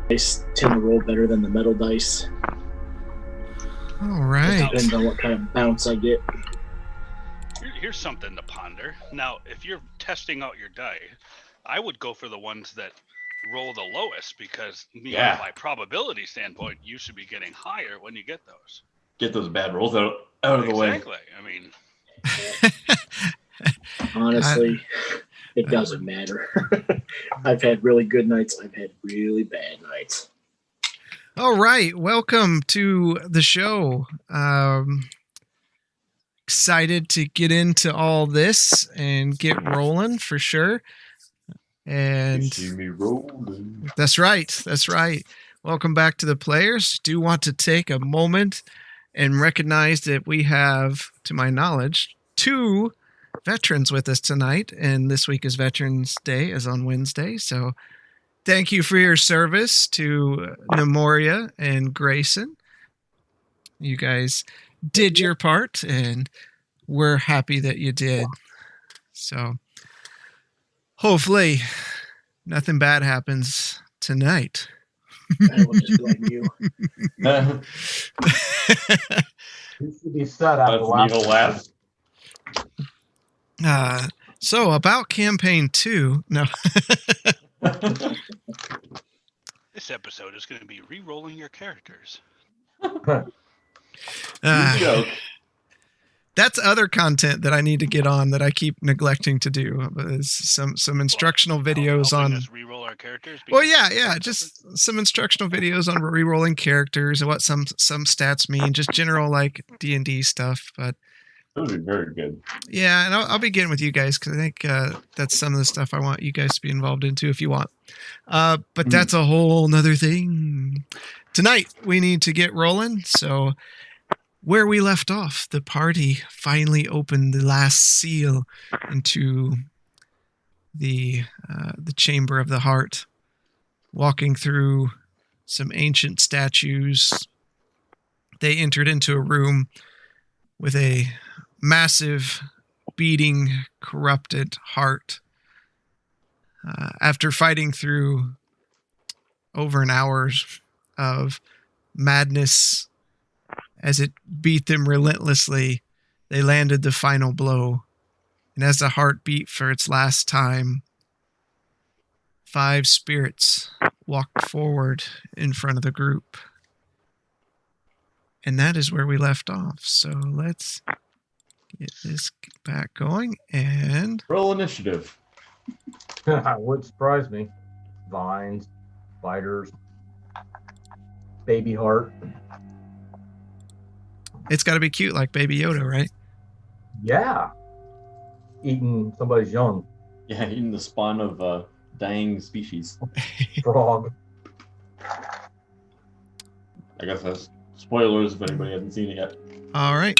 dice tend to roll better than the metal dice. All right. It depends on what kind of bounce I get. Here's something to ponder. Now, if you're testing out your die, I would go for the ones that roll the lowest because, by probability standpoint, you should be getting higher when you get those. Get those bad rolls out of the way. Exactly. I mean, honestly, it doesn't matter. I've had really good nights. I've had really bad nights. All right. Welcome to the show. Excited to get into all this and get rolling for sure. And You see me rolling. That's right. That's right. Welcome back to the players. Do want to take a moment and recognize that we have, to my knowledge, 2 veterans with us tonight. And this week is Veterans Day, as on Wednesday. So thank you for your service to Nemoria and Grayson. You guys did your part, and we're happy that you did. So hopefully nothing bad happens tonight. I will just blame you. Needs to be said after laugh. So about campaign 2. No. this episode is going to be re-rolling your characters. That's other content that I need to get on that I keep neglecting to do. Is some instructional videos on. Us re-roll our characters. Well, yeah, just some instructional videos on re-rolling characters and what some stats mean, just general like D&D stuff. But those are very good. Yeah, and I'll be getting with you guys because I think that's some of the stuff I want you guys to be involved in too if you want. But that's a whole nother thing. Tonight we need to get rolling. So where we left off, the party finally opened the last seal into the Chamber of the Heart, walking through some ancient statues. They entered into a room with a massive, beating, corrupted heart. After fighting through over an hour of madness as it beat them relentlessly, they landed the final blow. And as the heart beat for its last time, 5 spirits walked forward in front of the group. And that is where we left off. So let's get this back going and roll initiative. Would surprise me. Vines, spiders, baby heart. It's got to be cute like Baby Yoda, right? Yeah. Eating somebody's young. Yeah, eating the spawn of dying species. Frog. I guess that's spoilers if anybody hasn't seen it yet. All right.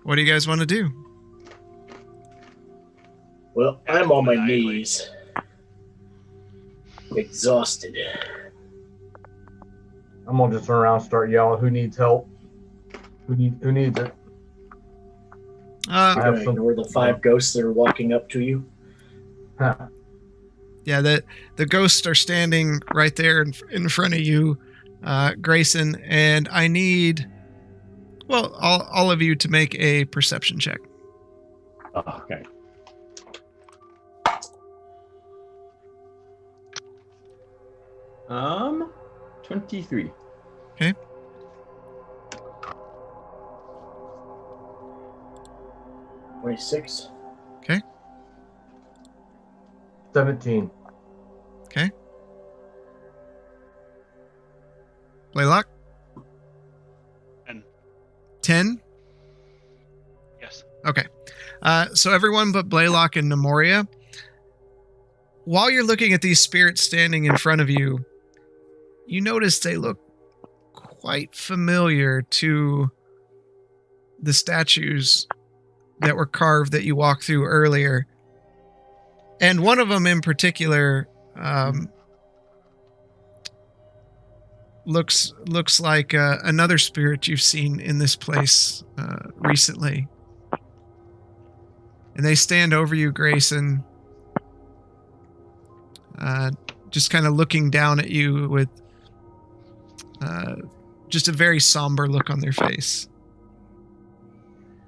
What do you guys want to do? Well, I'm on my knees. Exhausted. I'm gonna just turn around and start yelling, who needs help? Who needs it? I'm going to ignore the 5 ghosts that are walking up to you. Yeah, the ghosts are standing right there in front of you, Grayson, and I need, well, all of you to make a perception check. Oh, okay. Um, 23. Okay. $26. Okay. 17. Okay. Blaylock? 10? Yes. Okay. So everyone but Blaylock and Nemoria, while you're looking at these spirits standing in front of you, you notice they look quite familiar to the statues that were carved that you walked through earlier. And one of them in particular looks like another spirit you've seen in this place recently. And they stand over you, Grayson, just kind of looking down at you with just a very somber look on their face.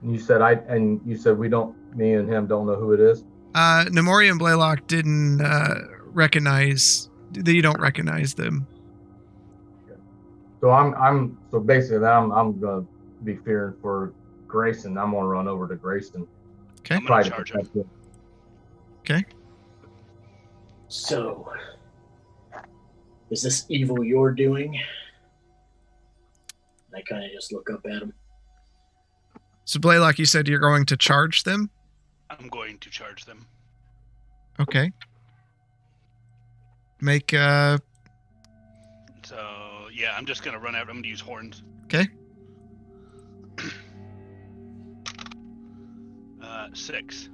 You said me and him don't know who it is. Nemoria and Blaylock didn't recognize. You don't recognize them. So I'm basically I'm gonna be fearing for Grayson. I'm gonna run over to Grayson. Okay. I'm gonna charge him. Okay. So, is this evil you're doing? I kind of just look up at him. So Blaylock, you said you're going to charge them? I'm going to charge them. Okay. Make So yeah, I'm just gonna run out. I'm gonna use horns. Okay. 6.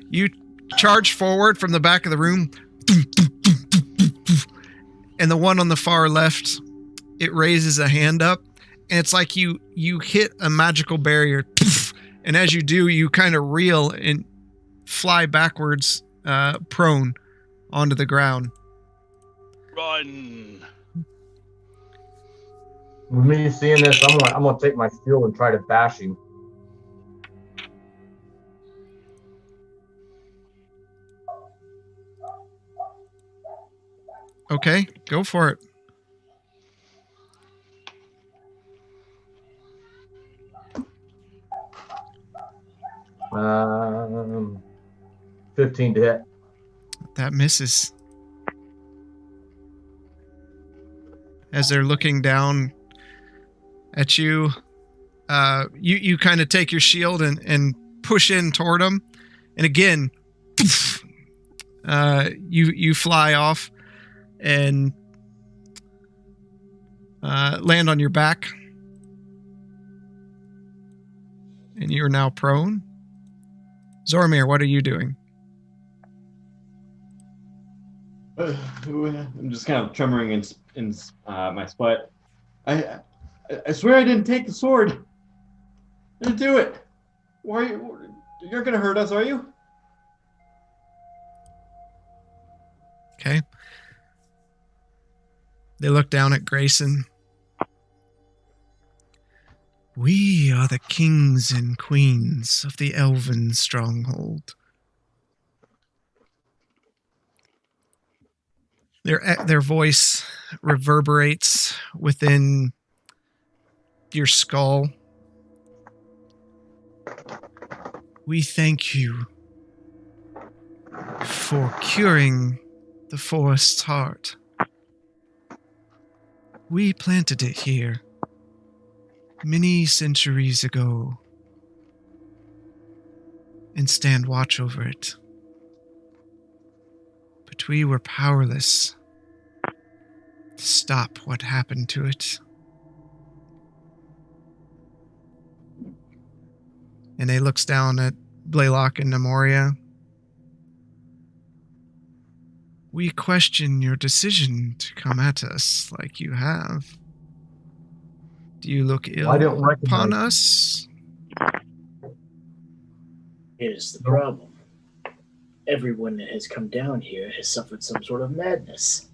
You charge forward from the back of the room, and the one on the far left, it raises a hand up, and it's like you hit a magical barrier, and as you do, you kind of reel and fly backwards, prone onto the ground. Run. With me seeing this, I'm gonna take my shield and try to bash him. Okay, go for it. Um, 15 to hit. That misses. As they're looking down at you, you kind of take your shield and push in toward them, and again, you fly off and land on your back, and you are now prone. Zormir, what are you doing? I'm just kind of tremoring in my spot. I swear I didn't take the sword. I didn't do it. Why? You're gonna hurt us, are you? Okay. They look down at Grayson. We are the kings and queens of the Elven stronghold. Their voice reverberates within your skull. We thank you for curing the forest's heart. We planted it here many centuries ago and stand watch over it. But we were powerless to stop what happened to it. And he looks down at Blaylock and Nemoria. We question your decision to come at us like you have. Do you look ill upon us? Here's the problem. Everyone that has come down here has suffered some sort of madness.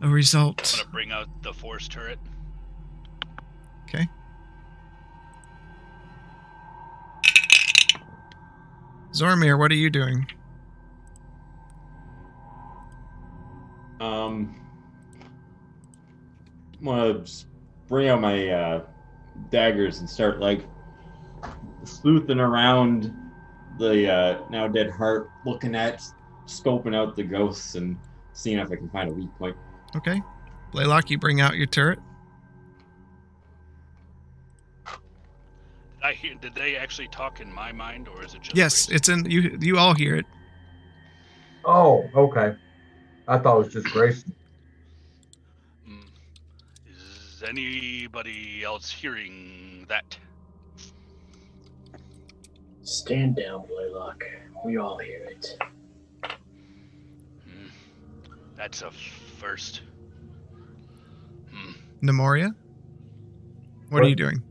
A result. I'm gonna bring out the force turret. Okay. Zormir, what are you doing? I'm gonna bring out my daggers and start like sleuthing around the now dead heart, looking at, scoping out the ghosts and seeing if I can find a weak point. Okay. Blaylock, you bring out your turret. Did they actually talk in my mind, or is it just? Yes, Grayson? it's in you. You all hear it. Oh, okay. I thought it was just Grayson. Is anybody else hearing that? Stand down, Blaylock. We all hear it. That's a first. Nemoria, what are you doing?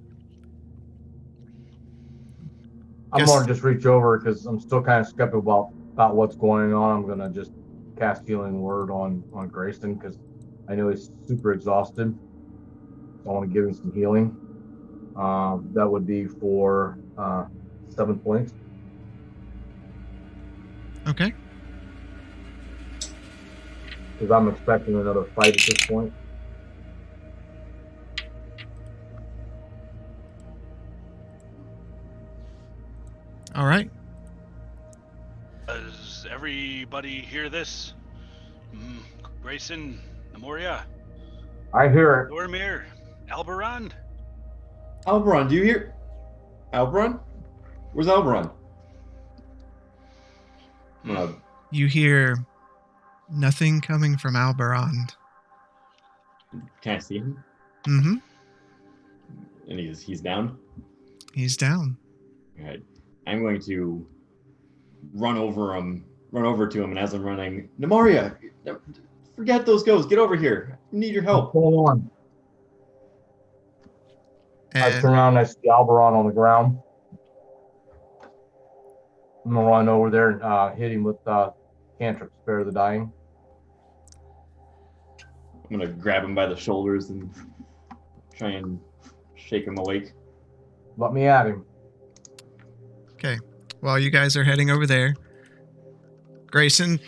I'm going to just reach over because I'm still kind of skeptical about what's going on, I'm gonna just cast healing word on Grayson because I know he's super exhausted. So I want to give him some healing. That would be for 7 points. Okay. Because I'm expecting another fight at this point. All right. Does everybody hear this? Grayson, Nemoria, I hear it. Dormir, Alberon? Alberon, do you hear? Alberon? Where's Alberon? You hear nothing coming from Alberon. Can I see him? Mm-hmm. And he's down? He's down. All right. I'm going to run over to him, and as I'm running, Nemoria, forget those ghosts. Get over here. I need your help. Hold on. I And turn around and I see Alberon on the ground. I'm gonna run over there and hit him with cantrip, spare the dying. I'm gonna grab him by the shoulders and try and shake him awake. Let me at him. okay. While you guys are heading over there, Grayson,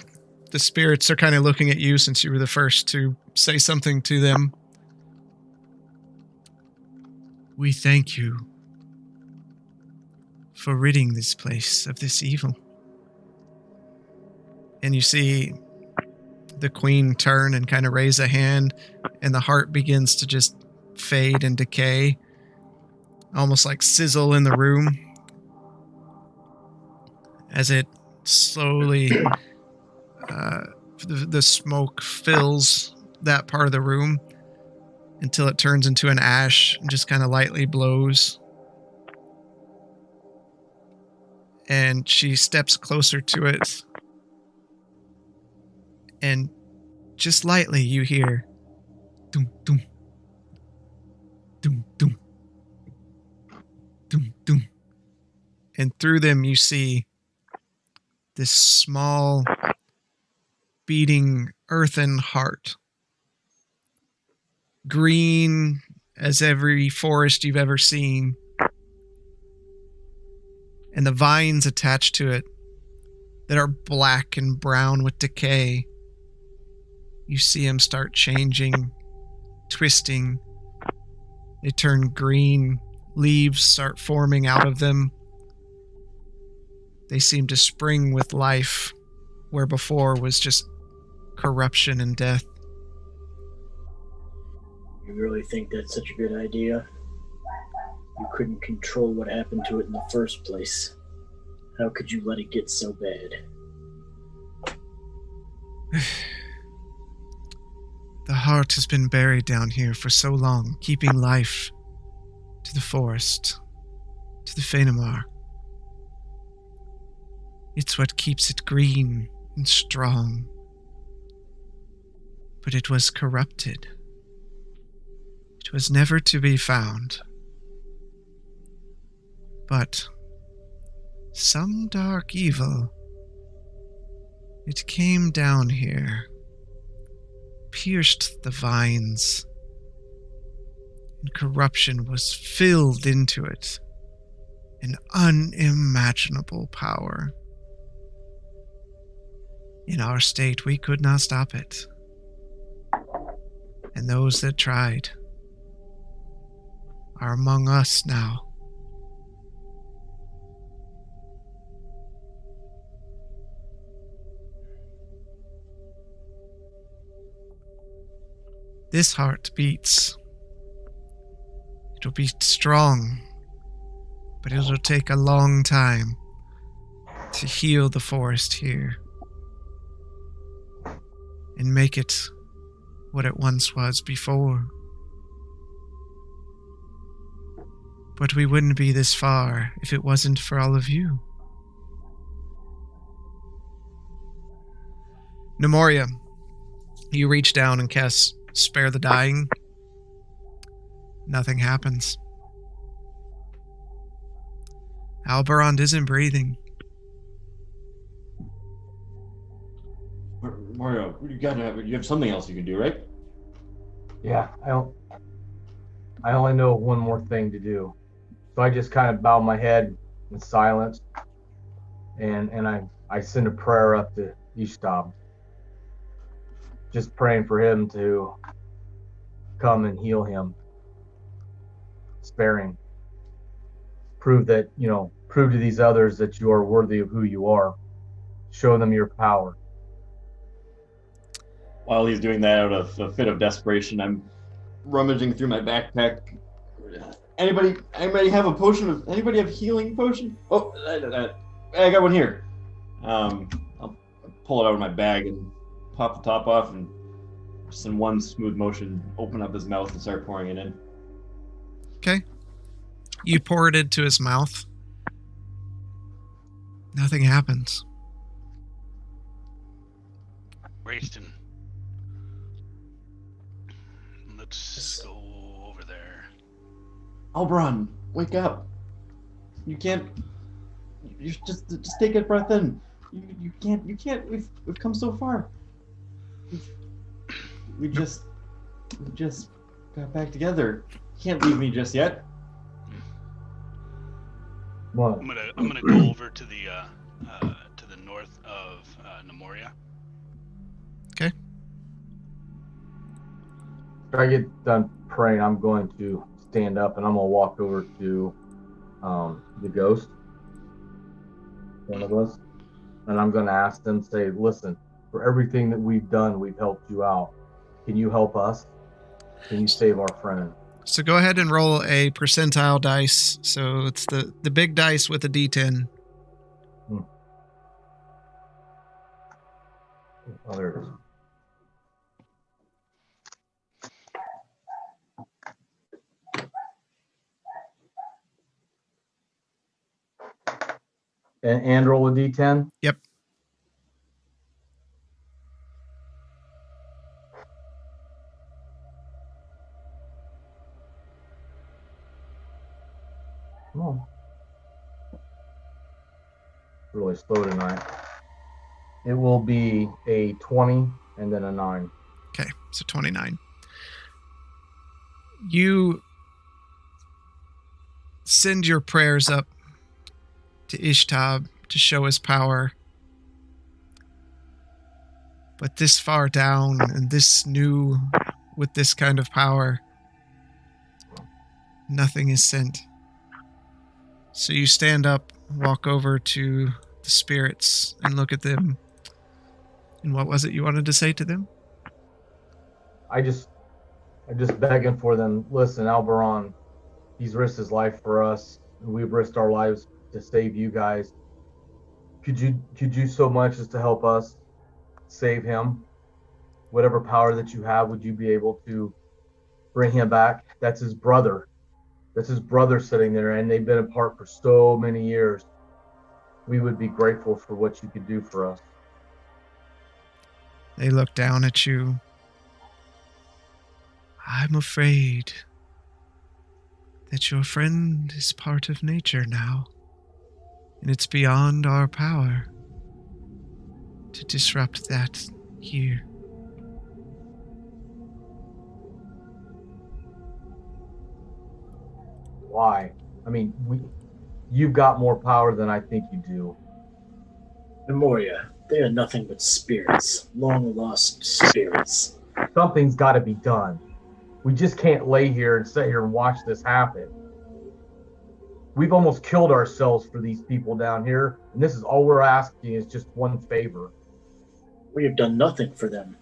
the spirits are kind of looking at you since you were the first to say something to them. We thank you for ridding this place of this evil. And you see the queen turn and kind of raise a hand, and the heart begins to just fade and decay, almost like sizzle in the room as it slowly, the smoke fills that part of the room until it turns into an ash and just kind of lightly blows. And she steps closer to it. And just lightly you hear doom, doom, doom, doom, doom, doom. And through them you see this small beating earthen heart. Green as every forest you've ever seen. And the vines attached to it that are black and brown with decay. You see them start changing, twisting. They turn green. Leaves start forming out of them. They seem to spring with life, where before was just corruption and death. You really think that's such a good idea? You couldn't control what happened to it in the first place. How could you let it get so bad? The heart has been buried down here for so long, keeping life to the forest, to the Fenimar. It's what keeps it green and strong. But it was corrupted. It was never to be found. But some dark evil, it came down here, pierced the vines, and corruption was filled into it, an unimaginable power. In our state, we could not stop it. And those that tried are among us now. This heart beats. It will beat strong, but it will take a long time to heal the forest here and make it what it once was before. But we wouldn't be this far if it wasn't for all of you. Nemoria, you reach down and cast Spare the Dying. Nothing happens. Alberon isn't breathing. Mario, you have something else you can do, right? Yeah, I only know one more thing to do. So I just kind of bow my head in silence, and I send a prayer up to Ishtab, just praying for him to come and heal him, sparing. Prove to these others that you are worthy of who you are. Show them your power. While he's doing that out of a fit of desperation, I'm rummaging through my backpack. Anybody have a potion anybody have healing potion? Oh, I got one here. I'll pull it out of my bag and pop the top off and just in one smooth motion open up his mouth and start pouring it in. Okay. You pour it into his mouth. Nothing happens. Rayston, let's go over there. Alberon, wake up! You can't. You just take a breath in. You can't. We've come so far. We just got back together. You can't leave me just yet. What? I'm gonna go over to the north of Nemoria. Okay. After I get done praying, I'm going to stand up and I'm gonna walk over to the ghost, one of us, and I'm gonna ask them, say, listen, for everything that we've done, we've helped you out. Can you help us? Can you save our friend? So go ahead and roll a percentile dice. So it's the big dice with a D10. Oh, there it is. And roll a D10? Yep. Come on. Really slow tonight. It will be a 20 and then a 9. Okay, so 29. You send your prayers up to Ishtab to show his power. But this far down and this new with this kind of power, nothing is sent. So you stand up, walk over to the spirits and look at them. And what was it you wanted to say to them? I'm just begging for them. Listen, Alberon, he's risked his life for us. We've risked our lives to save you guys. Could you so much as to help us save him? Whatever power that you have, would you be able to bring him back? That's his brother. That's his brother sitting there, and they've been apart for so many years. We would be grateful for what you could do for us. They look down at you. I'm afraid that your friend is part of nature now, and it's beyond our power to disrupt that here. Why? I mean, you've got more power than I think you do. Nemoria, they are nothing but spirits, long-lost spirits. Something's got to be done. We just can't lay here and sit here and watch this happen. We've almost killed ourselves for these people down here, and this is all we're asking is just one favor. We have done nothing for them.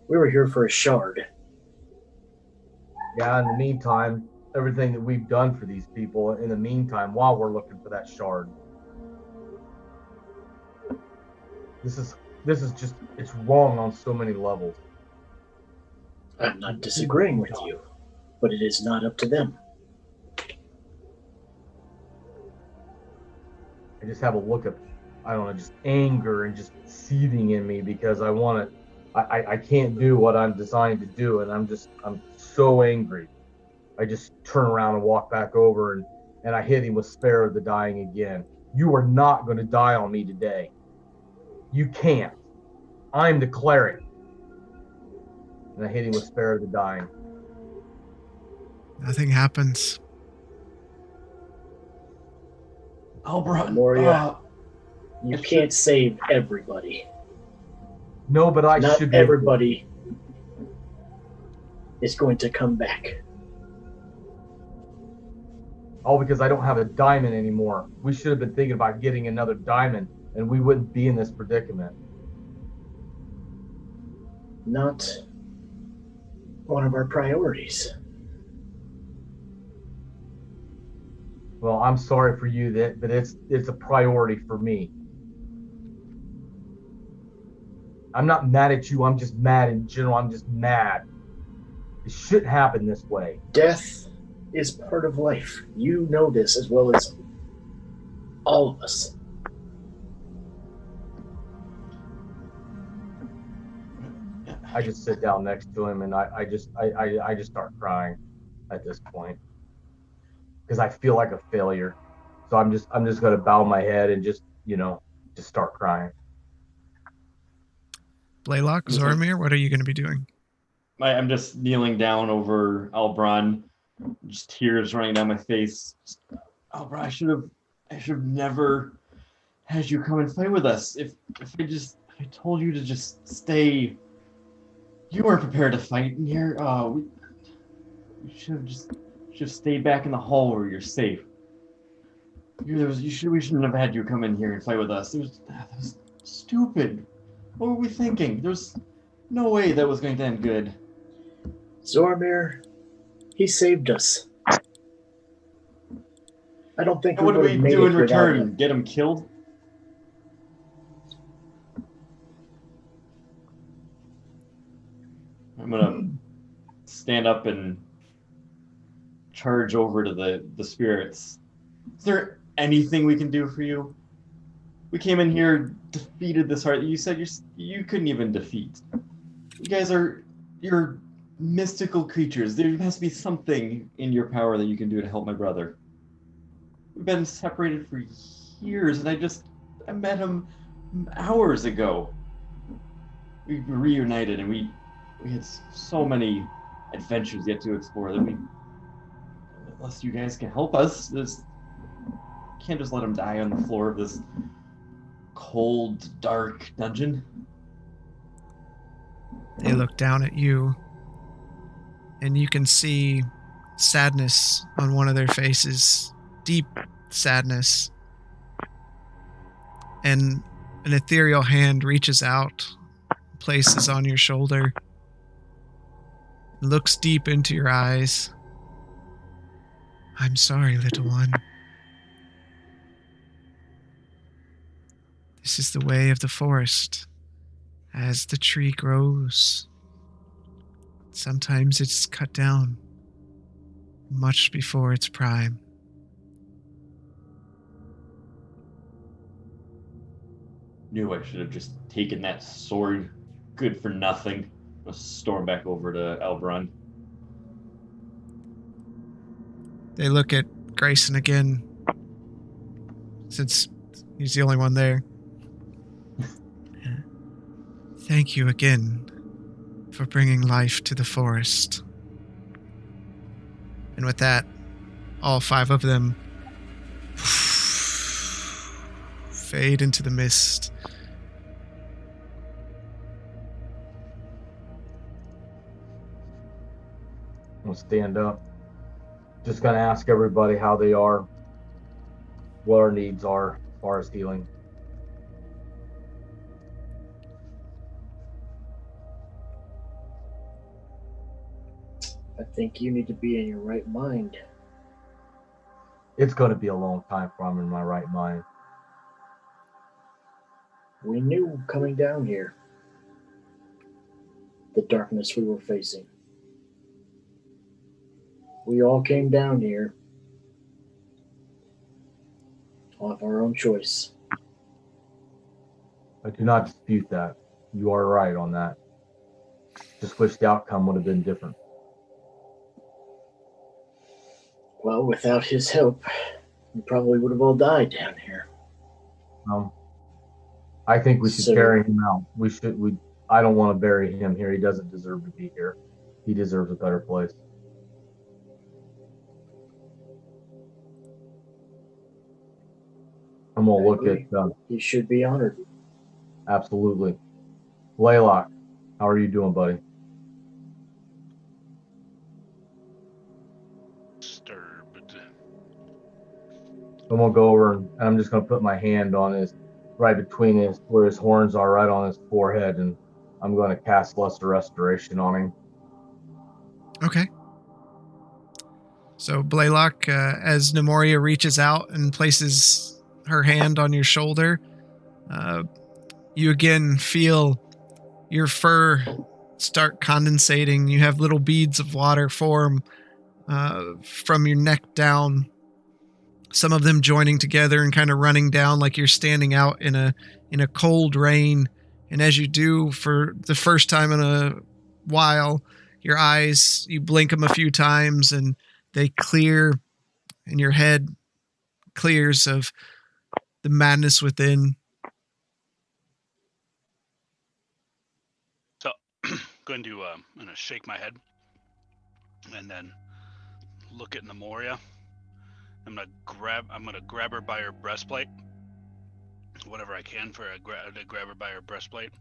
We were here for a shard. Yeah, in the meantime, everything that we've done for these people in the meantime while we're looking for that shard. This is just, it's wrong on so many levels. I'm not disagreeing with you, but it is not up to them. I just have a look of, I don't know, just anger and just seething in me because I can't do what I'm designed to do, and I'm so angry. I just turn around and walk back over and I hit him with Spare of the Dying again. You are not going to die on me today. You can't. I'm the cleric. And I hit him with Spare the Dying. Nothing happens. Albron, Moria, you can't save everybody. No, but I Not should be. everybody is going to come back. All because I don't have a diamond anymore. We should have been thinking about getting another diamond, and we wouldn't be in this predicament. Not one of our priorities. Well, I'm sorry for you, but it's a priority for me. I'm not mad at you. I'm just mad in general. I'm just mad. It shouldn't happen this way. Death is part of life. You know this as well as all of us. I just sit down next to him and I just start crying at this point because I feel like a failure. So I'm just gonna bow my head and just start crying. Blaylock, Zoramir, what are you going to be doing? I'm just kneeling down over Albron, just tears running down my face. Albron, I should have never had you come and fight with us. If I told you to just stay, you weren't prepared to fight in here. We should have stayed back in the hall where you're safe. We shouldn't have had you come in here and fight with us. That was stupid. What were we thinking? There's no way that was going to end good. Zoramir, he saved us. I don't think And what do we do in return? Him. Get him killed? I'm gonna stand up and charge over to the spirits. Is there anything we can do for you? We came in here, defeated this heart. You said you couldn't even defeat. You guys you're mystical creatures. There has to be something in your power that you can do to help my brother. We've been separated for years, and I met him hours ago. We reunited, and we had so many adventures yet to explore that unless you guys can help us, can't just let him die on the floor of this cold, dark dungeon. They look down at you, and you can see sadness on one of their faces. Deep sadness. And an ethereal hand reaches out, places on your shoulder, looks deep into your eyes. I'm sorry, little one. This is the way of the forest. As the tree grows, sometimes it's cut down much before its prime. Knew I should have just taken that sword. Good for nothing. I'll storm back over to Albron. They look at Grayson again, since he's the only one there. Thank you again for bringing life to the forest. And with that, all 5 of them fade into the mist. I'm gonna stand up. Just gonna ask everybody how they are, what our needs are as far as healing. I think you need to be in your right mind. It's gonna be a long time before I'm in my right mind. We knew coming down here the darkness we were facing. We all came down here of our own choice. I do not dispute that. You are right on that. Just wish the outcome would have been different. Well, without his help, we probably would have all died down here. I think we should So- carry him out. I don't want to bury him here. He doesn't deserve to be here. He deserves a better place. I'm gonna I look agree. at He should be honored. absolutely. Laylock, how are you doing, buddy? Disturbed. I'm gonna go over and I'm just gonna put my hand on his right between his where his horns are, right on his forehead, and I'm gonna cast Lesser Restoration on him. Okay. So Blaylock, as Nemoria reaches out and places her hand on your shoulder, you again feel your fur start condensating. You have little beads of water form from your neck down, some of them joining together and kind of running down like you're standing out in a cold rain. And as you do for the first time in a while, your eyes, you blink them a few times and they clear, and your head clears of the madness within. So, going to I'm gonna shake my head, and then look at Nemoria. I'm gonna grab her by her breastplate, whatever I can to grab her by her breastplate.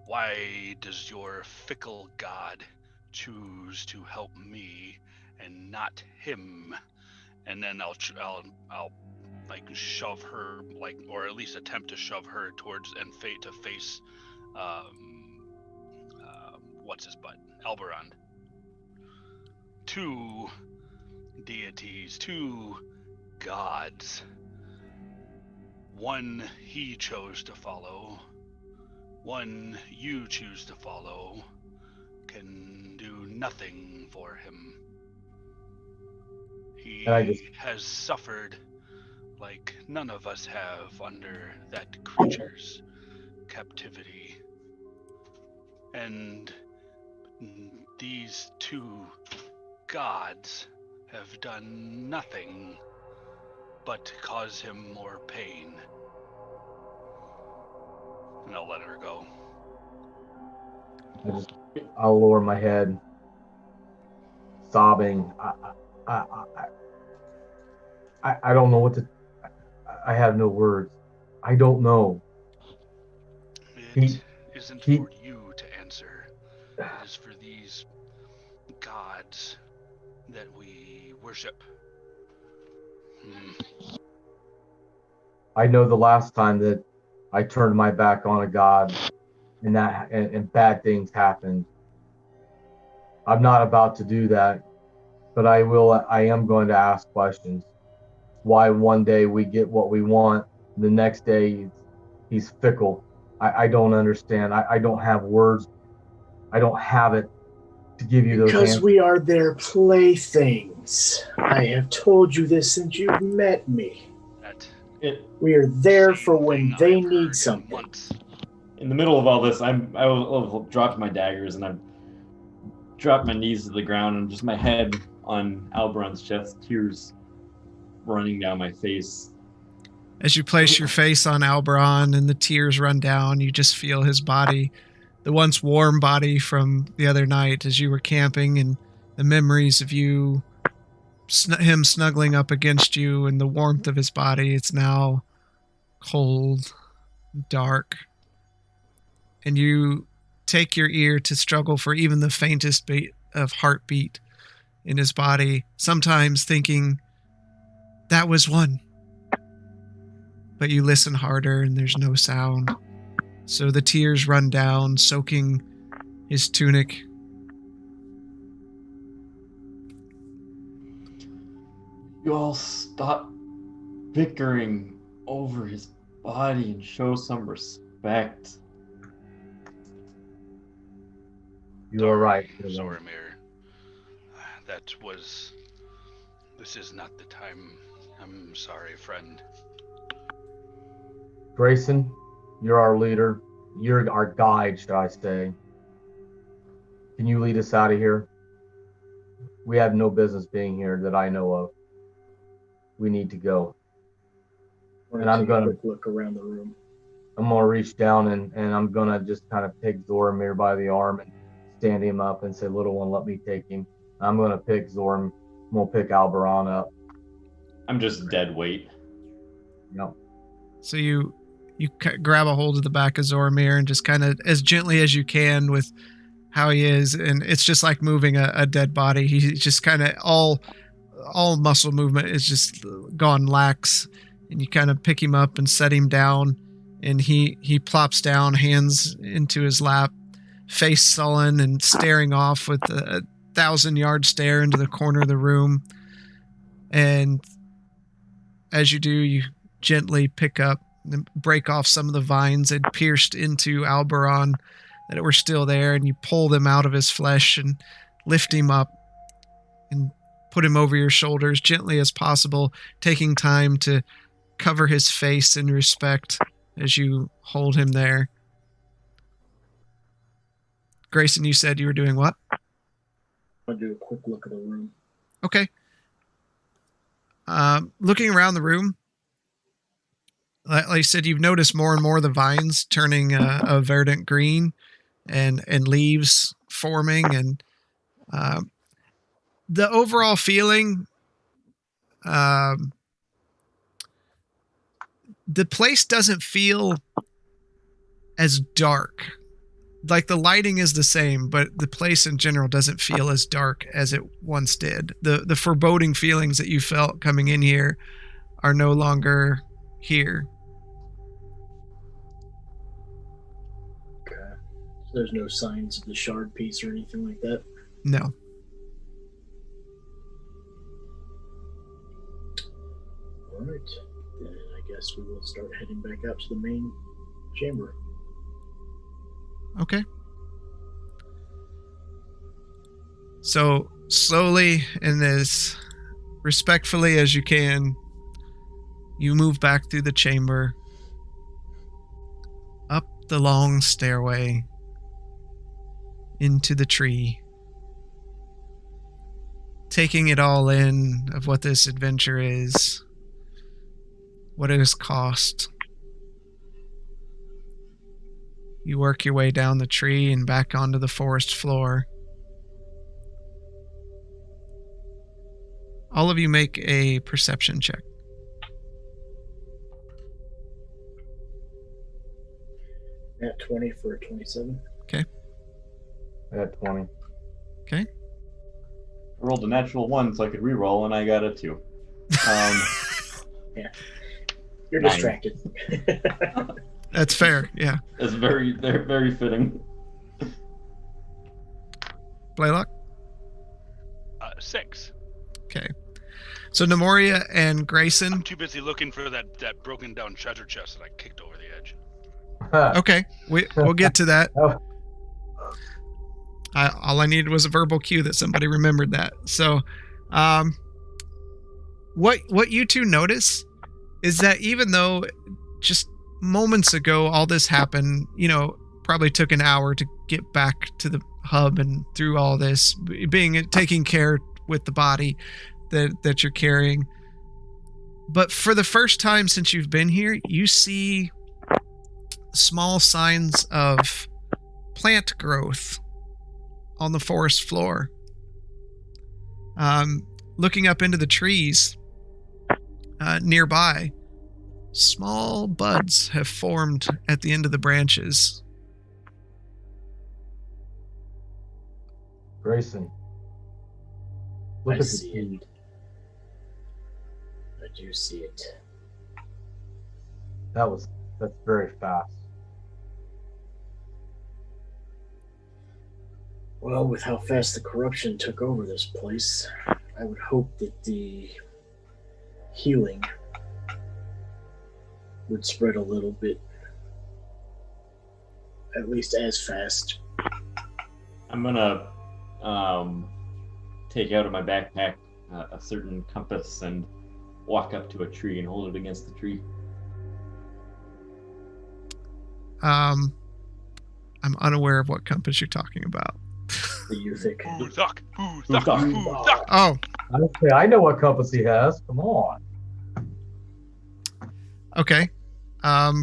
Why does your fickle god choose to help me and not him? And then I'll like shove her, like, or at least attempt to shove her towards and face what's his butt, Alberond. Two deities, two gods. One he chose to follow, one you choose to follow, can do nothing for him. He has suffered like none of us have under that creature's captivity. And these two gods have done nothing but cause him more pain. And I'll let her go. I'll lower my head, sobbing. I don't know what to. I have no words. I don't know. It isn't for you to answer. It is for these gods that we worship. I know the last time that I turned my back on a god and bad things happened. I'm not about to do that, but I am going to ask questions. Why one day we get what we want, the next day he's fickle. I don't understand. I don't have words. I don't have it to give you those answers. Because we are their playthings. I have told you this since you've met me. We are there for when they need something. In the middle of all this, I will drop my daggers and I've dropped my knees to the ground and just my head on Alberand's chest, tears running down my face. As you place your face on Alberon and the tears run down, you just feel his body, the once warm body from the other night as you were camping, and the memories of you, him snuggling up against you and the warmth of his body. It's now cold, dark, and you take your ear to struggle for even the faintest beat of heartbeat in his body, sometimes thinking that was one. But you listen harder and there's no sound. So the tears run down, soaking his tunic. You all stop bickering over his body and show some respect. You are right. Zoramir. This is not the time. I'm sorry, friend. Grayson, you're our leader. You're our guide, should I say. Can you lead us out of here? We have no business being here that I know of. We need to go. And I'm gonna quick look around the room. I'm gonna reach down and I'm gonna just kind of pick Zoramir by the arm and stand him up and say, "Little one, let me take him." I'm gonna pick Zoram. I'm gonna pick Alberon up. I'm just dead weight. Yep. So you grab a hold of the back of Zoramir and just kind of as gently as you can with how he is, and it's just like moving a dead body. He's just kind of all muscle movement is just gone lax, and you kind of pick him up and set him down, and he plops down, hands into his lap, face sullen and staring off with a 1,000-yard stare into the corner of the room. And as you do, you gently pick up and break off some of the vines that pierced into Alberon that were still there, and you pull them out of his flesh and lift him up and put him over your shoulders gently as possible, taking time to cover his face in respect as you hold him there. Grayson, you said you were doing what? I'll do a quick look at the room. Okay. Looking around the room, like I said, you've noticed more and more the vines turning a verdant green and leaves forming, and the overall feeling, the place doesn't feel as dark. Like the lighting is the same, but the place in general doesn't feel as dark as it once did. The foreboding feelings that you felt coming in here are no longer here. Okay. So there's no signs of the shard piece or anything like that? No. All right. Then I guess we will start heading back out to the main chamber. Okay. So slowly and as respectfully as you can, you move back through the chamber, up the long stairway, into the tree, taking it all in of what this adventure is, what it has cost. You work your way down the tree and back onto the forest floor. All of you make a perception check. At 20 for a 27. Okay. I got 20. Okay. I rolled a natural 1 so I could re-roll, and I got a 2. Yeah. You're 9. distracted. That's fair, yeah. They're very fitting. Blaylock? 6. Okay. So Nemoria and Grayson. I'm too busy looking for that broken down treasure chest that I kicked over the edge. Okay, we'll get to that. Oh. All I needed was a verbal cue that somebody remembered that. So, what you two notice is that even though just moments ago all this happened, probably took an hour to get back to the hub and through all this, taking care with the body that you're carrying. But for the first time since you've been here, you see small signs of plant growth on the forest floor. Looking up into the trees nearby, small buds have formed at the end of the branches. Grayson, look I at the see tree. it. I do see it. That's very fast. Well, with how fast the corruption took over this place, I would hope that the healing would spread a little bit, at least as fast. I'm gonna take out of my backpack a certain compass and walk up to a tree and hold it against the tree. I'm unaware of what compass you're talking about. The Uthic. Oh, I know what compass he has. Come on. Okay. Let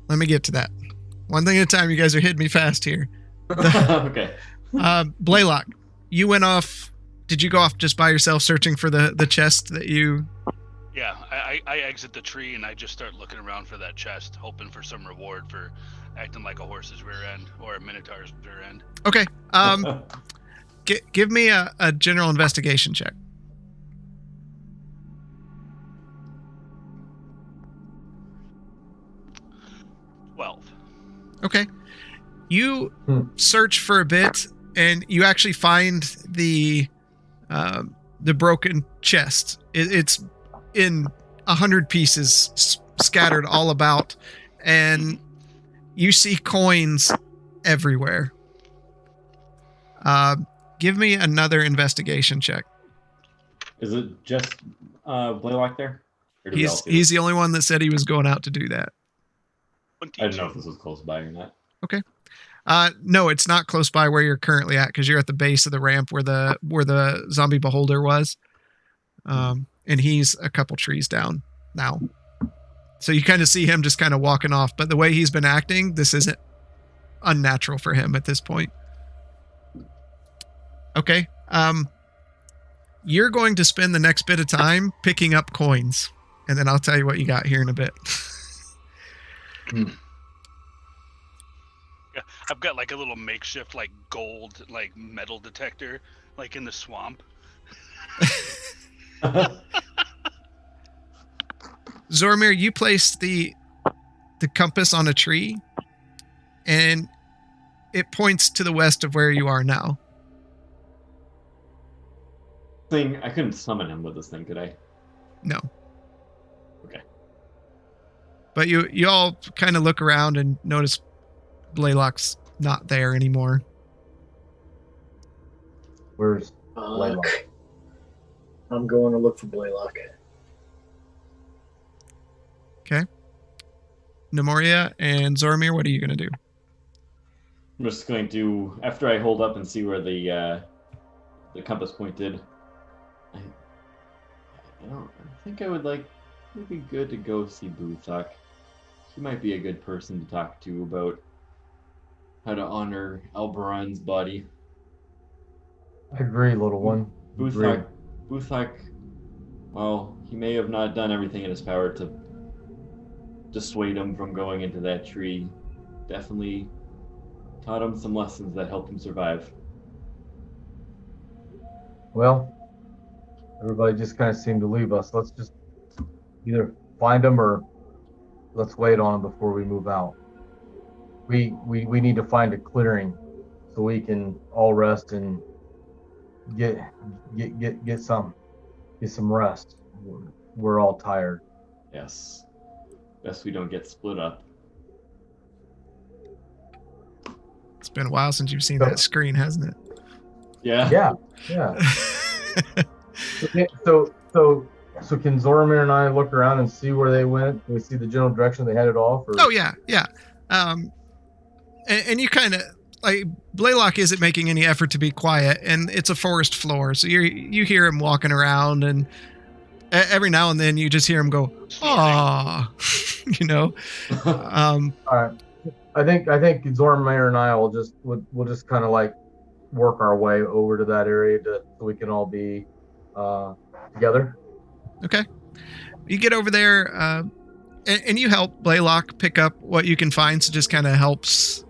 me get to that. One thing at a time. You guys are hitting me fast here. Okay. Blaylock, you went off. Did you go off just by yourself searching for the chest that you? Yeah, I exit the tree and I just start looking around for that chest, hoping for some reward for acting like a horse's rear end or a minotaur's rear end. Okay. Give me a general investigation check. 12. Okay. You search for a bit, and you actually find the broken chest. It's in 100 pieces, scattered all about, and you see coins everywhere. Give me another investigation check. Is it just Blaylock there? Or do we all see He's it? the only one that said he was going out to do that. I didn't know if this was close by or not. Okay. No, it's not close by where you're currently at, because you're at the base of the ramp where the zombie beholder was. And he's a couple trees down now. So you kind of see him just kind of walking off. But the way he's been acting, this isn't unnatural for him at this point. Okay. You're going to spend the next bit of time picking up coins. And then I'll tell you what you got here in a bit. Yeah, I've got like a little makeshift like gold like metal detector like in the swamp. Zormir, you place the compass on a tree, and it points to the west of where you are now. I couldn't summon him with this thing, could I? No. Okay. But you all kind of look around and notice Blaylock's not there anymore. Where's Blaylock? I'm going to look for Blaylock. Okay. Nemoria and Zormir, what are you going to do? I'm just going to, after I hold up and see where the compass pointed, I think I would like, it would be good to go see Boothak. He might be a good person to talk to about how to honor Albaron's body. I agree, little one. Boothak, well, he may have not done everything in his power to dissuade him from going into that tree. Definitely taught him some lessons that helped him survive. Well, everybody just kind of seemed to leave us. Let's just either find him or let's wait on him before we move out. We need to find a clearing so we can all rest and get some rest. We're all tired. Yes. Best we don't get split up. It's been a while since you've seen that screen, hasn't it? Yeah. Yeah. So can Zormir and I look around and see where they went? Can we see the general direction they headed off? Or? Oh yeah. And you kind of like Blaylock isn't making any effort to be quiet, and it's a forest floor, so you hear him walking around, and every now and then you just hear him go, "Ah," you know. All right. I think Zormir and I will just kind of like work our way over to that area so we can all be together. Okay. You get over there, and you help Blaylock pick up what you can find, so just kind of helps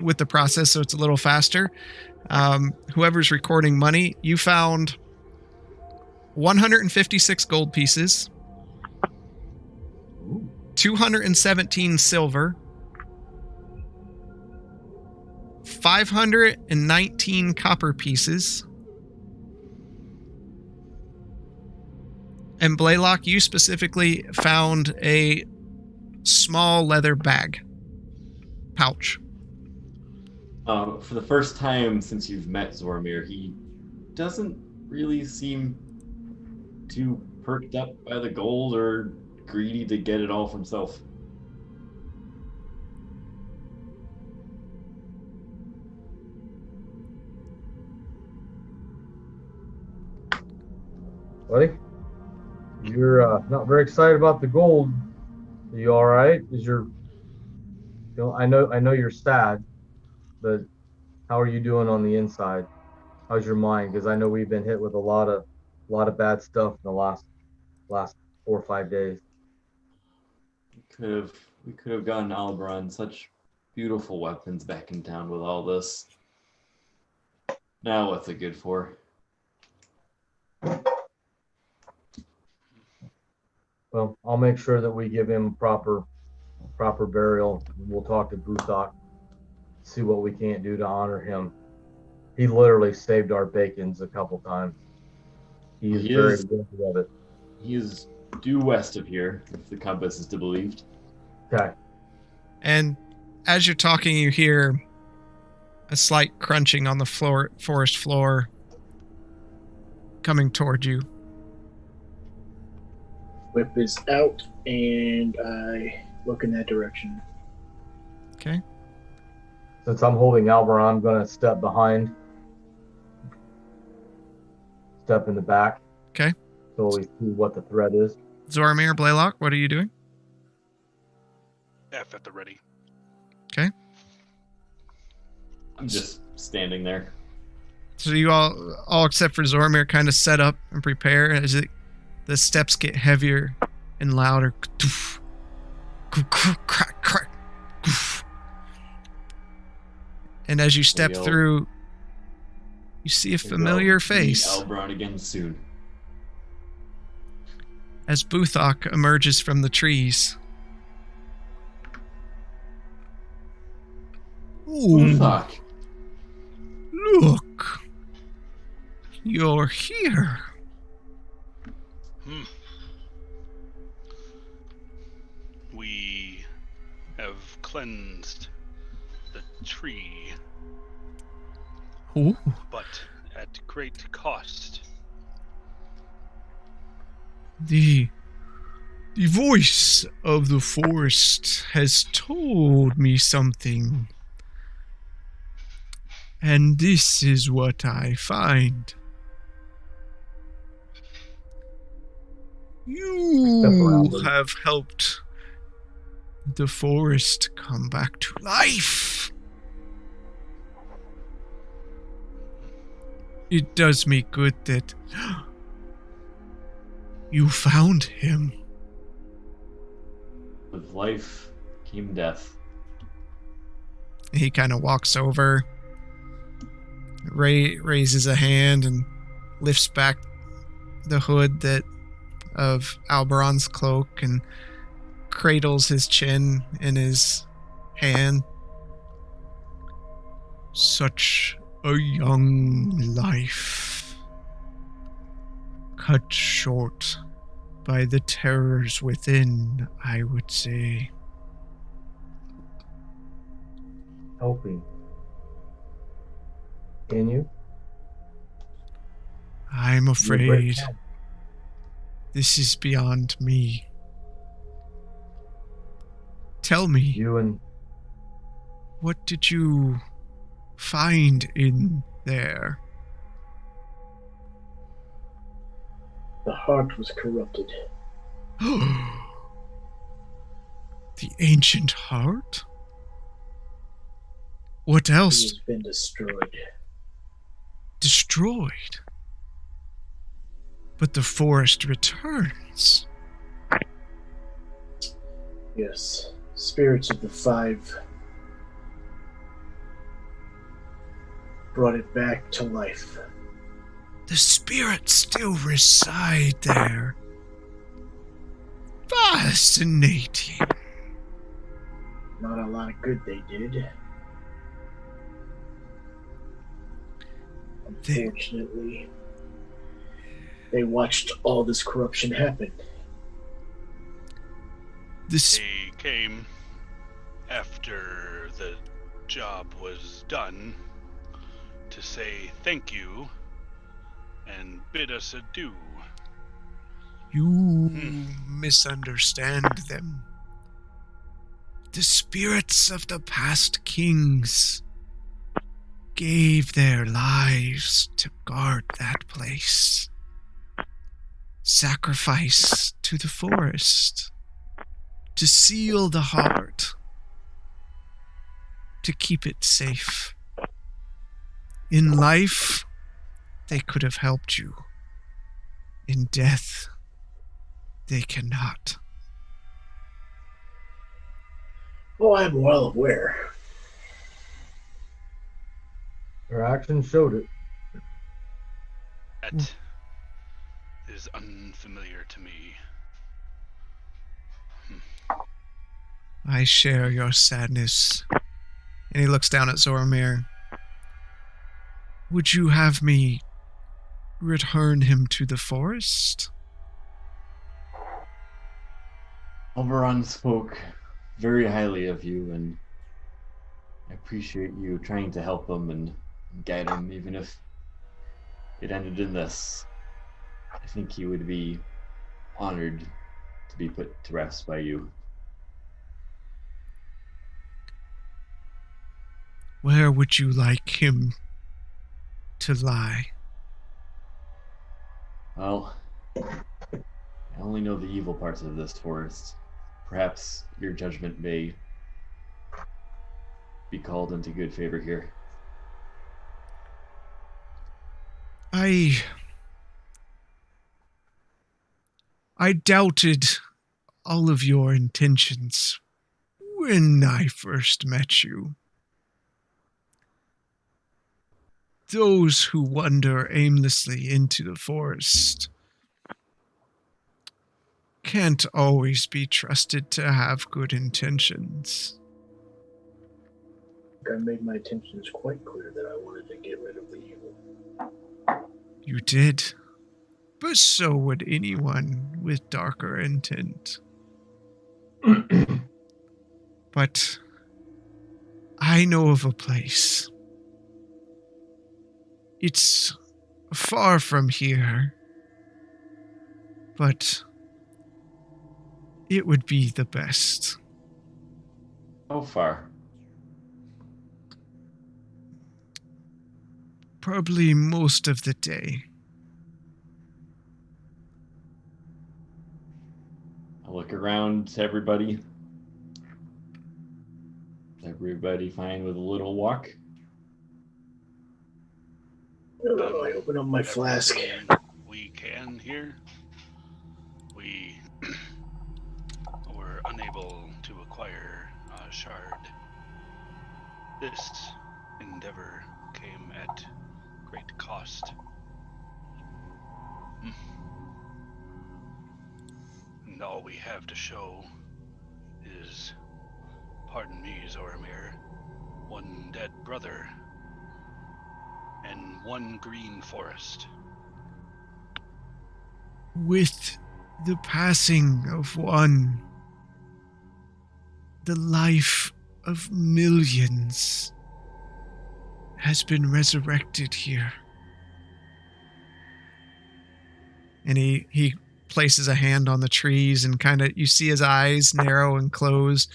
with the process so it's a little faster. Whoever's recording money, you found 156 gold pieces, 217 silver, 519 copper pieces. And Blaylock, you specifically found a small leather bag. Pouch. For the first time since you've met Zormir, he doesn't really seem too perked up by the gold or greedy to get it all for himself. Buddy? You're not very excited about the gold. Are you all right? I know you're sad, but how are you doing on the inside? How's your mind? Because I know we've been hit with a lot of bad stuff in the last 4 or 5 days. We could have gotten Alberon such beautiful weapons back in town with all this. Now what's it good for? Well, I'll make sure that we give him proper burial. We'll talk to Buthok, see what we can't do to honor him. He literally saved our bacons a couple times. He is very worthy of it. He is due west of here, if the compass is to be believed. Okay. And as you're talking, you hear a slight crunching on the forest floor coming toward you. Whip is out, and I look in that direction. Okay. Since I'm holding Alberon, I'm going to step behind. Step in the back. Okay. So we see what the threat is. Zoramir, Blaylock, what are you doing? F at the ready. Okay. I'm just standing there. So you all except for Zoramir, kind of set up and prepare as the steps get heavier and louder. And as you step through, you see a familiar face. Alberon again soon. As Buthok emerges from the trees. Buthok. Look. You're here. We have cleansed the tree. Ooh. But at great cost. The voice of the forest has told me something. And this is what I find. You have helped the forest come back to life. It does me good that you found him. With life came death. He kind of walks over, raises a hand, and lifts back the hood of Alberon's cloak and cradles his chin in his hand. Such a young life, cut short by the terrors within, I would say. Helping. Can you? I'm afraid this is beyond me. Tell me, what did you find in there? The heart was corrupted. The ancient heart? What else? It has been destroyed. Destroyed? But the forest returns. Yes. Spirits of the five brought it back to life. The spirits still reside there. Fascinating. Not a lot of good they did. Unfortunately, they watched all this corruption happen. They came after the job was done to say thank you and bid us adieu. You misunderstand them. The spirits of the past kings gave their lives to guard that place. sacrifice to the forest, to seal the heart, to keep it safe. In life, they could have helped you. In death, they cannot. Oh, I'm well aware. Their actions showed it. That is unfamiliar to me. I share your sadness. And he looks down at Zoromir. Would you have me return him to the forest? Oberon spoke very highly of you, and I appreciate you trying to help him and guide him, even if it ended in this. I think he would be honored to be put to rest by you. Where would you like him to lie? Well, I only know the evil parts of this forest. Perhaps your judgment may be called into good favor here. I doubted all of your intentions when I first met you. Those who wander aimlessly into the forest can't always be trusted to have good intentions. I made my intentions quite clear that I wanted to get rid of the evil. You did, but so would anyone with darker intent. But I know of a place. It's far from here, but it would be the best. How far? Probably most of the day. I'll look around to everybody. Is everybody fine with a little walk? I open up my flask. We can here. We were unable to acquire a shard. This endeavor came at great cost. And all we have to show is, pardon me, Zoromir, one dead brother and one green forest. With the passing of one, the life of millions has been resurrected here. And he places a hand on the trees and kind of, you see his eyes narrow and close.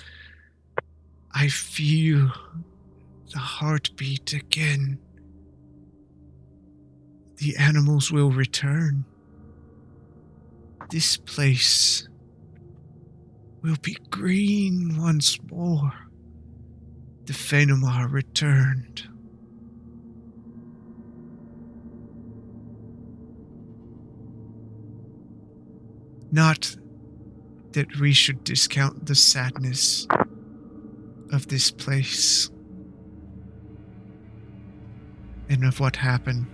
I feel the heartbeat again. The animals will return. This place will be green once more. The Phenomar returned. Not that we should discount the sadness of this place and of what happened,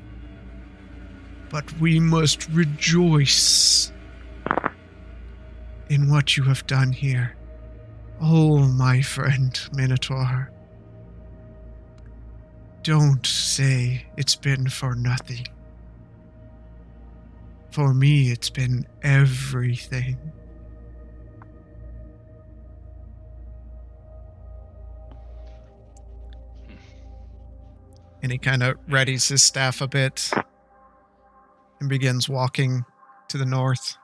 but we must rejoice in what you have done here. Oh, my friend Minotaur, don't say it's been for nothing. For me, it's been everything. And he kind of readies his staff a bit and begins walking to the north.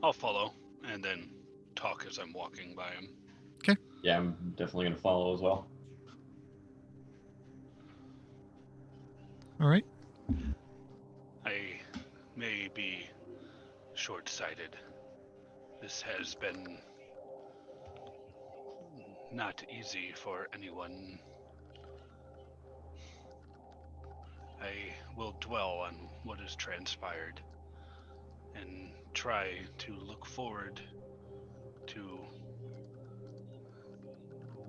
I'll follow and then talk as I'm walking by him. Okay. Yeah, I'm definitely going to follow as well. All right. I may be short-sighted. This has been not easy for anyone. I will dwell on what has transpired and try to look forward to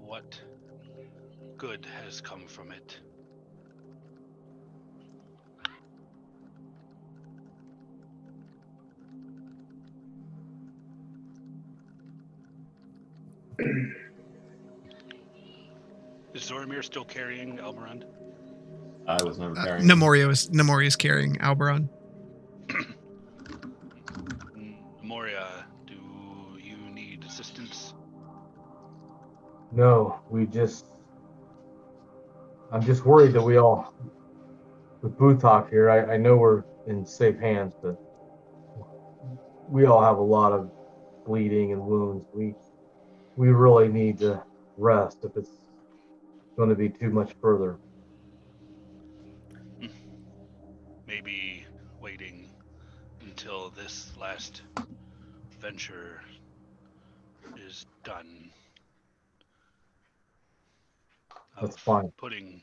what good has come from it. Is Zoramir still carrying Alberand? I was never carrying. Nemoria is carrying Alberon. Moria, do you need assistance? No, I'm just worried that with Butok here, I know we're in safe hands, but we all have a lot of bleeding and wounds. We really need to rest if it's going to be too much further. Maybe waiting until this last venture is done. That's fine. Putting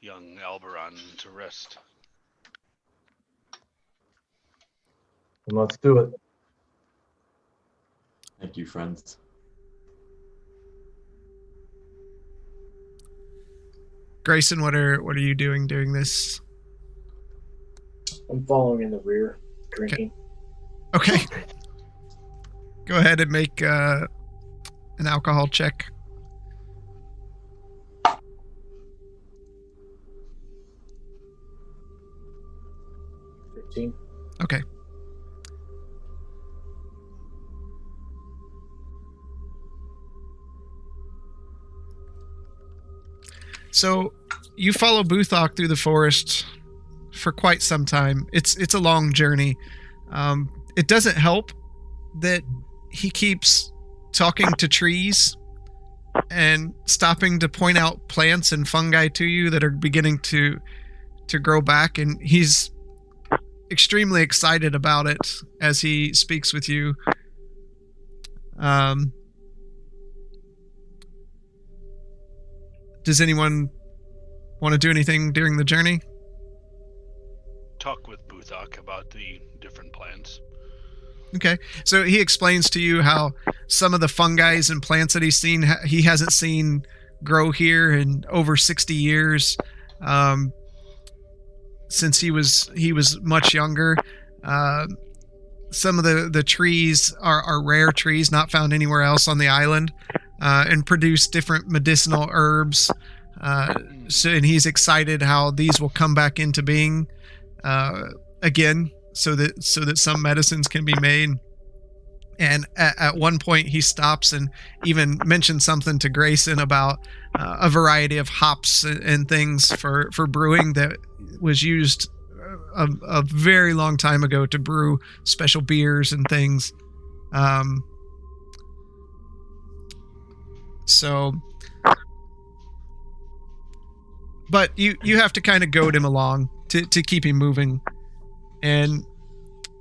young Alberon to rest. And let's do it. Thank you, friends. Grayson, what are you doing during this? I'm following in the rear, drinking. Okay. Go ahead and make an alcohol check. Okay. So you follow Buthok through the forest for quite some time. It's a long journey. It doesn't help that he keeps talking to trees and stopping to point out plants and fungi to you that are beginning to grow back, and he's extremely excited about it as he speaks with you. Does anyone want to do anything during the journey? Talk with Buthok about the different plants. Okay, so he explains to you how some of the fungi and plants that he's seen, he hasn't seen grow here in over 60 years, since he was much younger. Some of the trees are rare trees, not found anywhere else on the island, and produce different medicinal herbs. And he's excited how these will come back into being again, so that some medicines can be made. And at one point he stops and even mentions something to Grayson about a variety of hops and things for brewing that was used a very long time ago to brew special beers and things. But you have to kind of goad him along to keep him moving. And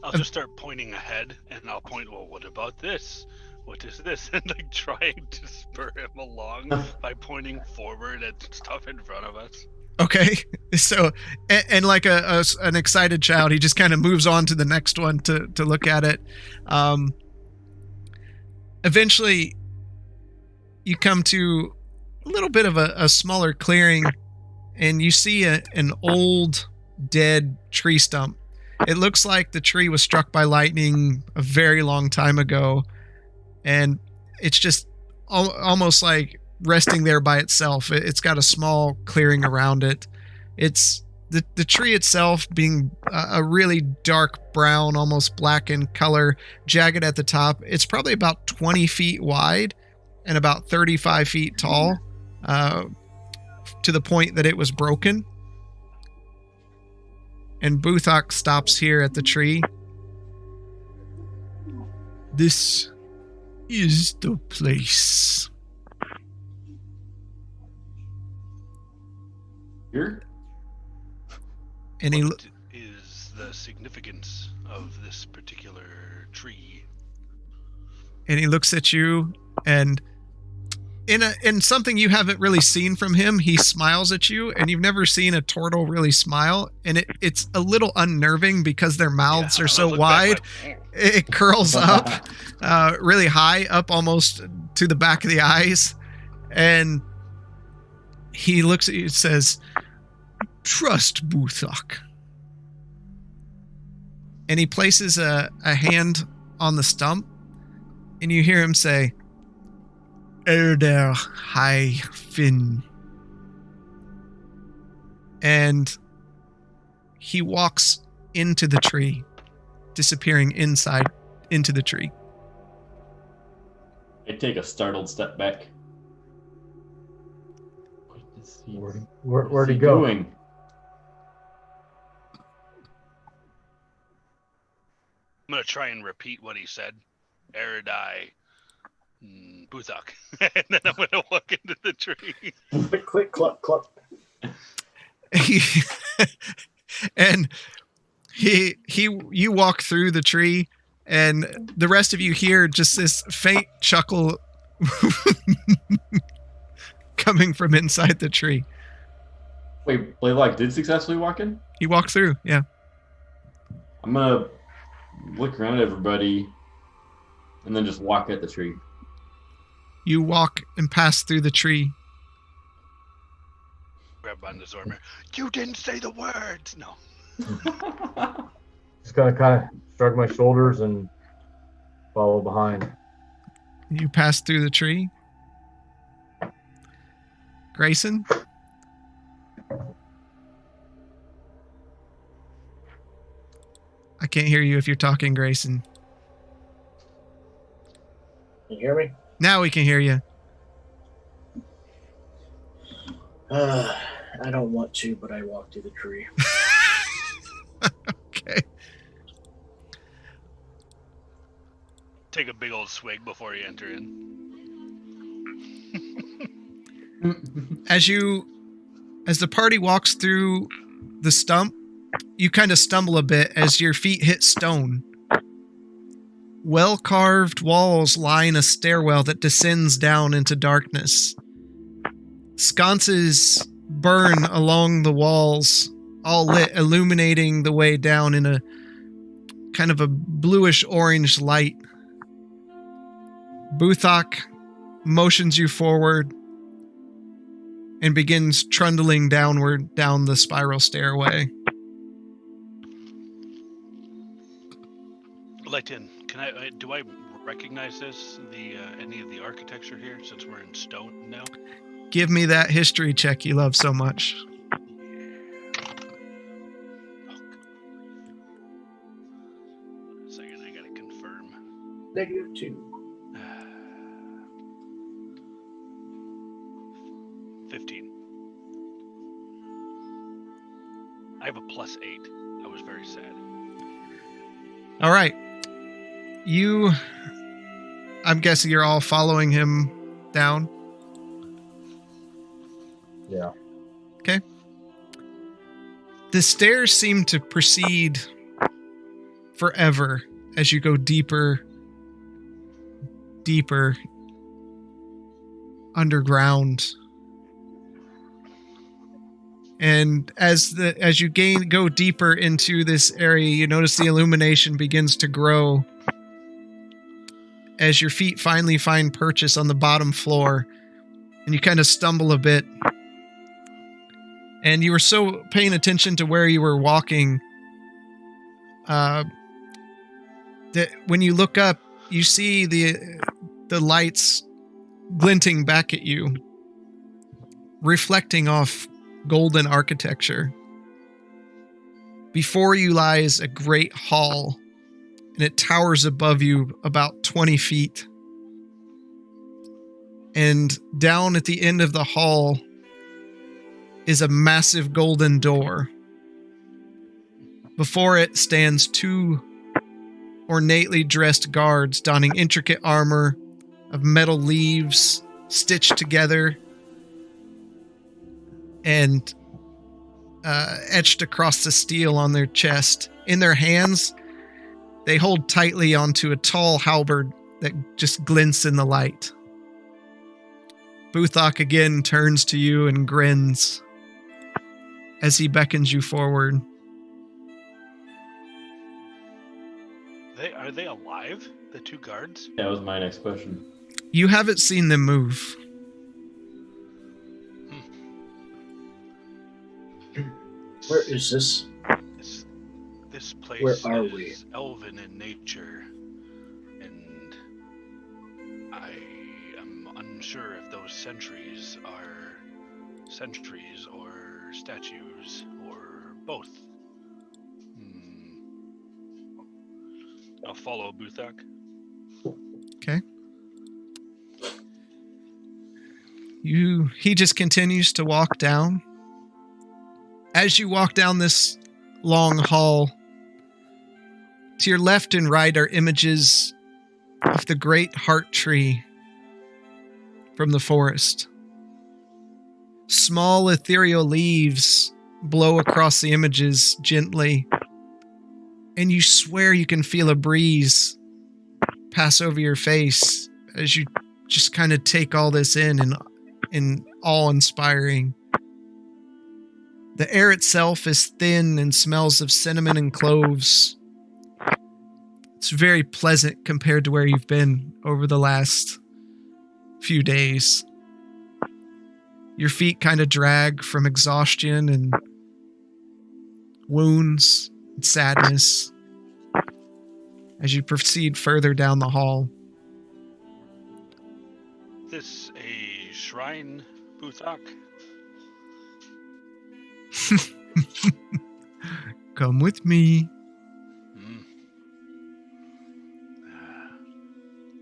I'll just start pointing ahead, and I'll point, well, what about this? What is this? And like trying to spur him along by pointing forward at stuff in front of us. Okay, so and like an excited child, he just kind of moves on to the next one to look at it. Eventually, you come to a little bit of a smaller clearing, and you see an old dead tree stump. It looks like the tree was struck by lightning a very long time ago, and it's just almost like resting there by itself. It's got a small clearing around it. It's the tree itself being a really dark brown, almost black in color, jagged at the top. It's probably about 20 feet wide and about 35 feet tall, to the point that it was broken. And Buthok stops here at the tree. This is the place. Here? And What is the significance of this particular tree? he looks at you, and in something you haven't really seen from him, he smiles at you, and you've never seen a turtle really smile, and it's a little unnerving because their mouths are so wide. It curls up really high, up almost to the back of the eyes, and he looks at you and says, "Trust Buthok." And he places a hand on the stump, and you hear him say, "Erder High Fin." And he walks into the tree, disappearing inside into the tree. I take a startled step back. Where'd he go? Doing? I'm going to try and repeat what he said. Eridai Buthok. And then I'm going to walk into the tree. Click, click, cluck, cluck. And you walk through the tree, and the rest of you hear just this faint chuckle coming from inside the tree. Wait, Blaylock did successfully walk in? He walked through, yeah. I'm gonna look around at everybody and then just walk at the tree. You walk and pass through the tree. Grab on the Zormer. You didn't say the words! No. Just gonna kind of shrug my shoulders and follow behind. You pass through the tree. Grayson? I can't hear you if you're talking, Grayson. Can you hear me? Now we can hear you. I don't want to, but I walk through the tree. Okay. Take a big old swig before you enter in. As the party walks through the stump, you kind of stumble a bit as your feet hit stone. Well-carved walls line a stairwell that descends down into darkness. Sconces burn along the walls, all lit, illuminating the way down in a kind of a bluish-orange light. Buthok motions you forward and begins trundling downward down the spiral stairway. Leighton, do I recognize this? Any of the architecture here, since we're in stone now? Give me that history check you love so much. Oh, a second, I gotta confirm. -2. 15. I have a +8. I was very sad. All right. I'm guessing you're all following him down. Yeah. Okay. The stairs seem to proceed forever as you go deeper underground. And as you go deeper into this area, you notice the illumination begins to grow as your feet finally find purchase on the bottom floor, and you kind of stumble a bit. And you were so paying attention to where you were walking that when you look up, you see the lights glinting back at you, reflecting off golden architecture. Before you lies a great hall, and it towers above you about 20 feet. And down at the end of the hall is a massive golden door. Before it stands 2 ornately dressed guards donning intricate armor of metal leaves stitched together, and etched across the steel on their chest. In their hands, they hold tightly onto a tall halberd that just glints in the light. Buthok again turns to you and grins as he beckons you forward. Are they alive, the two guards? That was my next question. You haven't seen them move. Where is this? This place Where are is we? elven in nature, and I am unsure if those sentries are sentries or statues or both. I'll follow Buthok. Okay. He just continues to walk down. As you walk down this long hall, to your left and right are images of the great heart tree from the forest. Small ethereal leaves blow across the images gently, and you swear you can feel a breeze pass over your face as you just kind of take all this in and awe-inspiring. The air itself is thin and smells of cinnamon and cloves. It's very pleasant compared to where you've been over the last few days. Your feet kind of drag from exhaustion and wounds and sadness as you proceed further down the hall. This a shrine, Buthok? Come with me.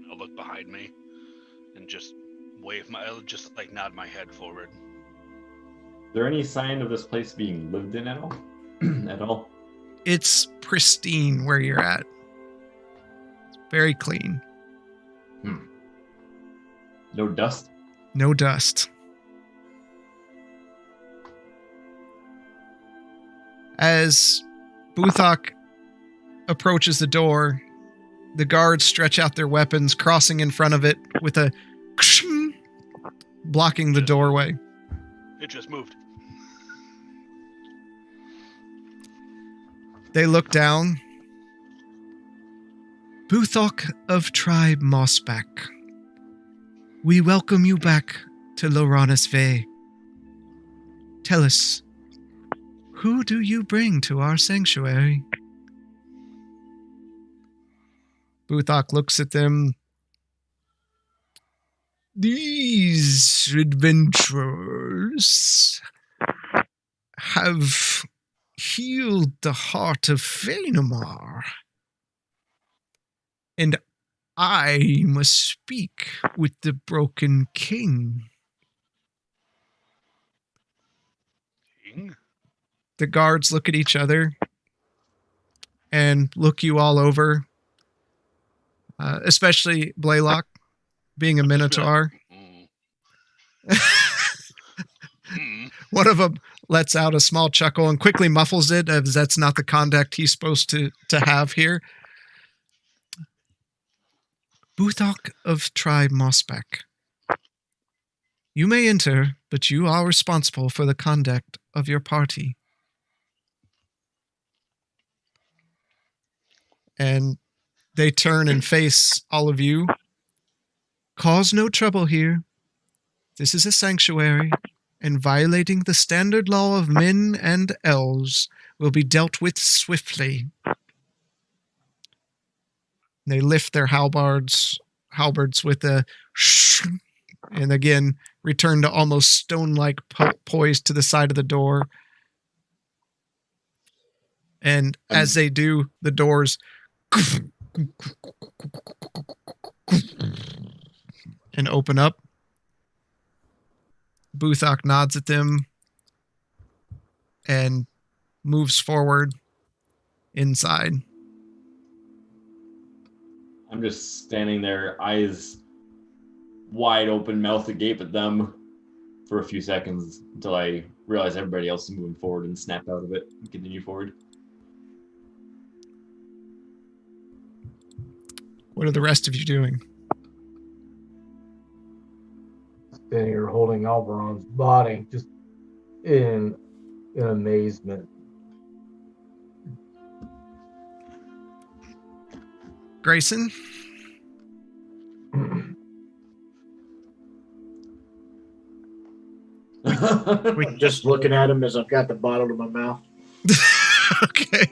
I'll look behind me and just I'll just like nod my head forward. Is there any sign of this place being lived in at all? At all? It's pristine where you're at. It's very clean. No dust? No dust. As Buthok approaches the door, the guards stretch out their weapons, crossing in front of it with a blocking the doorway. It just moved. They look down. Buthok of Tribe Mossback, we welcome you back to Loranis Ve. Tell us, who do you bring to our sanctuary? Buthok looks at them. These adventurers have healed the heart of Phanomar, and I must speak with the broken king. King? The guards look at each other and look you all over, especially Blaylock, being a Minotaur. One of them lets out a small chuckle and quickly muffles it, as that's not the conduct he's supposed to have here. Buthok of Tribe Mossback, you may enter, but you are responsible for the conduct of your party. And they turn and face all of you. Cause no trouble here. This is a sanctuary, and violating the standard law of men and elves will be dealt with swiftly. They lift their halberds with a shh, and again return to almost stone-like poise to the side of the door. And as they do, the doors and open up. Buthok nods at them and moves forward inside. I'm just standing there, eyes wide open, mouth agape at them for a few seconds until I realize everybody else is moving forward and snap out of it and continue forward. What are the rest of you doing? Standing here holding Alvaron's body, just in amazement. Grayson? I'm just looking at him as I've got the bottle to my mouth. Okay.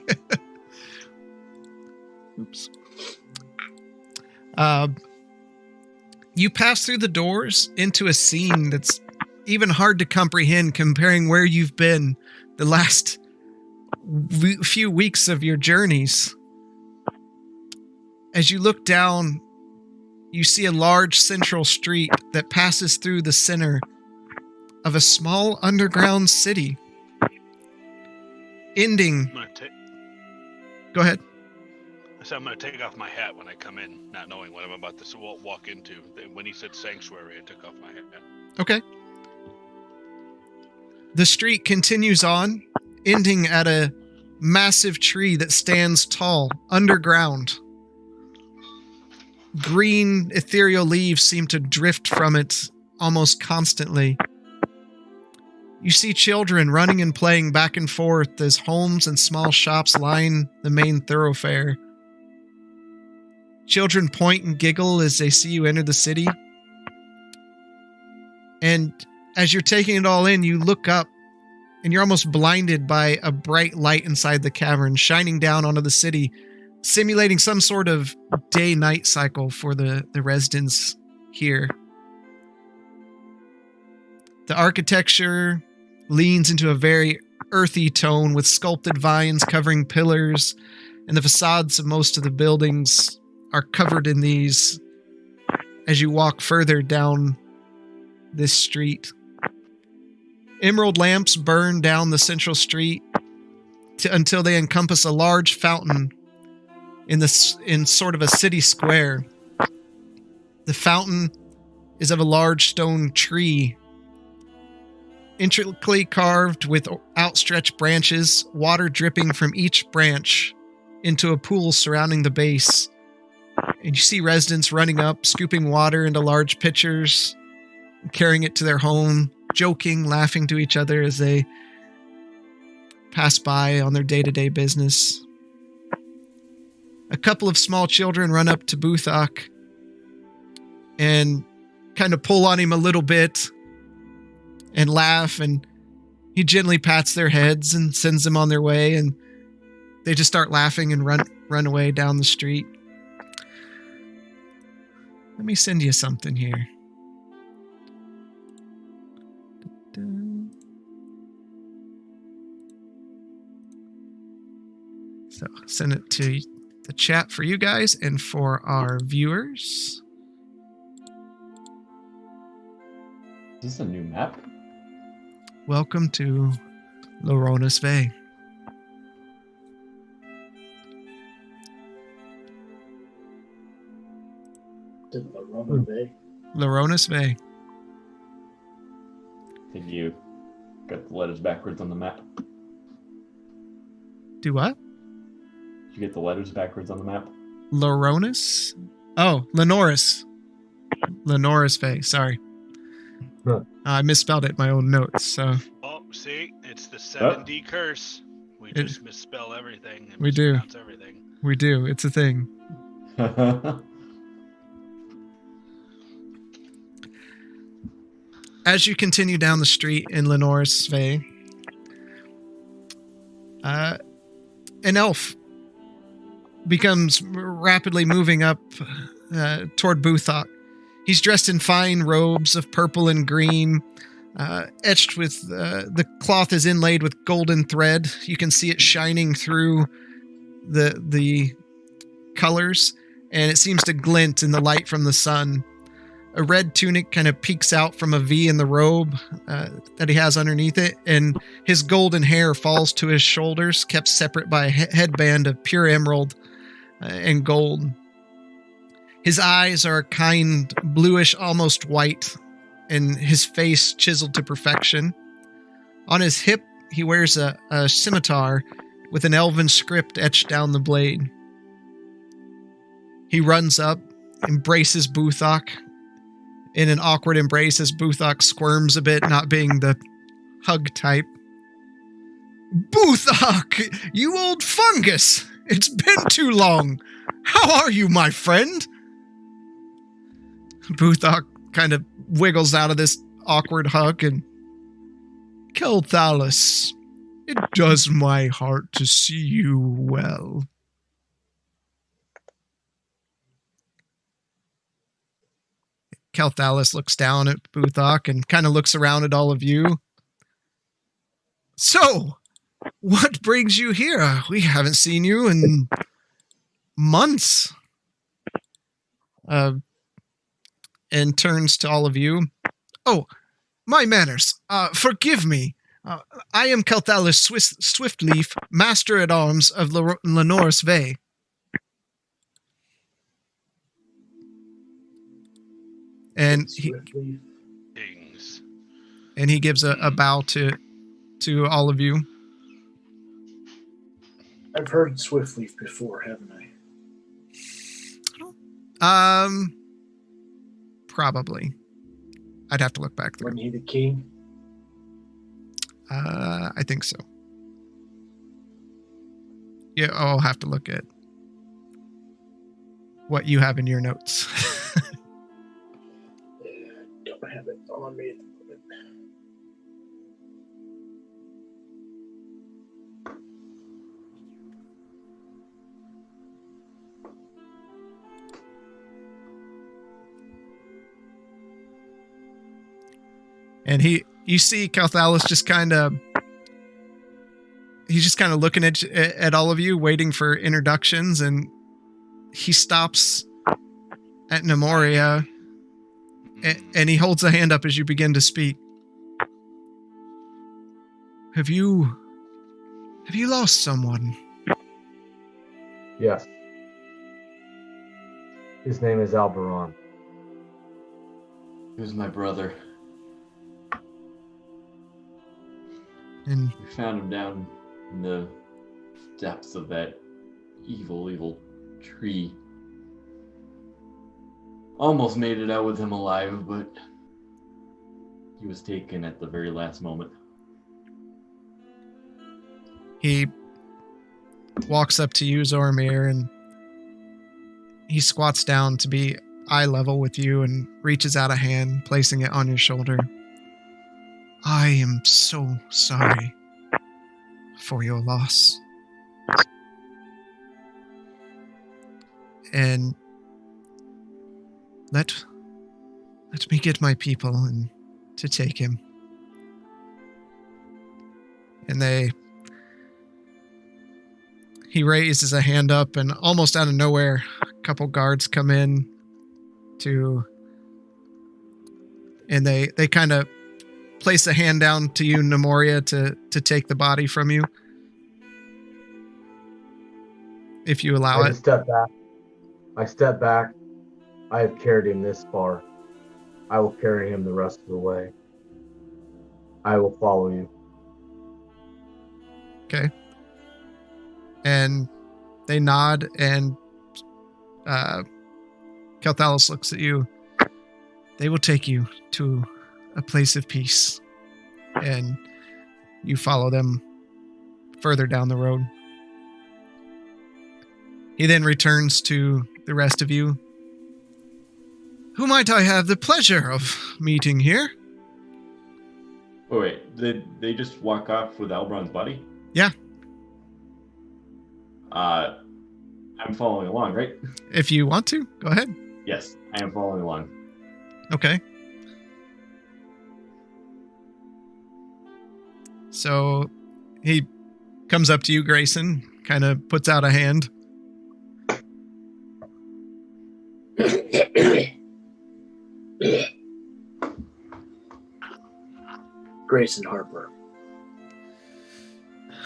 Oops. You pass through the doors into a scene that's even hard to comprehend comparing where you've been the last few weeks of your journeys. As you look down, you see a large central street that passes through the center of a small underground city, ending... Go ahead. So I'm going to take off my hat when I come in, not knowing what I'm about to walk into. When he said sanctuary, I took off my hat. Okay. The street continues on, ending at a massive tree that stands tall, underground. Green, ethereal leaves seem to drift from it almost constantly. You see children running and playing back and forth as homes and small shops line the main thoroughfare. Children point and giggle as they see you enter the city. And as you're taking it all in, you look up and you're almost blinded by a bright light inside the cavern shining down onto the city, simulating some sort of day-night cycle for the residents here. The architecture leans into a very earthy tone with sculpted vines covering pillars, and the facades of most of the buildings are covered in these as you walk further down this street. Emerald lamps burn down the central street until they encompass a large fountain in sort of a city square. The fountain is of a large stone tree, intricately carved with outstretched branches, water dripping from each branch into a pool surrounding the base. And you see residents running up, scooping water into large pitchers, carrying it to their home, joking, laughing to each other as they pass by on their day-to-day business. A couple of small children run up to Buthok and kind of pull on him a little bit and laugh, and he gently pats their heads and sends them on their way, and they just start laughing and run away down the street. Let me send you something here. So send it to the chat for you guys and for our viewers. Is this a new map? Welcome to Loronas Bay. Did Loronas Bay? Loronas Bay. Did you got the letters backwards on the map? Do what? Did you get the letters backwards on the map? Loronas? Oh, Lenoris. Lenoris Bay, sorry. Huh. I misspelled it in my own notes, so... Oh, see? It's the 7D curse. We just misspell everything. And we do. mispronounce everything. We do. It's a thing. As you continue down the street in Lenoris Bay, an elf becomes rapidly moving up toward Buthok. He's dressed in fine robes of purple and green, etched with the cloth is inlaid with golden thread. You can see it shining through the colors, and it seems to glint in the light from the sun. A red tunic kind of peeks out from a V in the robe that he has underneath it, and his golden hair falls to his shoulders, kept separate by a headband of pure emerald and gold. His eyes are a kind bluish, almost white, and his face chiseled to perfection. On his hip, he wears a scimitar with an elven script etched down the blade. He runs up, embraces Buthok in an awkward embrace as Buthok squirms a bit, not being the hug type. Buthok, you old fungus! It's been too long. How are you, my friend? Buthok kind of wiggles out of this awkward hug and... Kelthalis, it does my heart to see you well. Kelthalis looks down at Buthok and kind of looks around at all of you. So, what brings you here? We haven't seen you in months. And turns to all of you. Oh, my manners. Forgive me. I am Kelthalis Swiftleaf, Master-at-Arms of Lenoris Vey. And he gives a bow to all of you. I've heard Swiftleaf before, haven't I? Probably. I'd have to look back through. Wasn't he the king? I think so. Yeah, I'll have to look at what you have in your notes. Don't have it on me at the moment. And you see Kelthalis just kind of, he's just kind of looking at all of you, waiting for introductions, and he stops at Nemoria, and he holds a hand up as you begin to speak. Have you lost someone? Yes. His name is Alberon. He was my brother. And we found him down in the depths of that evil tree. Almost made it out with him alive, but he was taken at the very last moment. He walks up to you, Zoromir, and he squats down to be eye level with you and reaches out a hand, placing it on your shoulder. I am so sorry for your loss. And let me get my people and to take him. And he raises a hand up, and almost out of nowhere, a couple guards come in and they kind of place a hand down to you, Nemoria, to take the body from you. If you allow it. I step back. I have carried him this far. I will carry him the rest of the way. I will follow you. Okay. And they nod, and Kelthalis looks at you. They will take you to a place of peace, and you follow them further down the road. He then returns to the rest of you. Who might I have the pleasure of meeting here? Oh, wait, did they just walk off with Alberon's body? Yeah. I'm following along, right? If you want to, go ahead. Yes, I am following along. Okay. So he comes up to you, Grayson, kind of puts out a hand. Grayson Harper.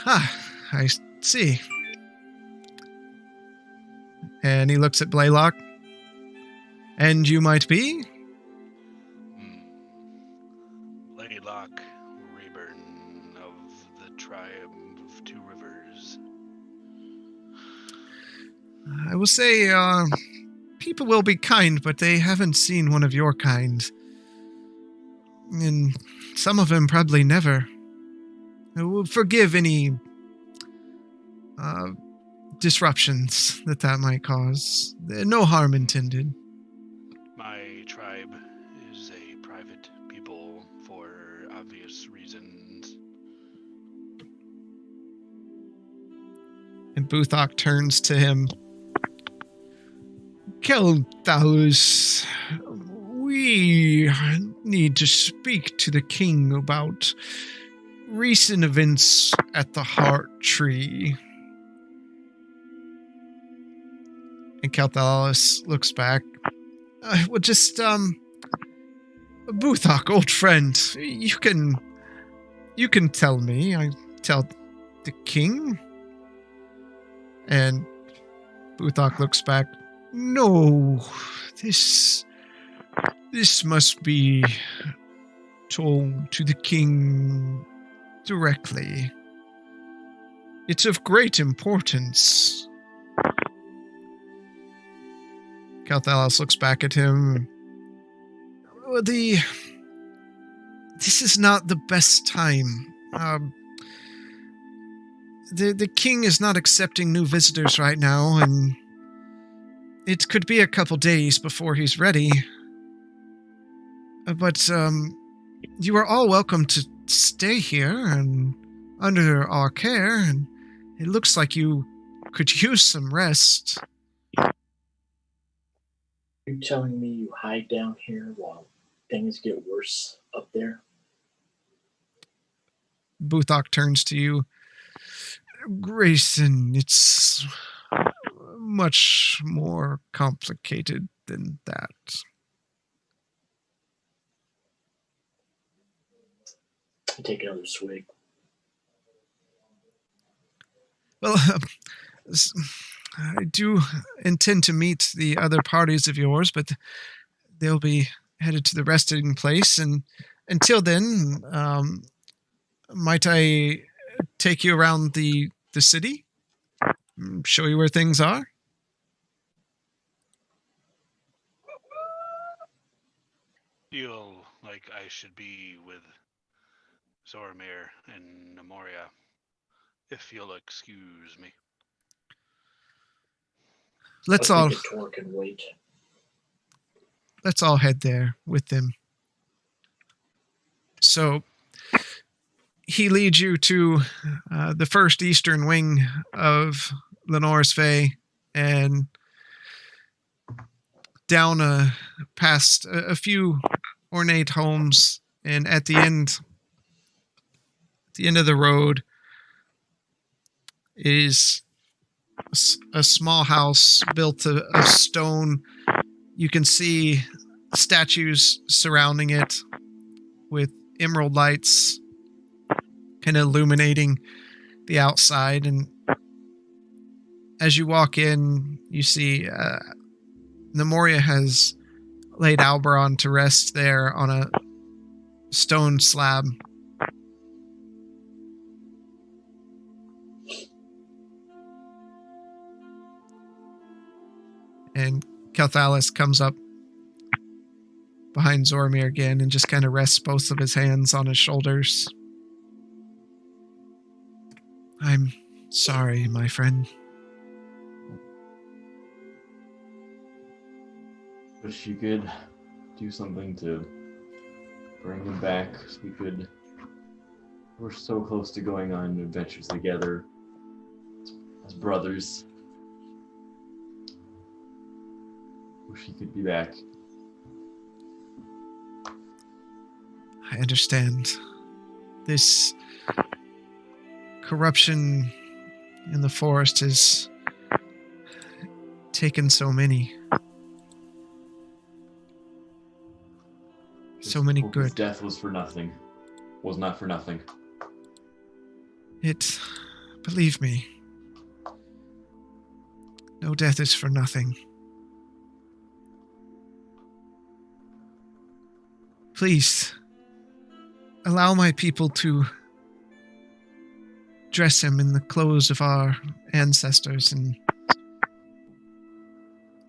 I see. And he looks at Blaylock. And you might be? Blaylock Rayburn will say, people will be kind, but they haven't seen one of your kind. And some of them probably never. I will forgive any disruptions that might cause. No harm intended. My tribe is a private people for obvious reasons. And Buthok turns to him. Kelthalus, we need to speak to the king about recent events at the Heart Tree. And Kelthalus looks back. Well, just, Buthok, old friend, you can tell me. I tell the king. And Buthok looks back. No, this must be told to the king directly. It's of great importance. Kelthalus looks back at him. This is not the best time. The king is not accepting new visitors right now, and it could be a couple days before he's ready. But you are all welcome to stay here and under our care, and it looks like you could use some rest. You telling me you hide down here while things get worse up there? Buthok turns to you. Grayson, it's much more complicated than that. I take another swig. Well, I do intend to meet the other parties of yours, but they'll be headed to the resting place. And until then, might I take you around the city? Show you where things are? Feel like I should be with Zoramir and Nemoria, if you'll excuse me. Let's make it torque and wait. Let's all head there with them. So he leads you to the first eastern wing of Lenore's Fae and down past a few ornate homes, and at the end of the road is a small house built of stone. You can see statues surrounding it with emerald lights kind of illuminating the outside. And as you walk in, you see Nemoria has laid Alberon to rest there on a stone slab. And Kelthalus comes up behind Zoramir again and just kind of rests both of his hands on his shoulders. I'm sorry, my friend. Wish you could do something to bring him back so we're so close to going on adventures together as brothers. Wish he could be back. I understand. This corruption in the forest has taken so many. So many His good. death was not for nothing. Believe me, no death is for nothing. Please, allow my people to dress him in the clothes of our ancestors and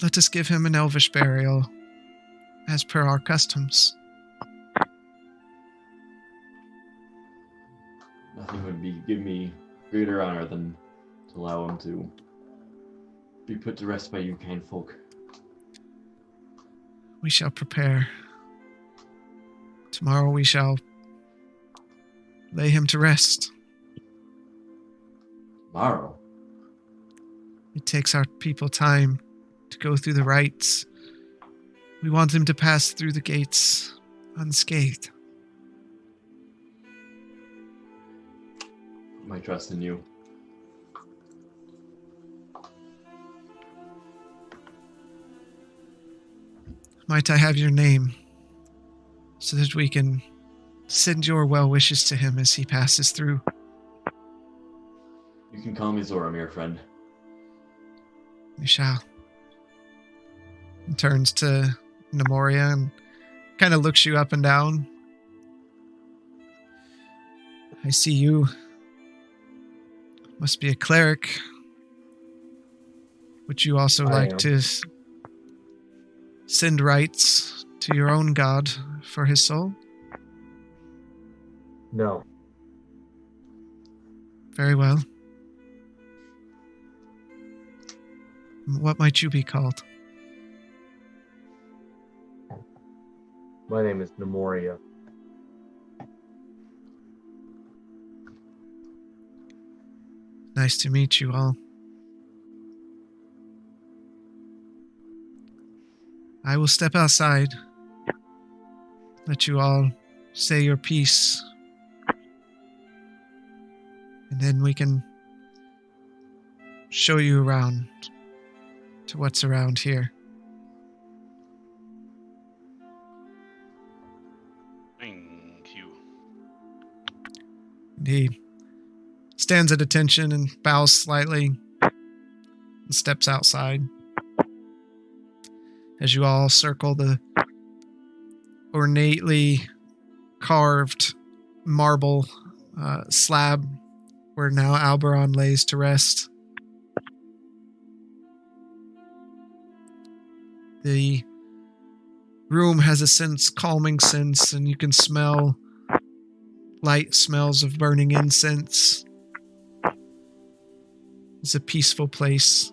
let us give him an elvish burial, as per our customs. Nothing would give me greater honor than to allow him to be put to rest by you kind folk. We shall prepare. Tomorrow we shall lay him to rest. Tomorrow? It takes our people time to go through the rites. We want him to pass through the gates unscathed. My trust in you. Might I have your name, so that we can send your well wishes to him as he passes through? You can call me Zoramir, friend. We shall. And turns to Nemoria and kind of looks you up and down. I see you. Must be a cleric. Would you also like to send rites to your own god for his soul? No. Very well. What might you be called? My name is Nemoria. Nice to meet you all. I will step outside. Let you all say your piece. And then we can show you around to what's around here. Thank you. And he stands at attention and bows slightly and steps outside. As you all circle the ornately carved marble slab where now Alberon lays to rest. The room has a calming sense, and you can smell light smells of burning incense. It's a peaceful place.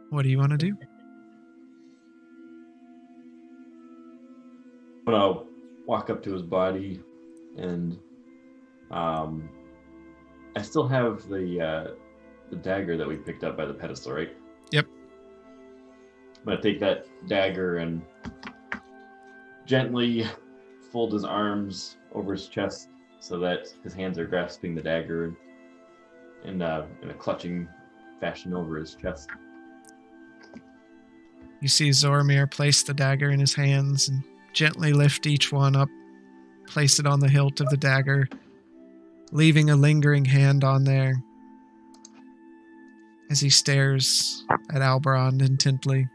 What do you want to do? I'm gonna walk up to his body, and I still have the dagger that we picked up by the pedestal, right? Yep. I'm gonna take that dagger and gently fold his arms over his chest so that his hands are grasping the dagger in a clutching fashion over his chest. You see Zoramir place the dagger in his hands and gently lift each one up, place it on the hilt of the dagger, leaving a lingering hand on there as he stares at Alberon intently.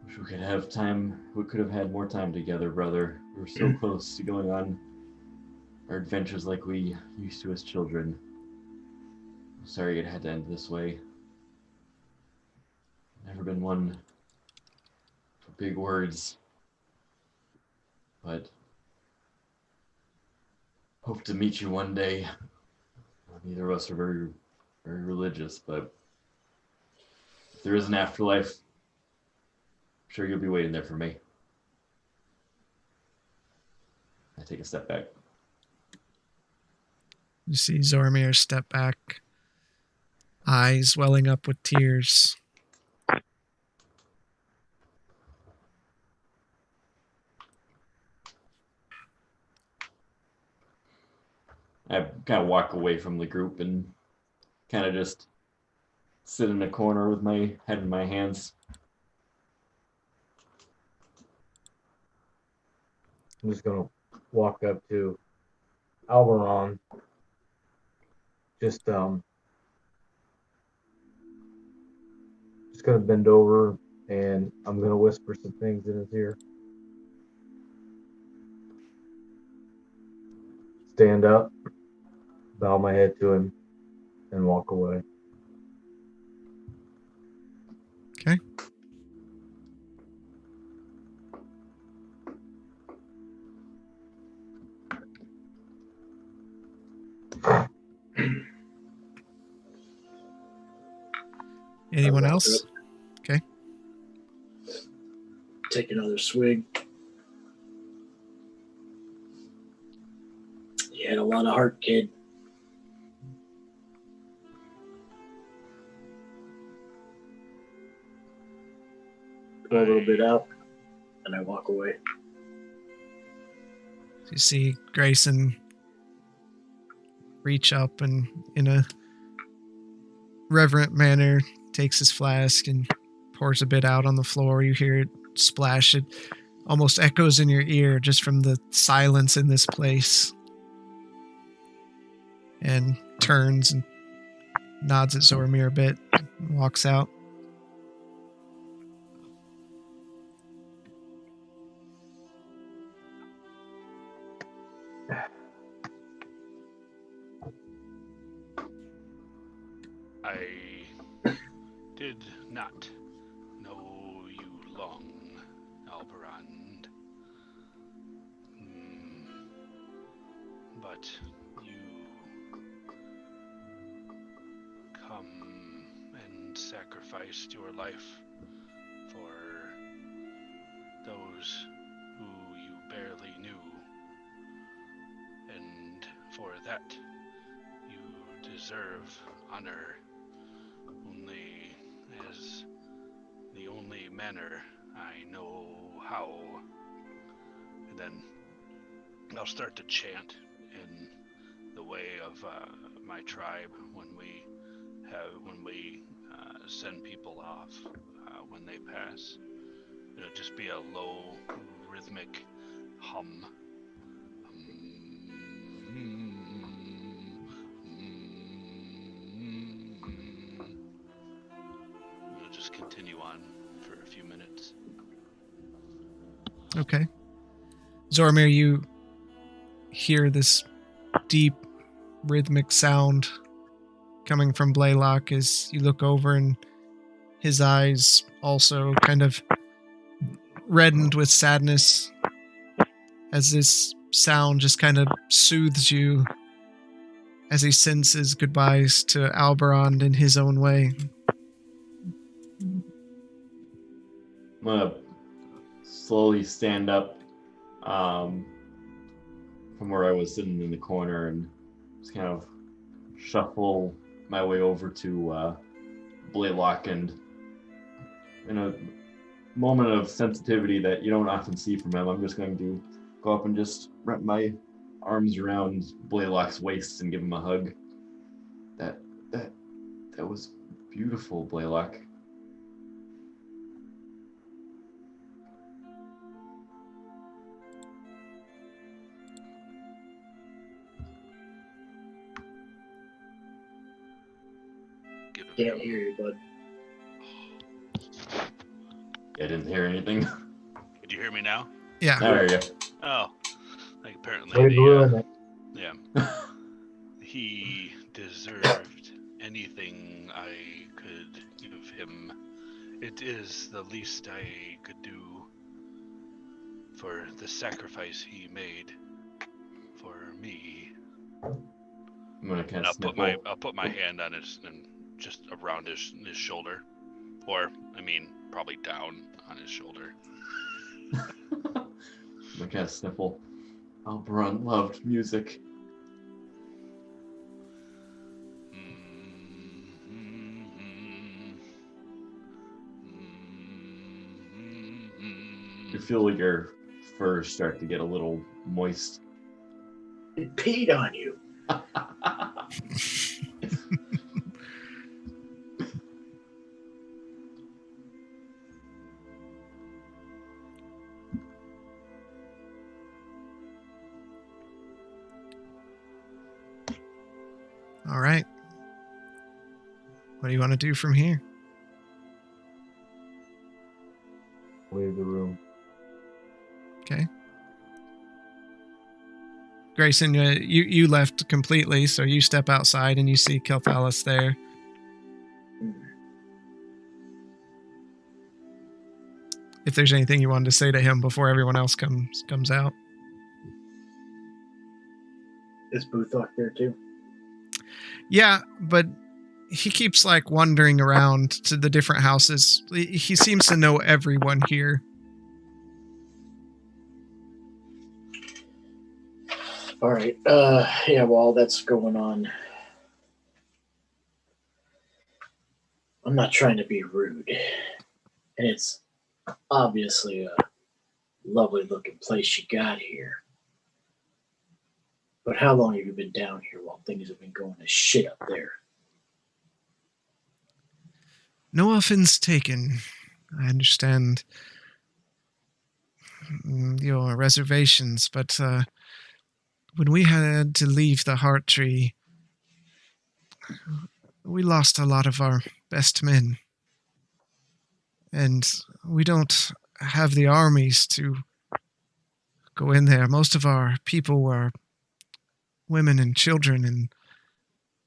Wish we could have time. We could have had more time together, brother. We were so close to going on our adventures like we used to as children. I'm sorry it had to end this way. Never been one for big words, but hope to meet you one day. Neither of us are very religious, but if there is an afterlife, I'm sure you'll be waiting there for me. I take a step back. You see Zoramir step back, eyes welling up with tears. I kind of walk away from the group and kind of just sit in a corner with my head in my hands. I'm just gonna walk up to Alberon. Just gonna bend over and I'm gonna whisper some things in his ear. stand up, bow my head to him, and walk away. Okay. Anyone I'll walk else? up. Okay. Take another swig. You had a lot of heart, kid. Pour a little bit out, and I walk away. You see Grayson reach up and, in a reverent manner, takes his flask and pours a bit out on the floor. You hear it splash. It almost echoes in your ear just from the silence in this place. And turns and nods at Zoromir a bit and walks out. I did not know you long, Alberand. But you come and sacrificed your life for those who you barely knew. And for that, you deserve honor. Only as the only manner I know how. And then I'll start to chant in the way of my tribe when we send people off when they pass. It'll just be a low rhythmic hum. We'll just continue on for a few minutes. Okay. Zoromir, you hear this deep rhythmic sound coming from Blaylock as you look over, and his eyes also kind of reddened with sadness as this sound just kind of soothes you as he sends his goodbyes to Alberand in his own way. I'm gonna slowly stand up from where I was sitting in the corner and just kind of shuffle my way over to Blaylock, and in a moment of sensitivity that you don't often see from him, I'm just going to go up and just wrap my arms around Blaylock's waist and give him a hug. That was beautiful, Blaylock. Can't hear you, bud. I didn't hear anything. Did you hear me now? Yeah. There you go. Oh, like apparently Hey, Blue, yeah. He deserved anything I could give him. It is the least I could do for the sacrifice he made for me. I'm gonna kind And of sniffle. I'll put my hand on his and just around his shoulder, or I mean probably down on his shoulder. I'm gonna kind of sniffle. Alberon loved music. You feel your fur start to get a little moist. It peed on you. All right. What do you want to do from here? leave the room. Okay. Grayson, you left completely, so you step outside and you see Kelthalis there. If there's anything you wanted to say to him before everyone else comes out. Is Buthok there too? Yeah, but he keeps like wandering around to the different houses. He seems to know everyone here. All right. Yeah, while that's going on, I'm not trying to be rude. And it's obviously a lovely looking place you got here. But how long have you been down here while things have been going to shit up there? No offense taken. I understand your reservations, but when we had to leave the Heart Tree, we lost a lot of our best men. And we don't have the armies to go in there. Most of our people were women and children and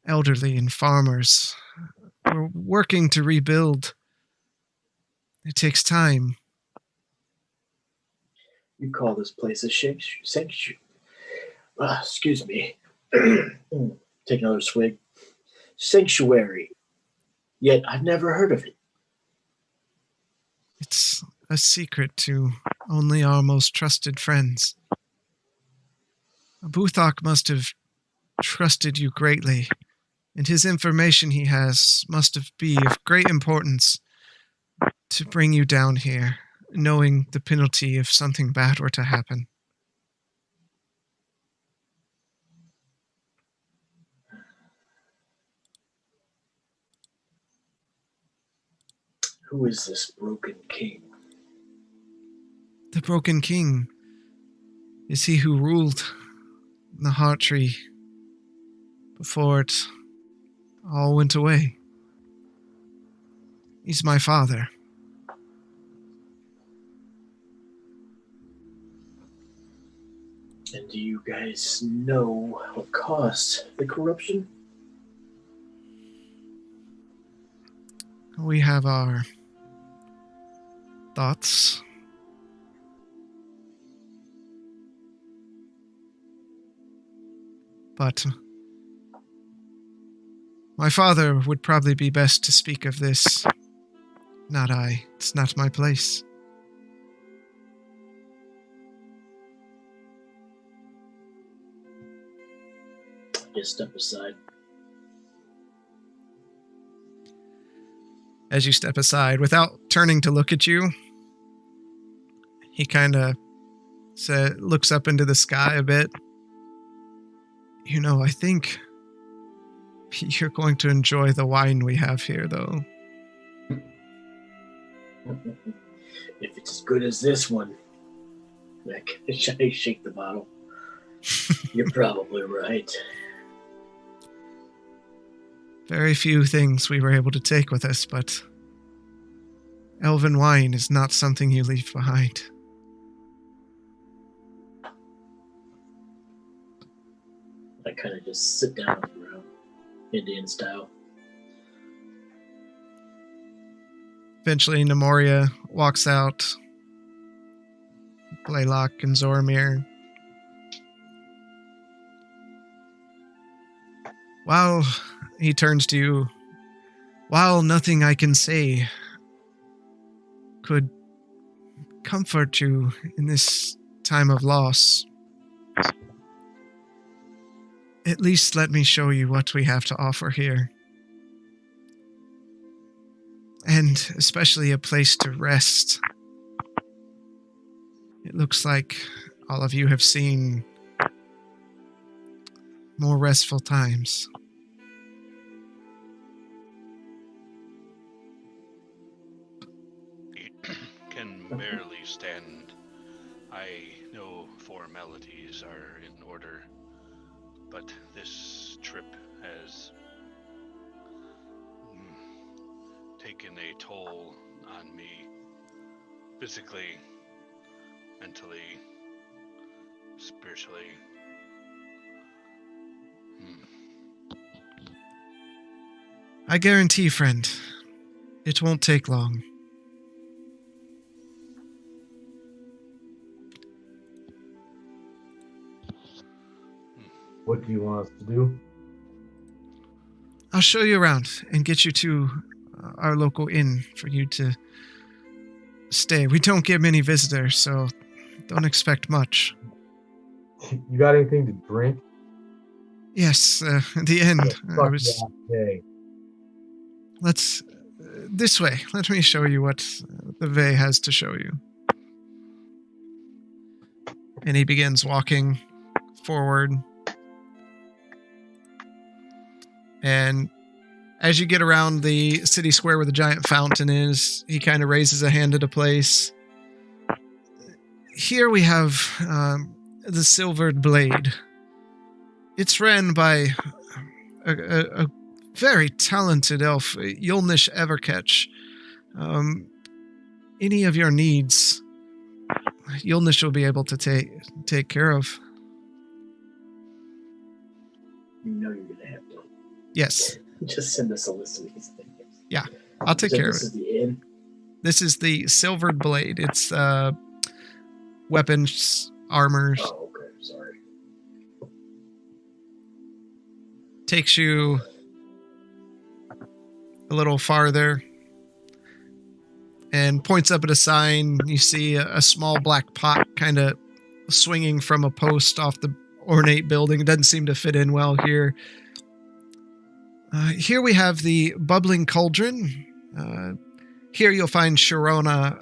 elderly and farmers. We're working to rebuild. It takes time. You call this place a sanctuary. Excuse me. Take another swig. Sanctuary. Yet I've never heard of it. It's a secret to only our most trusted friends. Buthok must have trusted you greatly, and his information he has must be of great importance to bring you down here, knowing the penalty if something bad were to happen. Who is this broken king? The Broken King is he who ruled the Heart Tree before it all went away. He's my father. And do you guys know what caused the corruption? We have our thoughts. But my father would probably be best to speak of this. Not I. It's not my place. Just step aside. As you step aside, without turning to look at you, he kind of looks up into the sky a bit. You know, I think you're going to enjoy the wine we have here, though. If it's as good as this one, I shake the bottle. You're probably right. Very few things we were able to take with us, but elven wine is not something you leave behind. I kind of just sit down on the ground, Indian style. Eventually, Nemoria walks out. Blaylock and Zoramir. While he turns to you, while nothing I can say could comfort you in this time of loss, at least let me show you what we have to offer here. And especially a place to rest. It looks like all of you have seen more restful times. Can barely stand. I know formalities are in order, but this trip has taken a toll on me physically, mentally, spiritually. I guarantee, friend, it won't take long. What do you want us to do? I'll show you around and get you to our local inn for you to stay. We don't get many visitors, so don't expect much. You got anything to drink? Yes, at the end. Fuck yeah. Let's... this way. Let me show you what the Vey has to show you. And he begins walking forward. And as you get around the city square where the giant fountain is, he kind of raises a hand at a place. Here we have the Silvered Blade. It's ran by a very talented elf, Yulnish Evercatch. Any of your needs, Yulnish will be able to take care of. You know you're gonna have to. Yes. Just send us a list of these things. Yeah, I'll take care of it. This is the inn? This is the Silvered Blade. It's weapons, armors. Oh, okay. Sorry. Takes you a little farther and points up at a sign. You see a small black pot kind of swinging from a post off the ornate building. It doesn't seem to fit in well here. Here we have the Bubbling Cauldron. Here you'll find Sharona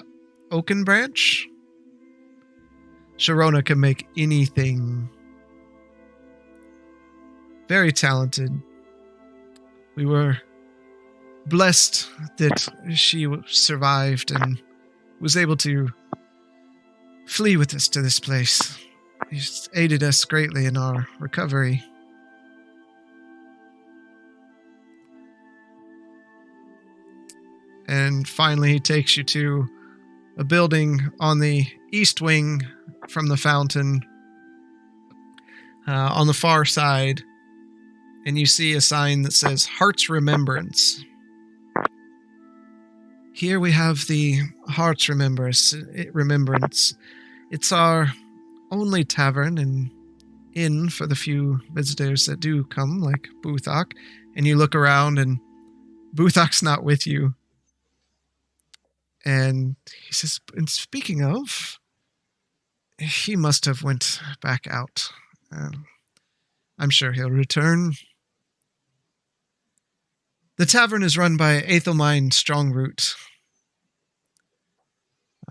Oakenbranch. Sharona can make anything. Very talented. We were blessed that she survived and was able to flee with us to this place. She's aided us greatly in our recovery. And finally, he takes you to a building on the east wing from the fountain, on the far side, and you see a sign that says Heart's Remembrance. Here we have the Heart's Remembrance. It's our only tavern and inn for the few visitors that do come, like Buthok. And you look around, and Buthok's not with you. And he says, and speaking of, he must have went back out. I'm sure he'll return. The tavern is run by Aethelmine Strongroot.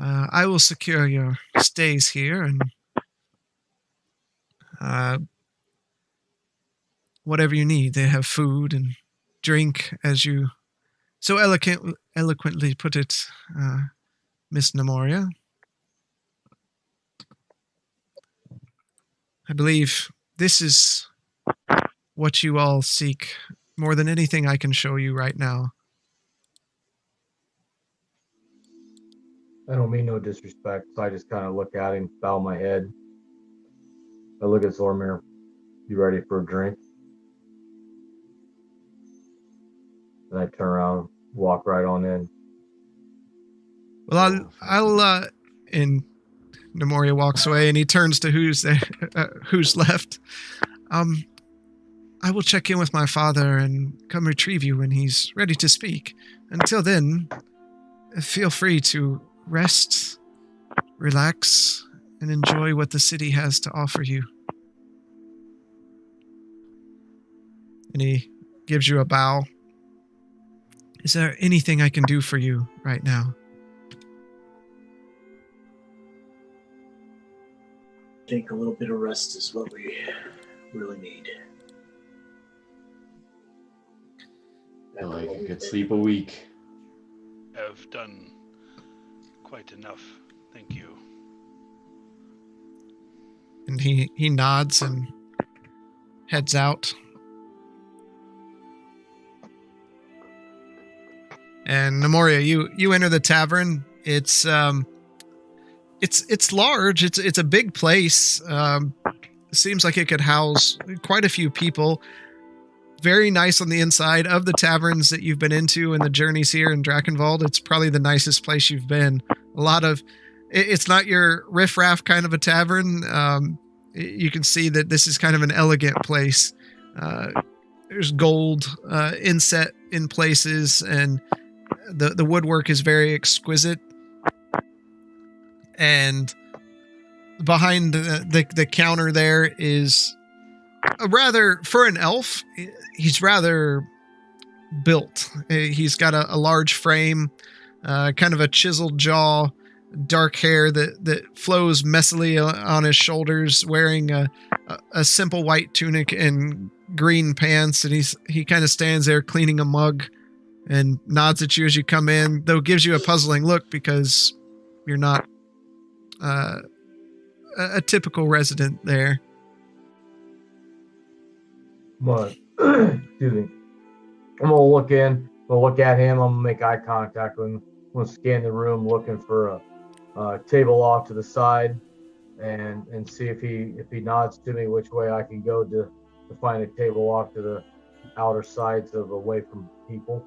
I will secure your stays here, and whatever you need. They have food and drink, as you so eloquently put it, Miss Nemoria. I believe this is what you all seek more than anything I can show you right now. I don't mean no disrespect, so I just kind of look at him, bow my head. I look at Zormir. You ready for a drink? And I turn around, walk right on in. Well, I'll and Nemoria walks away, and he turns to who's there, who's left. I will check in with my father and come retrieve you when he's ready to speak. Until then, feel free to rest, relax, and enjoy what the city has to offer you. And he gives you a bow. Is there anything I can do for you right now? I think a little bit of rest is what we really need. I feel like I could sleep a week. I've done quite enough. Thank you. And he nods and heads out. And Nemoria, you enter the tavern. It's large. It's a big place. Seems like it could house quite a few people. very nice on the inside. Of the taverns that you've been into and the journeys here in Drakenwald, it's probably the nicest place you've been. A lot of, it's not your riffraff kind of a tavern. You can see that this is kind of an elegant place. There's gold inset in places, and the woodwork is very exquisite. And behind the counter there is a rather, for an elf, he's rather built. He's got a large frame, kind of a chiseled jaw, dark hair that flows messily on his shoulders, wearing a simple white tunic and green pants, and he kind of stands there cleaning a mug and nods at you as you come in, though gives you a puzzling look because you're not a typical resident there. But excuse me. I'm gonna look in. I'm gonna look at him. I'm gonna make eye contact with him. I'm gonna scan the room, looking for a table off to the side, and see if he nods to me which way I can go to find a table off to the outer sides of away from people.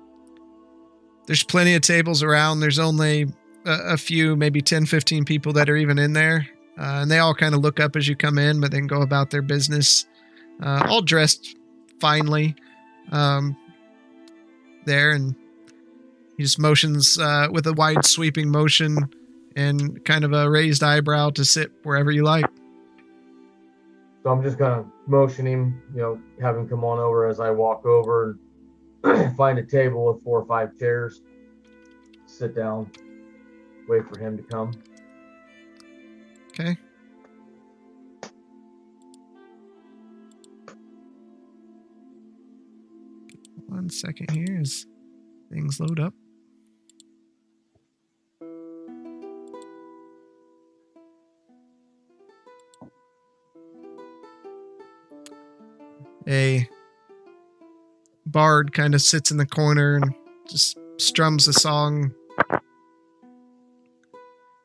There's plenty of tables around. There's only a few, maybe 10, 15 people that are even in there. And they all kind of look up as you come in, but then go about their business, all dressed finely there. And he just motions with a wide sweeping motion and kind of a raised eyebrow to sit wherever you like. So I'm just gonna motion him, have him come on over as I walk over and find a table with 4 or 5 chairs, sit down, wait for him to come. Okay. One second here as things load up. A bard kind of sits in the corner and just strums a song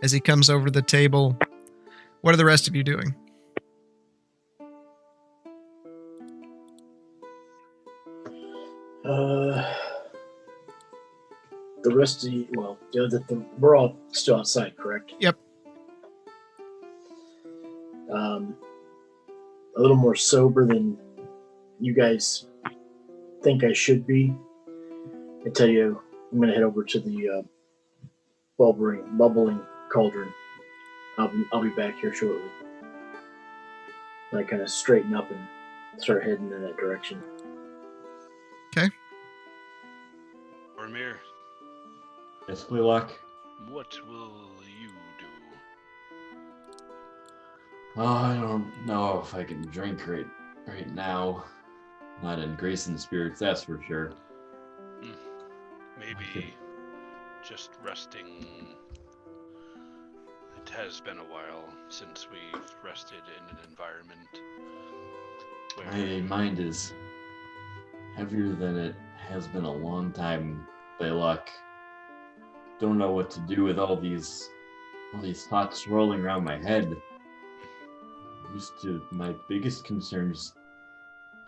as he comes over to the table. What are the rest of you doing? The rest of you, well, we're all still outside, correct? Yep. A little more sober than you guys think I should be. I tell you, I'm going to head over to the bubbling cauldron. I'll be back here shortly. And I kind of straighten up and start heading in that direction. Okay. Ormir, Yes, Gleelock. what will you do? Oh, I don't know if I can drink right now. Not in Grayson spirits, that's for sure. Maybe just resting. It has been a while since we've rested in an environment where My mind is heavier than it has been a long time, Blaylock. Don't know what to do with all these thoughts swirling around my head. Used to my biggest concerns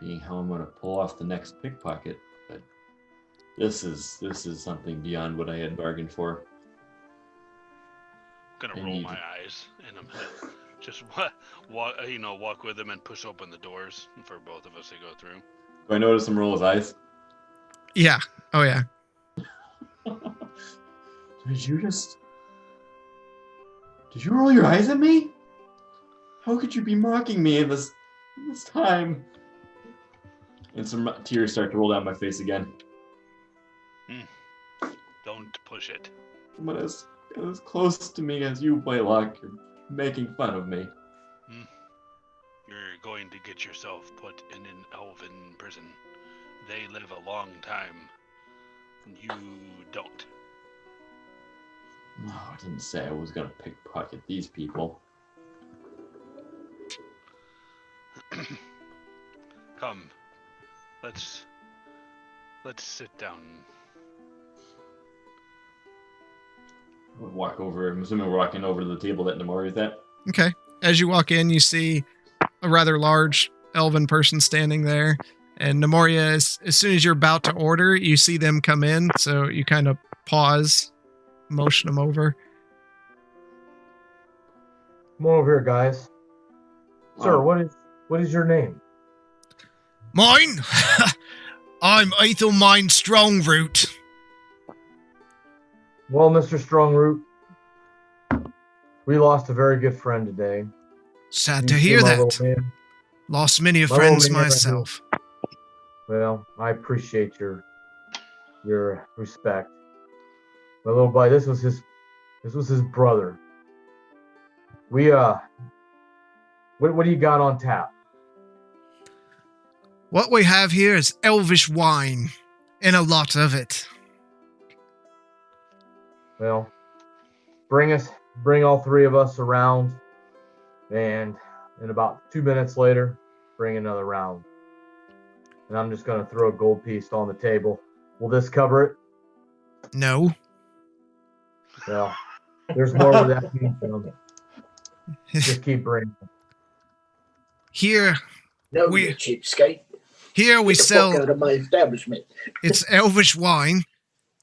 being how I'm gonna pull off the next pickpocket, but this is something beyond what I had bargained for. I'm gonna roll my eyes and I'm just walk with him and push open the doors for both of us to go through. Do I notice him roll his eyes? Yeah. Oh, yeah. Did you roll your eyes at me? How could you be mocking me in this time? And some tears start to roll down my face again. Don't push it. I'm as close to me as you, Blaylock. You're making fun of me. You're going to get yourself put in an elven prison. They live a long time. You don't. No, I didn't say I was gonna pickpocket these people. Come. Let's sit down. We'll walk over. I'm assuming we're walking over to the table that Namori is at. Okay. As you walk in, you see a rather large elven person standing there, And Nemoria, as soon as you're about to order, you see them come in, so you kind of pause, motion them over. Come on over here, guys. Sir, Oh. what is your name? Mine? I'm Ethelmine Strongroot. Well, Mr. Strongroot, we lost a very good friend today. Sad You to see hear my that. little man? Lost many My friends little man right myself. Well, I appreciate your respect. My little boy, this was his brother. We what do you got on tap? What we have here is elvish wine, and a lot of it. Well, bring all three of us around, and in about 2 minutes later, bring another round. And I'm just gonna throw a gold piece on the table. Will this cover it? No. Well, there's more where that came from. Just keep bringing. Here No, We- you cheapskate. we Get the sell, fuck out of my establishment. it's elvish wine.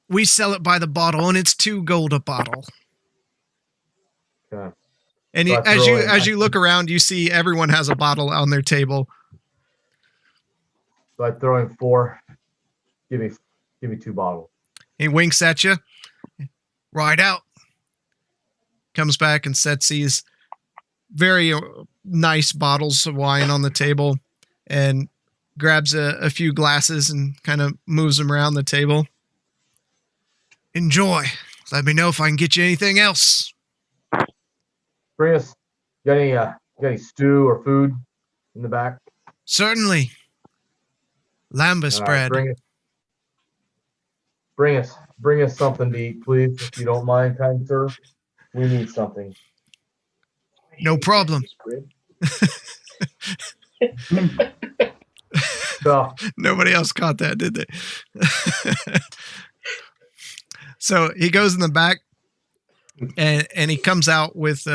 We sell it by the bottle, and it's 2 gold a bottle. Okay. And So I as throw in- you look around, you see everyone has a bottle on their table. So I throw in 4. Give me 2 bottles. He winks at you. Right out. Comes back and sets these very nice bottles of wine on the table and grabs a few glasses and kind of moves them around the table. Enjoy. Let me know if I can get you anything else. Bring us. Got any stew or food in the back? Certainly. Lambus bread. Bring us something to eat, please, if you don't mind, kind sir. We need something. No problem. So Nobody else caught that, did they? So he goes in the back and he comes out with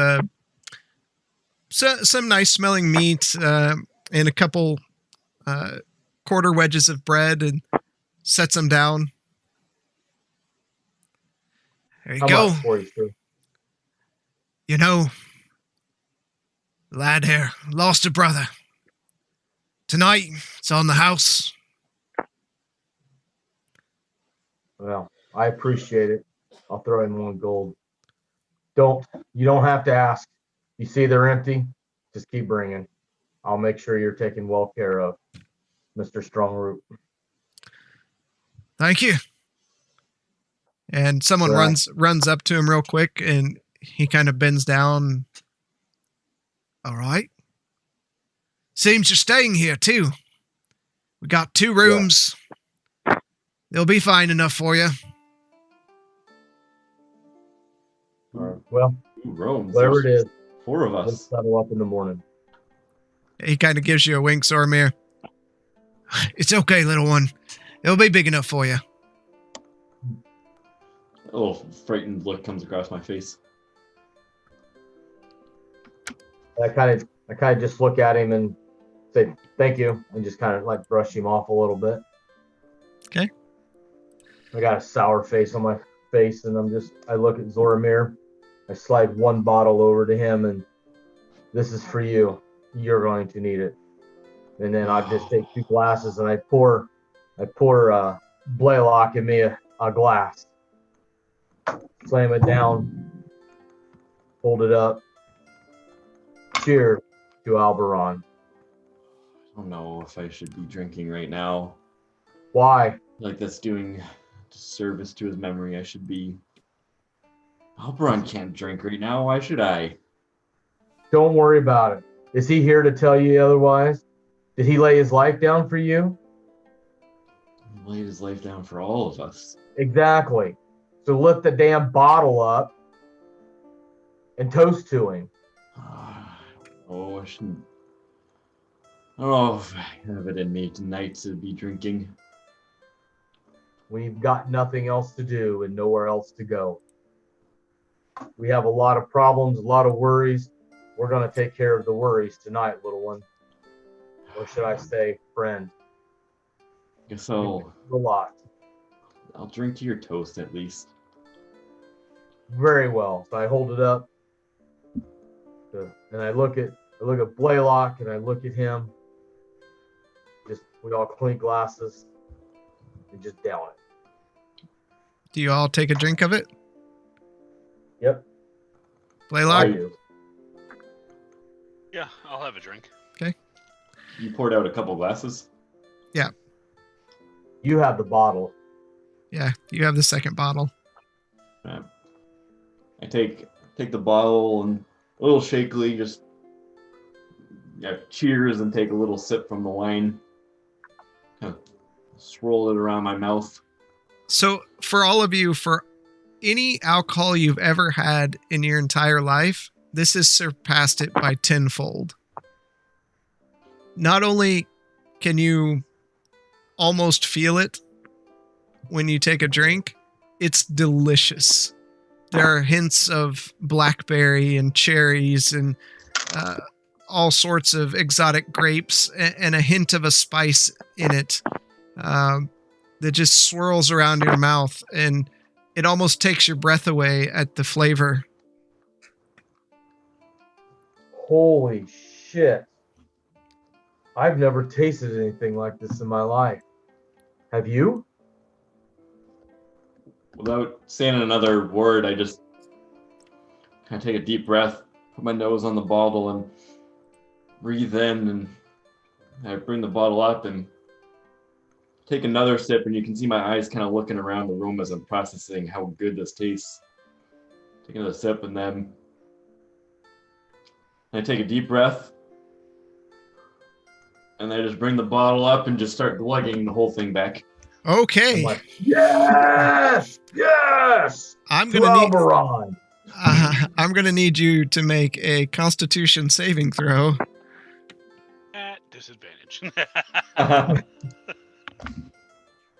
some nice smelling meat and a couple quarter wedges of bread and sets them down. There you how go. much for you, sir? You know, lad here lost a brother. Tonight, it's on the house. Well, I appreciate it. I'll throw in 1 gold. You don't have to ask. You see they're empty, just keep bringing. I'll make sure you're taken well care of, Mr. Strongroot. Thank you. And someone Well, runs up to him real quick, and he kind of bends down. All right. Seems you're staying here too. We got 2 rooms. They'll be fine enough for you. all right. Well, Ooh, Rome. whatever it is, 4 of let's us. settle up in the morning. He kind of gives you a wink, Zormir. It's okay, little one. It'll be big enough for you. A little frightened look comes across my face. I kind of just look at him and say thank you, and just kind of like brush him off a little bit. Okay. I got a sour face on my face, and I look at Zoramir. I slide 1 bottle over to him, and this is for you. You're going to need it. And then I just take 2 glasses and I pour Blaylock in me a glass. Slam it down, hold it up. Cheers to Alberon. I don't know if I should be drinking right now. Why? Like that's doing disservice to his memory. I should be. Alberon can't drink right now. Why should I? Don't worry about it. Is he here to tell you otherwise? Did he lay his life down for you? He laid his life down for all of us. Exactly. So lift the damn bottle up and toast to him. Oh, I shouldn't. I don't know if I have it in me tonight to be drinking. We've got nothing else to do and nowhere else to go. We have a lot of problems, a lot of worries. We're going to take care of the worries tonight, little one. Or should I say, friend? Guess I'll A lot. drink to your toast at least. Very well. So I hold it up, and I look at Blaylock, and I look at him. We all clink glasses and just down it. Do you all take a drink of it? Yep. Blaylock? I do. Yeah, I'll have a drink. You poured out a couple glasses? You have the bottle. Yeah, you have the second bottle. I take the bottle and a little shakily just cheers and take a little sip from the wine. Kind of swirl it around my mouth. So for all of you, for any alcohol you've ever had in your entire life, this has surpassed it by tenfold. Not only can you almost feel it when you take a drink, it's delicious. There are hints of blackberry and cherries and all sorts of exotic grapes and a hint of a spice in it that just swirls around your mouth, and it almost takes your breath away at the flavor. Holy shit. I've never tasted anything like this in my life. Have you? Without saying another word, I just kind of take a deep breath, put my nose on the bottle, and breathe in, and I bring the bottle up and take another sip, and you can see my eyes kind of looking around the room as I'm processing how good this tastes. Take another sip, and then I take a deep breath, and I just bring the bottle up and just start glugging the whole thing back. Okay. I'm like, yes! Yes! I'm gonna need you to make a Constitution saving throw. At disadvantage.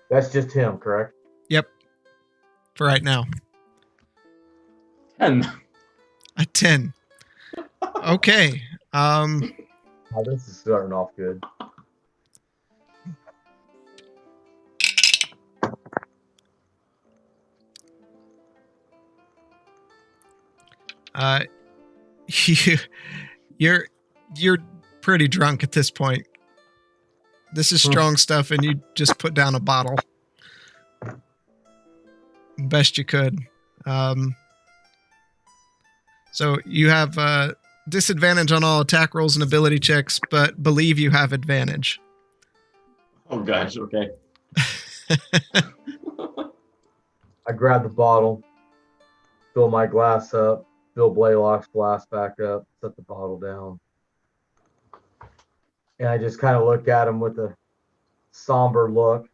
That's just him, correct? Yep. For right now. 10. A 10. Okay. Oh, this is starting off good. You're pretty drunk at this point. This is strong stuff, and you just put down a bottle. Best you could. So you have disadvantage on all attack rolls and ability checks, but believe you have advantage. Oh gosh, okay. I grab the bottle, fill my glass up, fill Blaylock's glass back up, set the bottle down. And I just kind of look at him with a somber look.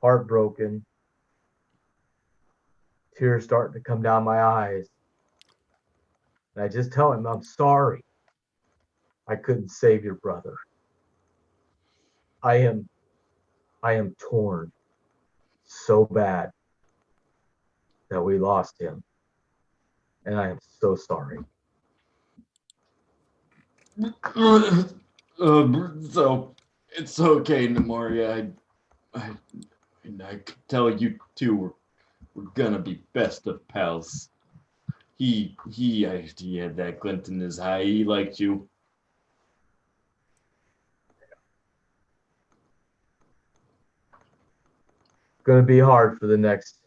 Heartbroken. Tears starting to come down my eyes. And I just tell him, I'm sorry. I couldn't save your brother. I am torn so bad that we lost him. And I am so sorry. So it's okay, Nemoria. I could tell you two we're gonna be best of pals. He had that glint in his eye. He liked you. Going to be hard for the next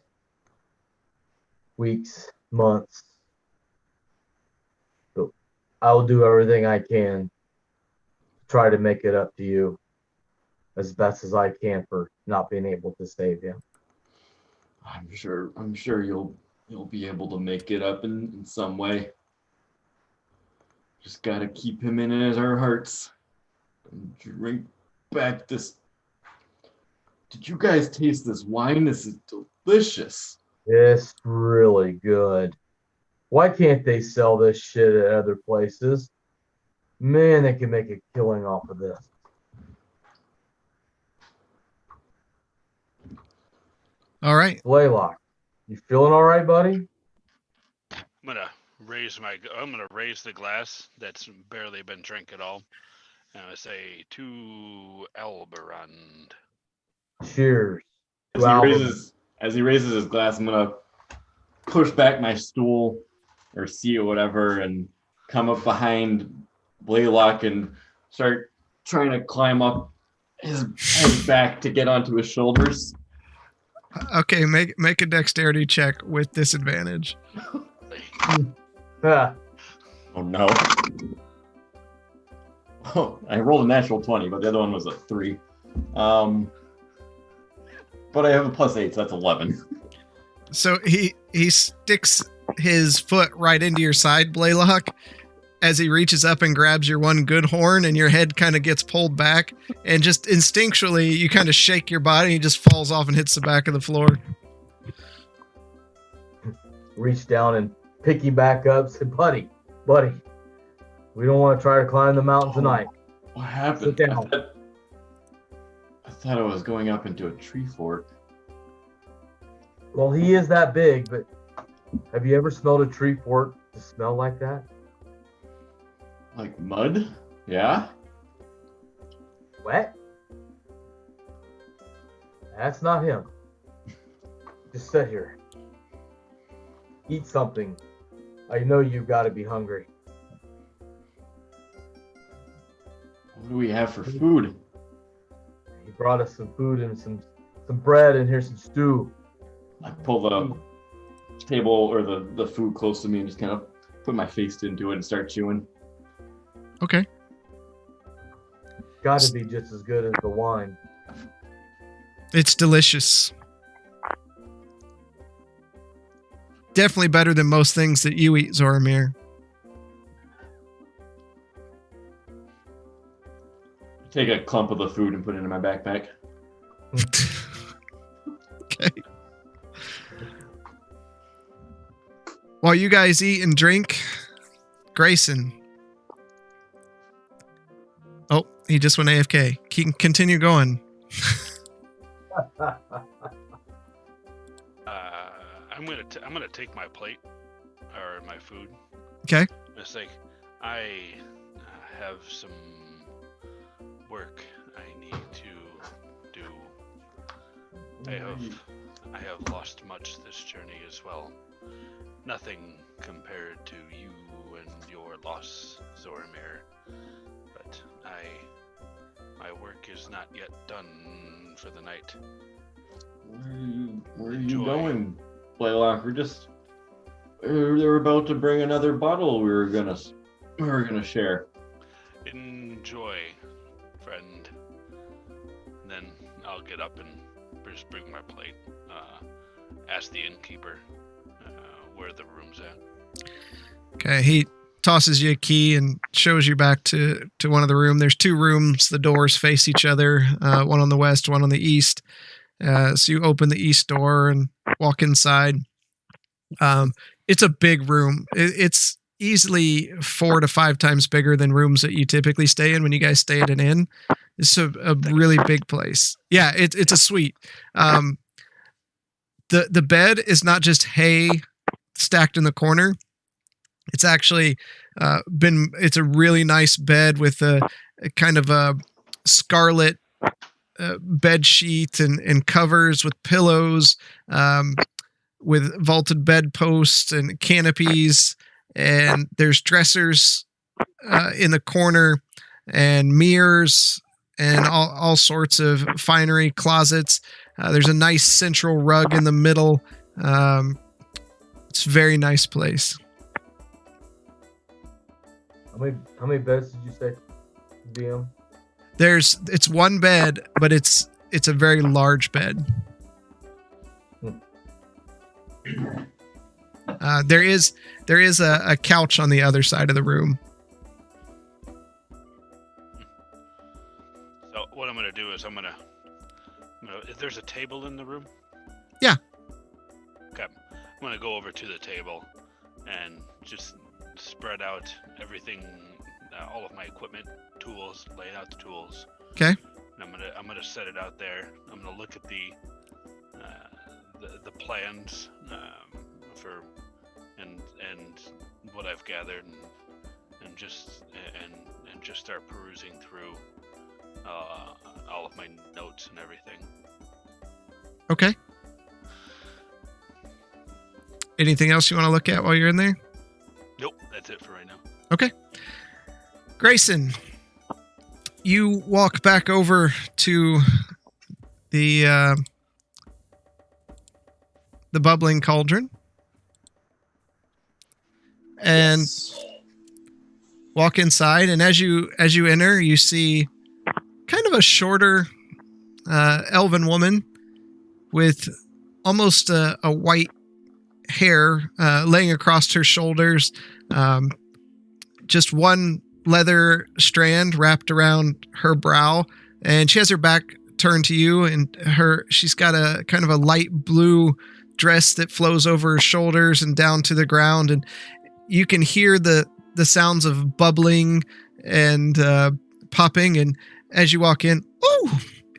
weeks, months. So I will do everything I can to try to make it up to you as best as I can for not being able to save him. I'm sure you'll be able to make it up in some way. Just gotta keep him in our hearts and drink back this. Did you guys taste this wine? This is delicious. It's really good. Why can't they sell this shit at other places? Man, they can make a killing off of this. All right. Blaylock, you feeling all right, buddy? I'm gonna raise the glass that's barely been drank at all, And I say to Alberand. Cheers. As he raises his glass, I'm gonna push back my stool or seat or whatever, and come up behind Blaylock and start trying to climb up his back to get onto his shoulders. Okay, make a dexterity check with disadvantage. Ah, Oh no. Oh, I rolled a natural 20, but the other one was a 3. But I have a +8, so that's 11. So he sticks his foot right into your side, Blaylock, as he reaches up and grabs your one good horn, and your head kind of gets pulled back, and just instinctually you kind of shake your body, and he just falls off and hits the back of the floor. reach down and pick you back up. Say, buddy, we don't want to try to climb the mountain tonight. What happened? Sit down. I thought I was going up into a tree fort. Well, he is that big, but have you ever smelled a tree fort to smell like that? Like mud? Yeah? Wet? That's not him. Just sit here. Eat something. I know you've got to be hungry. What do we have for food? He brought us some food and some bread, and here's some stew. I pull the table or the food close to me and just kind of put my face into it and start chewing. Okay. Got to be just as good as the wine. It's delicious. Definitely better than most things that you eat, Zoramir. Take a clump of the food and put it in my backpack. Okay. While you guys eat and drink, Grayson. Oh, he just went AFK. He can continue going. I'm gonna take my plate or my food. Okay. It's like I have some work I need to do. I have lost much this journey as well. Nothing compared to you and your loss, Zoramir. But my work is not yet done for the night. Where are you going, Blaylock? They're about to bring another bottle. We were gonna share. Enjoy, friend. Then I'll get up and just bring my plate. Ask the innkeeper where the room's at. Okay, he tosses you a key and shows you back to one of the rooms. There's two rooms. The doors face each other, one on the west, one on the east. So you open the east door and walk inside. It's a big room. It's easily 4 to 5 times bigger than rooms that you typically stay in when you guys stay at an inn. It's a really big place. Yeah, it's a suite. The bed is not just hay stacked in the corner. It's actually it's a really nice bed with a kind of a scarlet bed sheet and covers with pillows, with vaulted bed posts and canopies, and there's dressers in the corner and mirrors and all sorts of finery closets. There's a nice central rug in the middle. It's a very nice place. How many beds did you say, DM? It's one bed, but it's a very large bed. There is a couch on the other side of the room. So what I'm gonna do is if there's a table in the room. Yeah. Okay. I'm gonna go over to the table and just spread out everything, all of my equipment, tools, lay out the tools. Okay. And I'm gonna set it out there. I'm gonna look at the plans for and what I've gathered and and just start perusing through all of my notes and everything. Okay. Anything else you want to look at while you're in there? Nope, that's it for right now. Okay. Grayson, you walk back over to the bubbling cauldron and walk inside. And as you enter, you see kind of a shorter elven woman with almost a white hair laying across her shoulders, just one leather strand wrapped around her brow, and she has her back turned to you, and she's got a kind of a light blue dress that flows over her shoulders and down to the ground, and you can hear the sounds of bubbling and popping, and as you walk in,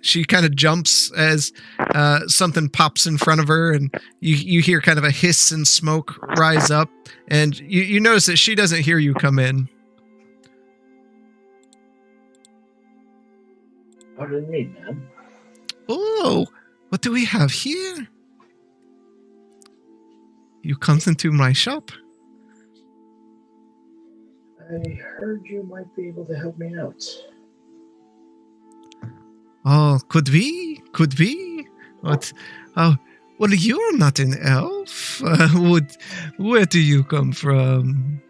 she kind of jumps as something pops in front of her, and you hear kind of a hiss and smoke rise up, and you notice that she doesn't hear you come in. Pardon me, ma'am. Oh, what do we have here? You come into my shop. I heard you might be able to help me out. Oh, could be. What? Oh, well, you're not an elf. Where do you come from?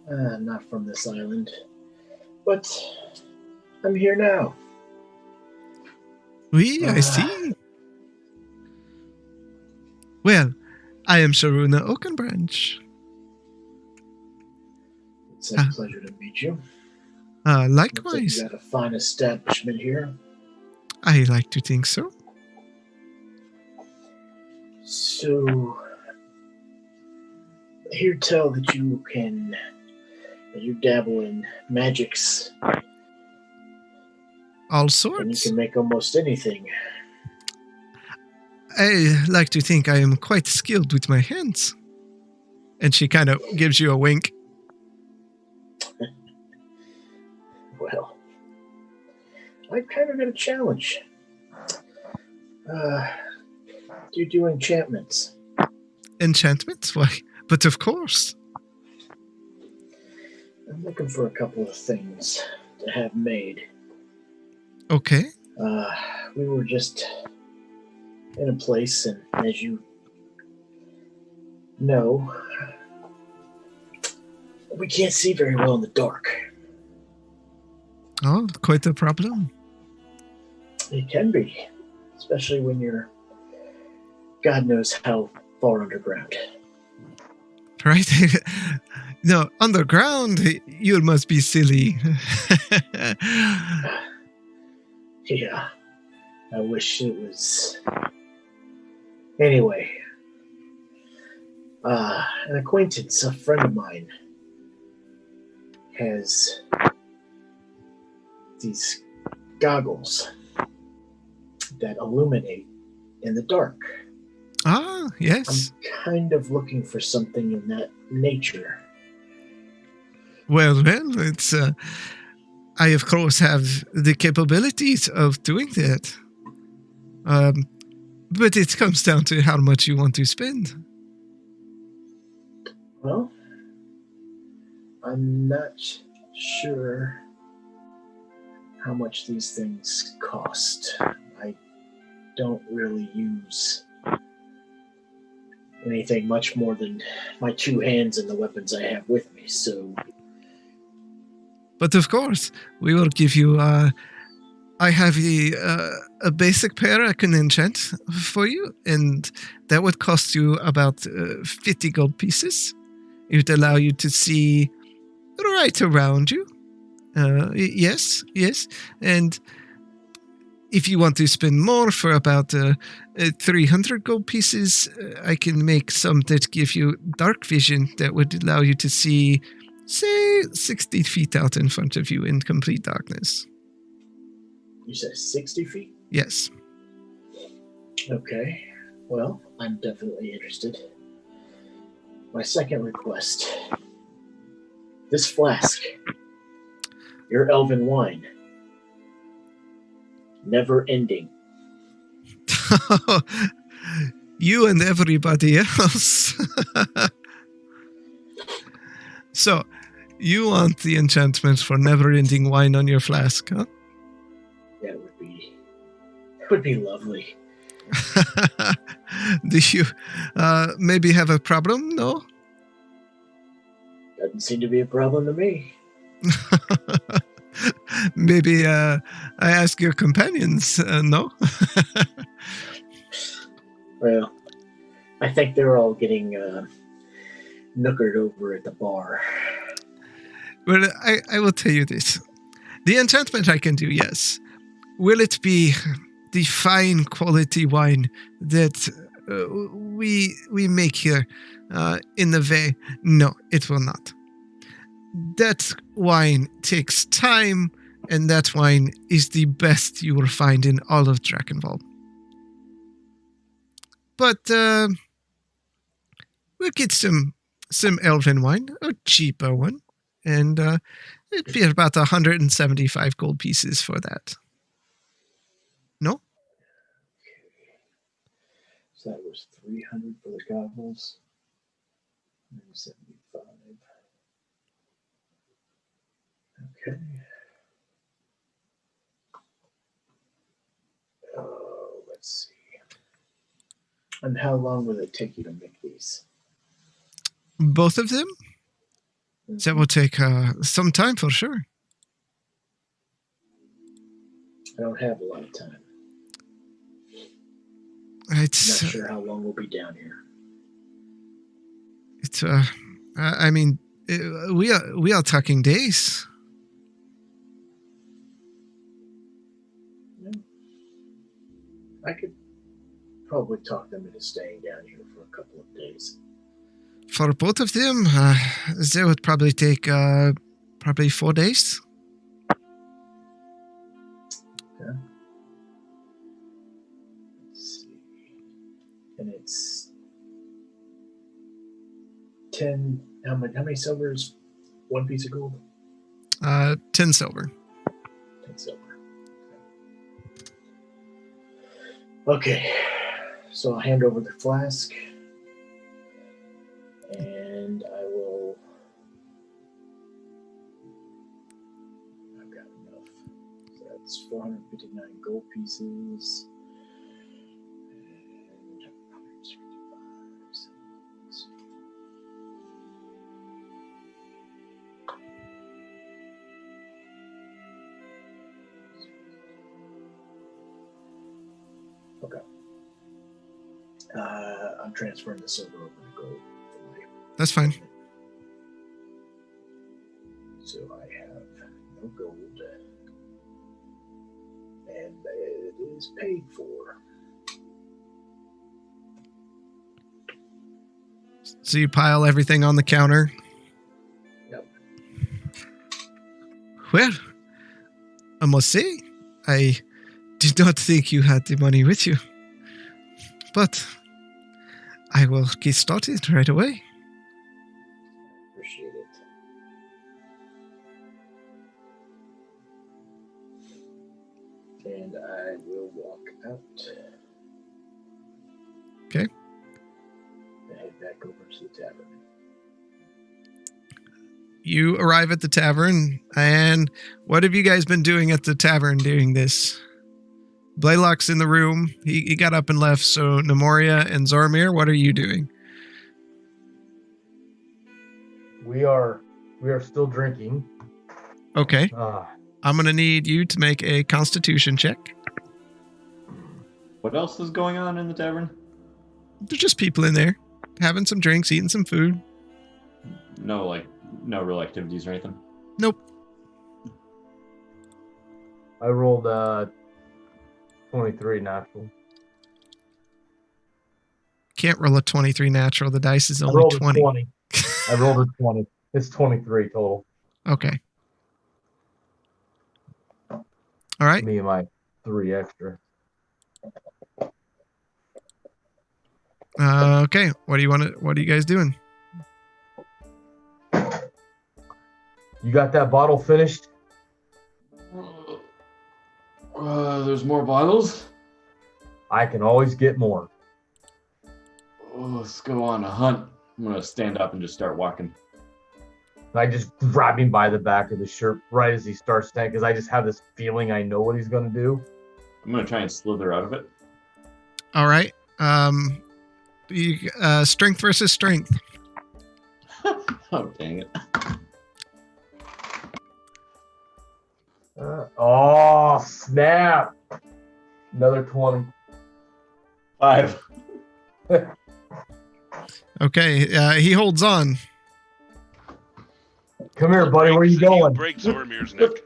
Not from this island, but I'm here now. Oui, I see. Well, I am Sharuna Oakenbranch. It's a pleasure to meet you. Likewise. You got a fine establishment here. I like to think so. So, I hear tell that you dabble in magics. All sorts. And you can make almost anything. I like to think I am quite skilled with my hands. And she kind of gives you a wink. Well, I've kind of got a challenge. Do you do enchantments? Enchantments? Why? But of course. I'm looking for a couple of things to have made. Okay. We were just in a place, and as you know, we can't see very well in the dark. Oh, quite a problem. It can be, especially when you're God knows how far underground. Right? No, underground, you must be silly. Yeah, I wish it was. Anyway, an acquaintance, a friend of mine, has these goggles that illuminate in the dark. Ah, yes. I'm kind of looking for something in that nature. Well, it's... I, of course, have the capabilities of doing that. But it comes down to how much you want to spend. Well, I'm not sure how much these things cost. I don't really use anything much more than my two hands and the weapons I have with me, so... But of course, we will give you... I have a basic pair I can enchant for you, and that would cost you about 50 gold pieces. It would allow you to see right around you. Yes. And if you want to spend more for about 300 gold pieces, I can make some that give you dark vision that would allow you to see, say, 60 feet out in front of you in complete darkness. You said 60 feet? Yes. Okay. Well, I'm definitely interested. My second request This flask, your elven wine, never ending. You and everybody else. So, you want the enchantment for never-ending wine on your flask, huh? Yeah, it would be lovely. Do you maybe have a problem? No? Doesn't seem to be a problem to me. Maybe I ask your companions, no? Well, I think they're all getting nookered over at the bar. Well, I will tell you this. The enchantment I can do, yes. Will it be the fine quality wine that we make here in the Vey? No, it will not. That wine takes time, and that wine is the best you will find in all of Drakenwald. But we'll get some elven wine, a cheaper one, and it'd be about 175 gold pieces for that. No? So that was 300 for the goggles. 175. Okay. Let's see. And how long will it take you to make these? Both of them? That will take some time for sure. I don't have a lot of time. It's Not sure how long we'll be down here. It's I mean, we are talking days. Yeah. I could probably talk them into staying down here for a couple of days. For both of them, that would probably take probably 4 days. Okay. Let's see. And it's 10. How many silvers? One piece of gold? 10 silver. 10 silver. Okay. So I'll hand over the flask. And I will. I've got enough. So that's 459 gold pieces. And 165. So let's see. Okay. I'm transferring the silver over to gold. That's fine. So I have no gold. And it is paid for. So you pile everything on the counter? Yep. Well, I must say, I did not think you had the money with you. But I will get started right away. Appreciate it. And I will walk out. Okay. And head back over to the tavern. You arrive at the tavern, and what have you guys been doing at the tavern during this? Blaylock's in the room. He got up and left, so Nemoria and Zormir, what are you doing? We are still drinking. Okay. I'm going to need you to make a constitution check. What else is going on in the tavern? There's just people in there, having some drinks, eating some food. No real activities or anything? Nope. I rolled 23 natural. Can't roll a 23 natural. The dice is I only rolled 20. A 20. I rolled a 20. It's 23 total. Okay. All right. Me and my 3 extra. Okay. What are you guys doing? You got that bottle finished? There's more bottles? I can always get more. Let's go on a hunt. I'm going to stand up and just start walking. I just grab him by the back of the shirt right as he starts saying, because I just have this feeling I know what he's going to do. I'm going to try and slither out of it. All right. Strength versus strength. Oh, dang it. Oh, snap. Another 20. 5. Okay. He holds on. Come here, buddy. Where you going? Break Zoromir's neck.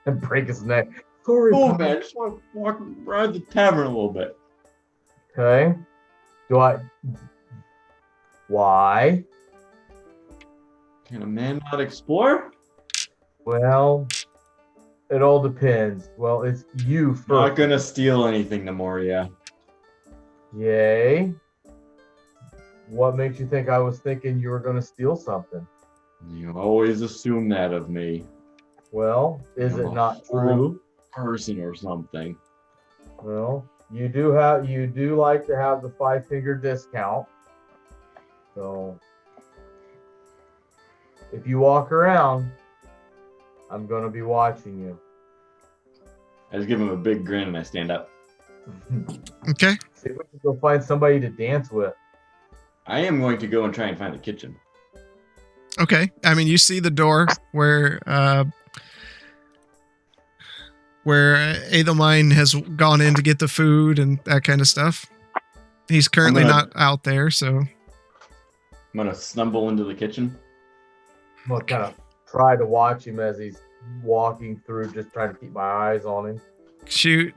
And break his neck. Sorry, Oh, man. I just want to walk around the tavern a little bit. Okay. Why? Can a man not explore? Well, it all depends. Well, it's you first. Not going to steal anything, Nemoria. Yay. What makes you think I was thinking you were going to steal something? You always assume that of me. Well, is I'm it a not horrible true? person or something. Well, you do like to have the 5-finger discount. So if you walk around, I'm going to be watching you. I just give him a big grin and I stand up. Okay. See if we can go find somebody to dance with. I am going to go and try and find the kitchen. Okay. I mean, you see the door where Aethelmine has gone in to get the food and that kind of stuff. He's currently not out there, so I'm going to stumble into the kitchen. I'm going to kind of try to watch him as he's walking through, just trying to keep my eyes on him.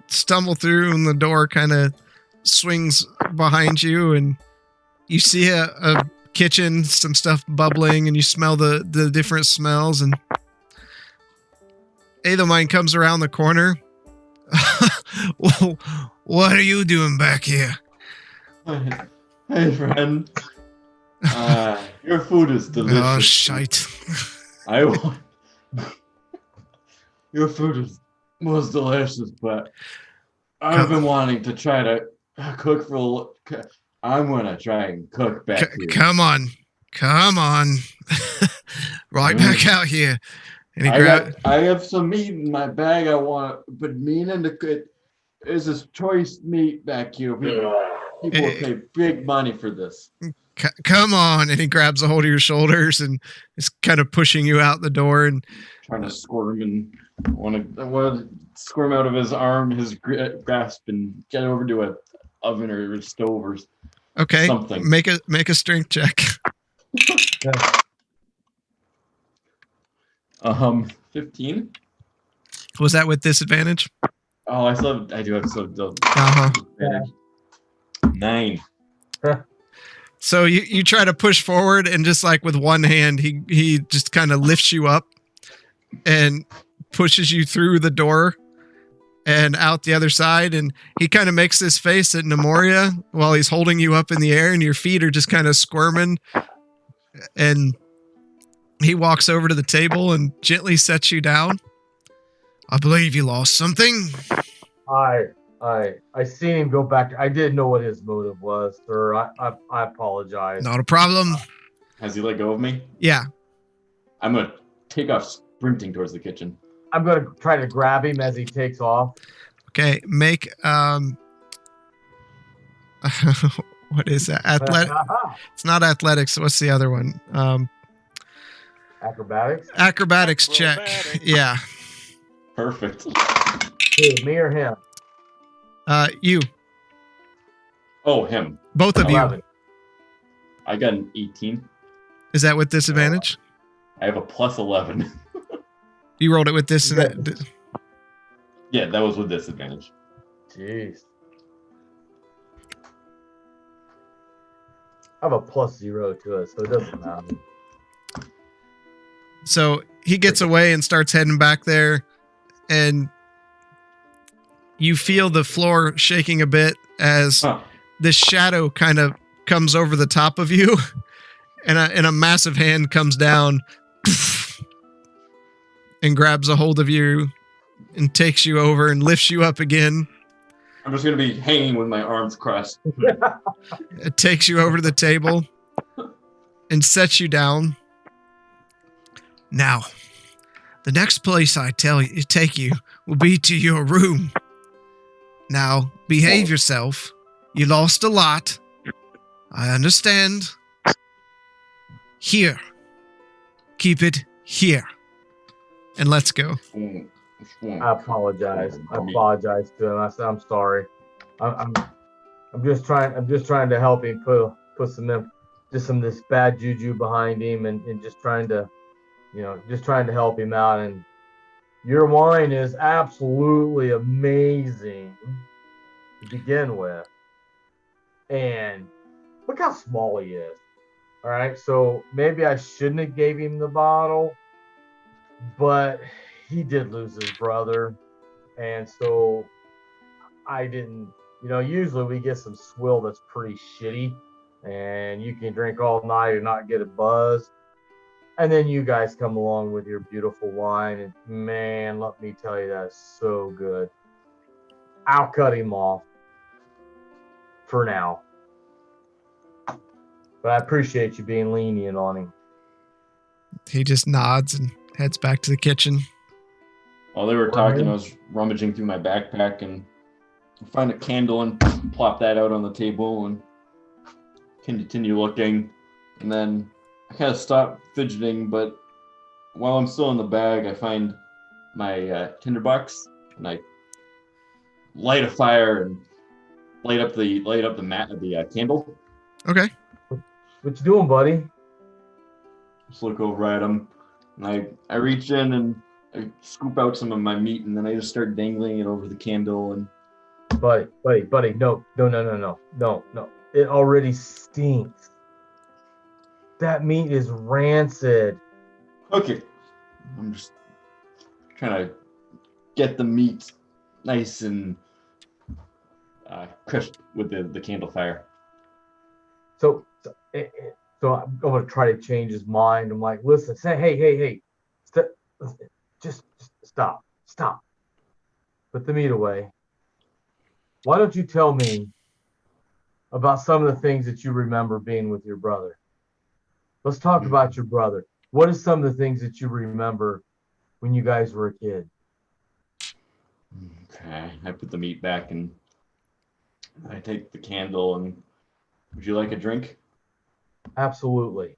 stumble through and the door kind of swings behind you and you see a kitchen, some stuff bubbling, and you smell the different smells, and Aethelmine comes around the corner. What are you doing back here? Hey, friend. Your food is delicious. Oh, shite. Your food is most delicious, but I've been wanting to try to cook for. I'm gonna try and cook back here. Come on. Right back out here. And he I have some meat in my bag. I want, but meaning to cook is this choice meat back here. People will pay big money for this. Come on. And he grabs a hold of your shoulders and is kind of pushing you out the door and trying to squirm and want to squirm out of his arm, his grasp, and get over to a oven or a stove or something. Make a strength check. 15. Was that with disadvantage? Oh, I do have some disadvantage. 9. So you try to push forward, and just like with one hand, he just kind of lifts you up and pushes you through the door and out the other side, and he kind of makes this face at Nemoria while he's holding you up in the air, and your feet are just kind of squirming, and he walks over to the table and gently sets you down. I believe you lost something. I seen him go back. I didn't know what his motive was, sir. I apologize. Not a problem. Has he let go of me? Yeah. I'm gonna take off sprinting towards the kitchen. I'm gonna try to grab him as he takes off. Okay, make what is that? Athletic. It's not athletics. What's the other one? Acrobatics. Acrobatics check. Yeah. Perfect. Hey, me or him? You. Oh, him. Both of 11. you. I got an 18. Is that with disadvantage? I have a plus 11. You rolled it with disadvantage. Yeah, that was with disadvantage. Jeez. I have a +0 to it, so it doesn't matter. So he gets away and starts heading back there, and you feel the floor shaking a bit as this shadow kind of comes over the top of you, and a massive hand comes down and grabs a hold of you and takes you over and lifts you up again. I'm just going to be hanging with my arms crossed. It takes you over to the table and sets you down. Now, the next place I take you will be to your room. Now, behave yourself. You lost a lot. I understand. Here. Keep it here. And let's go. I apologize. I apologize to him. I said, I'm sorry. I'm just trying to help him put some of this bad juju behind him and just trying to help him out. And your wine is absolutely amazing to begin with. And look how small he is. All right. So maybe I shouldn't have gave him the bottle, but he did lose his brother. And so I didn't, usually we get some swill that's pretty shitty and you can drink all night and not get a buzz. And then you guys come along with your beautiful wine. And man, let me tell you, that's so good. I'll cut him off for now. But I appreciate you being lenient on him. He just nods and heads back to the kitchen. While they were talking, I was rummaging through my backpack and find a candle and plop that out on the table and continue looking. And then I kind of stopped fidgeting, but while I'm still in the bag, I find my tinderbox and I light a fire and light up the candle. Okay. What you doing, buddy? Just look over at him, and I reach in and I scoop out some of my meat, and then I just start dangling it over the candle. And buddy, no. It already stinks. That meat is rancid. Okay, I'm just trying to get the meat nice and crisp with the candle fire. So I'm going to try to change his mind. I'm like, listen, say, hey, just stop. Put the meat away. Why don't you tell me about some of the things that you remember being with your brother? Let's talk about your brother. What are some of the things that you remember when you guys were a kid? Okay, I put the meat back and I take the candle and would you like a drink? Absolutely.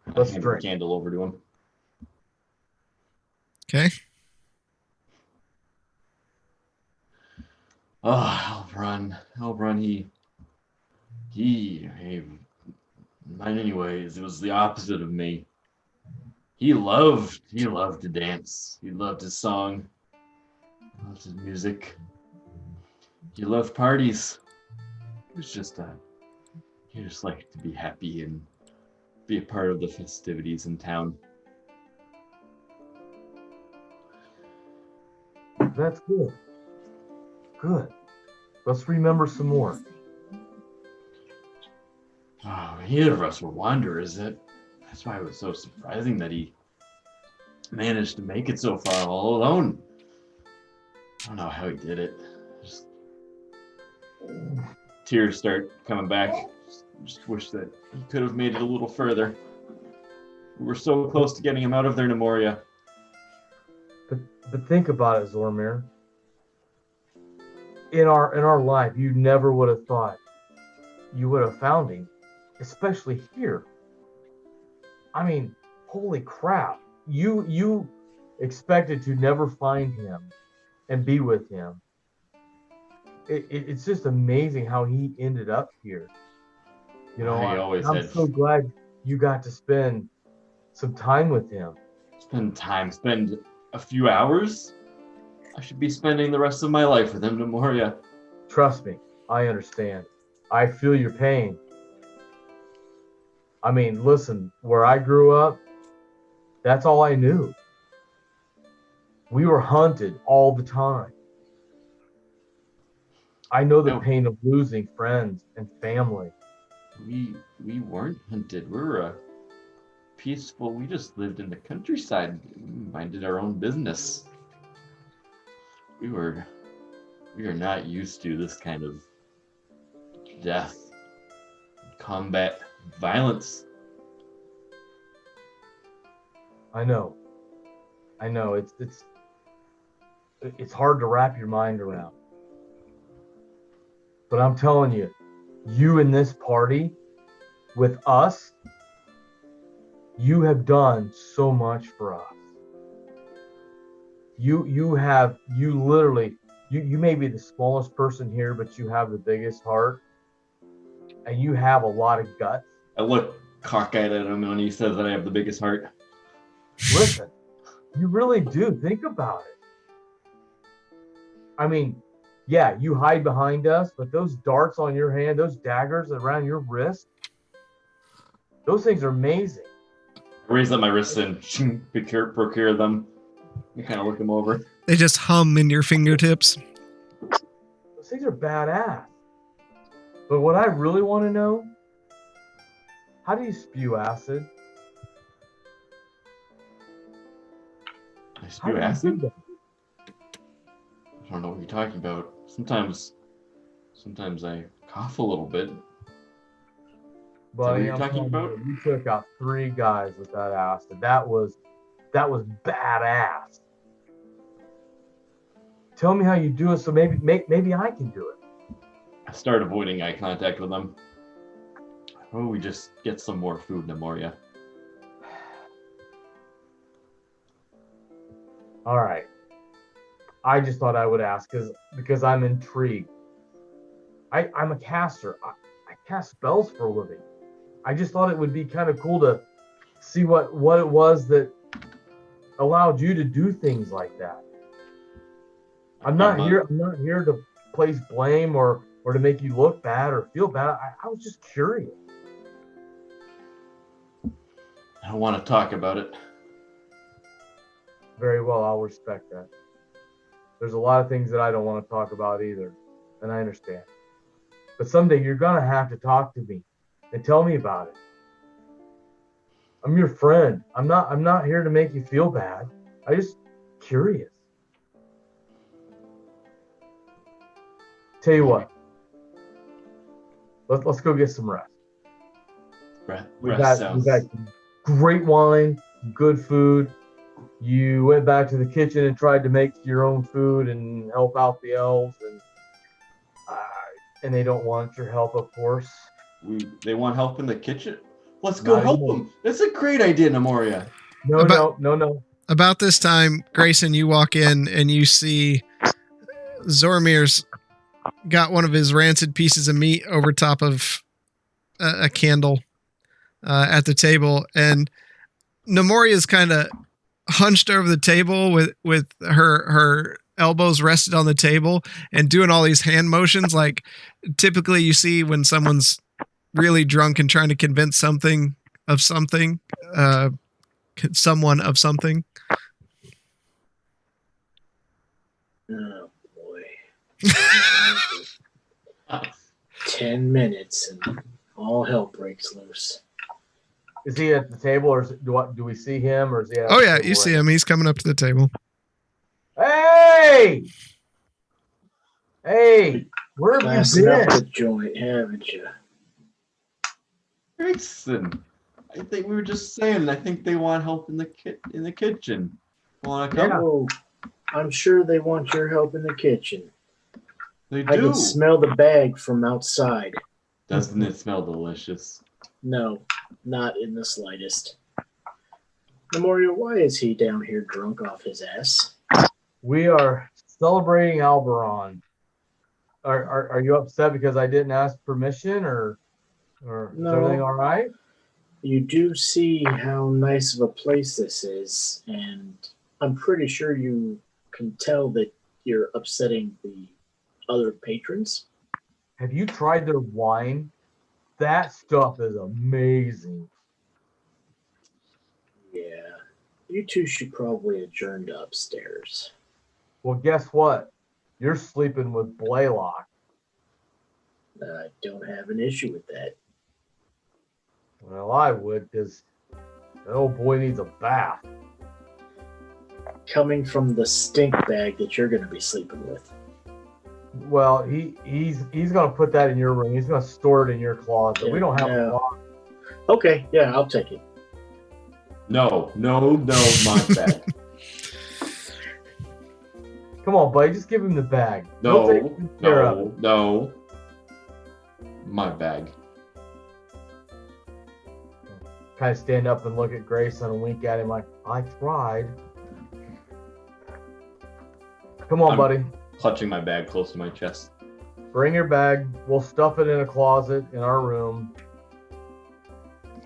I hand the candle over to him. Okay. Oh, Elbrun, he, mine anyways, it was the opposite of me. He loved to dance. He loved his song. He loved his music. He loved parties. He just liked to be happy and be a part of the festivities in town. That's good. Good. Let's remember some more. Oh, neither of us were wanderers. That's why it was so surprising that he managed to make it so far all alone. I don't know how he did it. Just tears start coming back. Just wish that he could have made it a little further. We were so close to getting him out of there, Nemoria. But think about it, Zormir. In our life, you never would have thought you would have found him, especially here. I mean, holy crap. You expected to never find him and be with him. It's just amazing how he ended up here. I'm so glad you got to spend some time with him. Spend a few hours? I should be spending the rest of my life with him, Nemoria. Trust me, I understand. I feel your pain. I mean, listen, where I grew up, that's all I knew. We were hunted all the time. I know the pain of losing friends and family. We weren't hunted. We were peaceful. We just lived in the countryside, minded our own business. We are not used to this kind of death, combat, violence. I know. It's hard to wrap your mind around. But I'm telling you, you in this party with us, you have done so much for us. You literally, you may be the smallest person here, but you have the biggest heart, and you have a lot of guts. I look cockeyed at him when he says that I have the biggest heart. Listen, you really do. Think about it. I mean, yeah, you hide behind us, but those darts on your hand, those daggers around your wrist, those things are amazing. I raise up my wrists and procure them. You kind of look them over. They just hum in your fingertips. Those things are badass. But what I really want to know, how do you spew acid? I spew acid? I don't know what you're talking about. Sometimes I cough a little bit. Buddy, you're talking about? You took out 3 guys with that acid. That was badass. Tell me how you do it, so maybe I can do it. I start avoiding eye contact with them. Oh, we just get some more food, Nemoria. All right. I just thought I would ask because I'm intrigued. I'm a caster. I cast spells for a living. I just thought it would be kind of cool to see what it was that allowed you to do things like that. I'm not here to place blame or to make you look bad or feel bad. I was just curious. I don't want to talk about it. Very well, I'll respect that. There's a lot of things that I don't want to talk about either, and I understand. But someday you're gonna have to talk to me and tell me about it. I'm your friend. I'm not here to make you feel bad. I'm just curious. Tell you what. Let's go get some rest. We've got great wine, good food. You went back to the kitchen and tried to make your own food and help out the elves, and they don't want your help, of course. They want help in the kitchen? Let's go help them. That's a great idea, Nemoria. No. About this time, Grayson, you walk in and you see Zormir's got one of his rancid pieces of meat over top of a candle at the table, and Nemoria's kind of hunched over the table with her elbows rested on the table and doing all these hand motions like typically you see when someone's really drunk and trying to convince someone of something. Oh boy. 10 minutes and all hell breaks loose. Is he at the table, or do we see him, or is he? Oh yeah, you see him. He's coming up to the table. Hey, where have you been? Up the joint, haven't you? Grayson, I think we were just saying. I think they want help in the kitchen. Want to come? Oh, I'm sure they want your help in the kitchen. They do. I can smell the bag from outside. Doesn't it smell delicious? No, not in the slightest. Nemoria, why is he down here drunk off his ass? We are celebrating Alberon. Are you upset because I didn't ask permission, or No. Is everything all right? You do see how nice of a place this is, and I'm pretty sure you can tell that you're upsetting the other patrons. Have you tried their wine? That stuff is amazing. Yeah. You two should probably adjourn to upstairs. Well, guess what? You're sleeping with Blaylock. I don't have an issue with that. Well, I would, because that old boy needs a bath. Coming from the stink bag that you're going to be sleeping with. Well, he's gonna put that in your room. He's gonna store it in your closet. Yeah, We don't have yeah. a closet. Okay, yeah, I'll take it. No, my bag. Come on, buddy, just give him the bag. He'll take good care of it. No. My bag. Kind of stand up and look at Grayson and wink at him like, I tried. Come on, buddy. Clutching my bag close to my chest. Bring your bag. We'll stuff it in a closet in our room.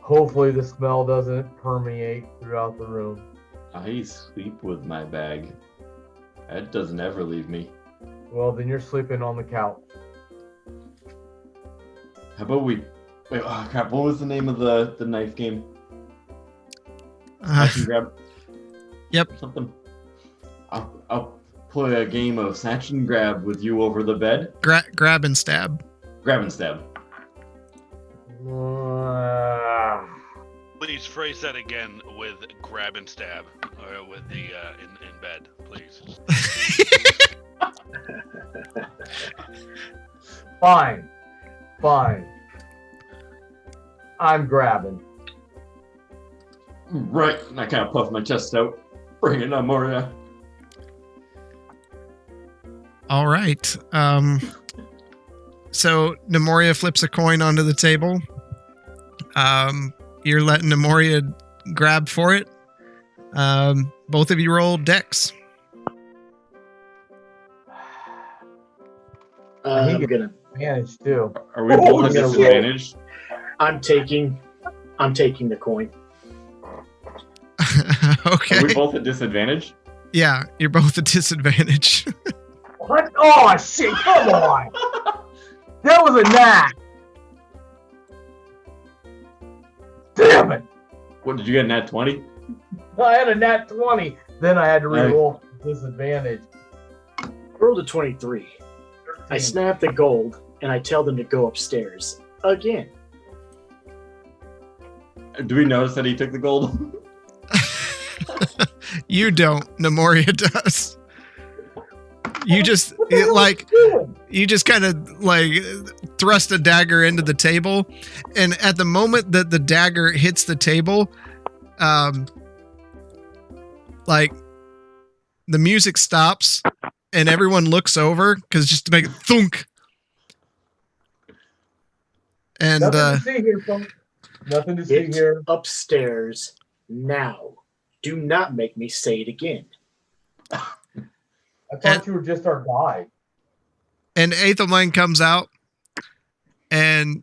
Hopefully the smell doesn't permeate throughout the room. I sleep with my bag. That doesn't ever leave me. Well, then you're sleeping on the couch. How about we... Wait, oh crap, what was the name of the knife game? Snatch and grab? Yep. Something. I'll play a game of snatch and grab with you over the bed. Grab and stab. Grab and stab. Please phrase that again with grab and stab, or with the in bed, please. Fine. I'm grabbing. Right, and I kind of puff my chest out. Bring it on, Moria. All right. So Nemoria flips a coin onto the table. You're letting Nemoria grab for it. Both of you roll dex. I'm gonna. Manage too. Are we both at disadvantage? I'm taking the coin. Okay. Are we both at disadvantage? Yeah, you're both at disadvantage. What? Oh shit! Come on. That was a nat. Damn it! What, did you get, nat 20? I had a nat 20. Then I had to re-roll disadvantage. Rolled a 23. I snap the gold and I tell them to go upstairs again. Do we notice that he took the gold? You don't. Nemoria does. You just you just kind of like thrust a dagger into the table, and at the moment that the dagger hits the table, like the music stops and everyone looks over because just to make it thunk. And Nothing to see here, folks. Nothing to see Get here. upstairs now. Do not make me say it again. I thought you were just our guide. and Aethelmine comes out and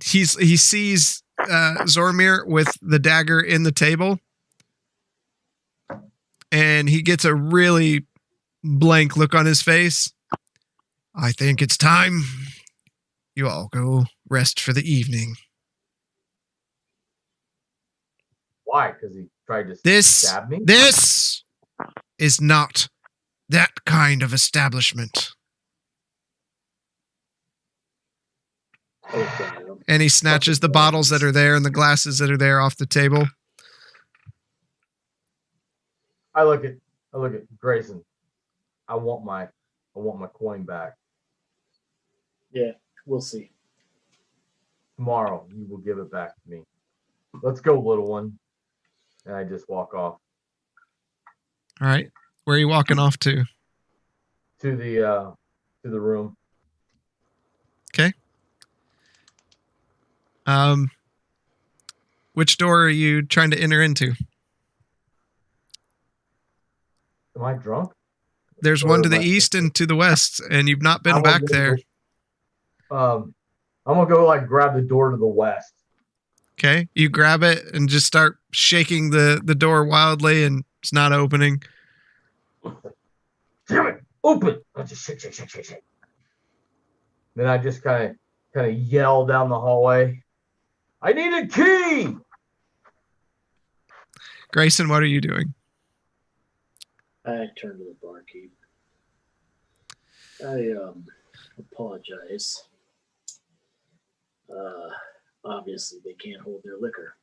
he sees Zormir with the dagger in the table, and he gets a really blank look on his face. I think it's time you all go rest for the evening. Why? Because he tried to stab me? This is not that kind of establishment. Okay. And he snatches the bottles that are there and the glasses that are there off the table. I look at Grayson. I want my coin back. Yeah, we'll see. Tomorrow you will give it back to me. Let's go, little one. And I just walk off All right. Where are you walking off to? to the room. Okay. Which door are you trying to enter into? Am I drunk? There's one to the east and to the west, and you've not been back there. I'm gonna go like grab the door to the west. Okay. You grab it and just start shaking the door wildly, and it's not opening. Damn it! Open! I just shake. Then I just kind of yell down the hallway. I need a key! Grayson, what are you doing? I turn to the barkeep. I apologize. Obviously, they can't hold their liquor.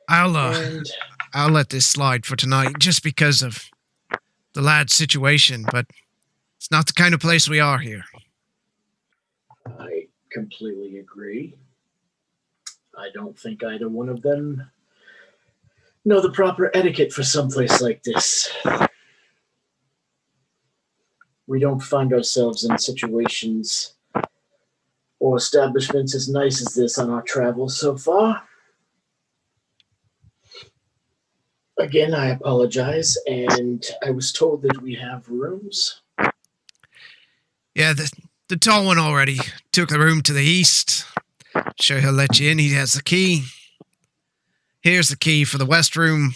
I'll let this slide for tonight, just because of the lad's situation. But it's not the kind of place we are here. I completely agree. I don't think either one of them know the proper etiquette for someplace like this. We don't find ourselves in situations or establishments as nice as this on our travels so far. Again, I apologize, and I was told that we have rooms. Yeah, the tall one already took the room to the east. Sure, he'll let you in. He has the key. Here's the key for the west room.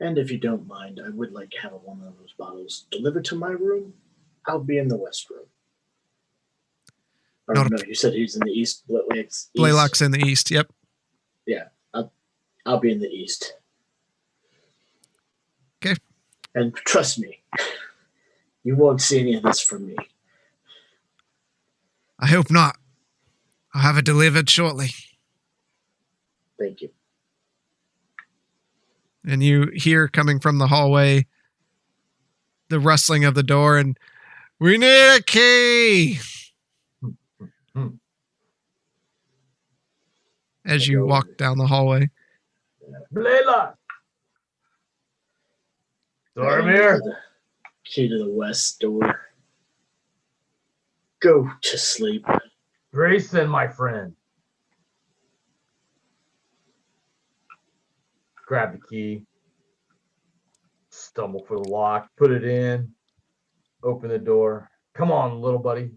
And if you don't mind, I would like to have one of those bottles delivered to my room. I'll be in the west room. Or no, you said he's in the east. Blaylock's in the east, yep. Yeah, I'll be in the east. Okay. And trust me, you won't see any of this from me. I hope not. I'll have it delivered shortly. Thank you. And you hear coming from the hallway the rustling of the door, and we need a key! As you walk down the hallway. Blaylock! Dormir! Key to the west door. Go to sleep. Grayson, my friend. Grab the key. Stumble for the lock. Put it in. Open the door. Come on, little buddy.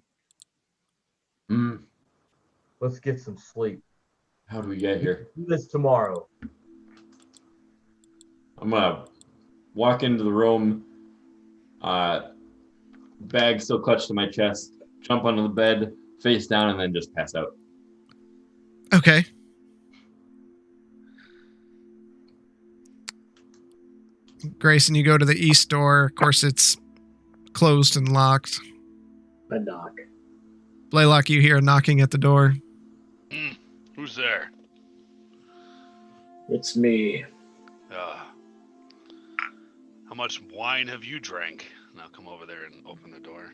Let's get some sleep. How do we get here? Do this tomorrow. I'm gonna walk into the room, bag still clutched to my chest, jump onto the bed, face down, and then just pass out. Okay. Grayson, you go to the east door. Of course, it's closed and locked. I knock. Blaylock, you hear knocking at the door. Who's there? It's me. How much wine have you drank? And I'll come over there and open the door.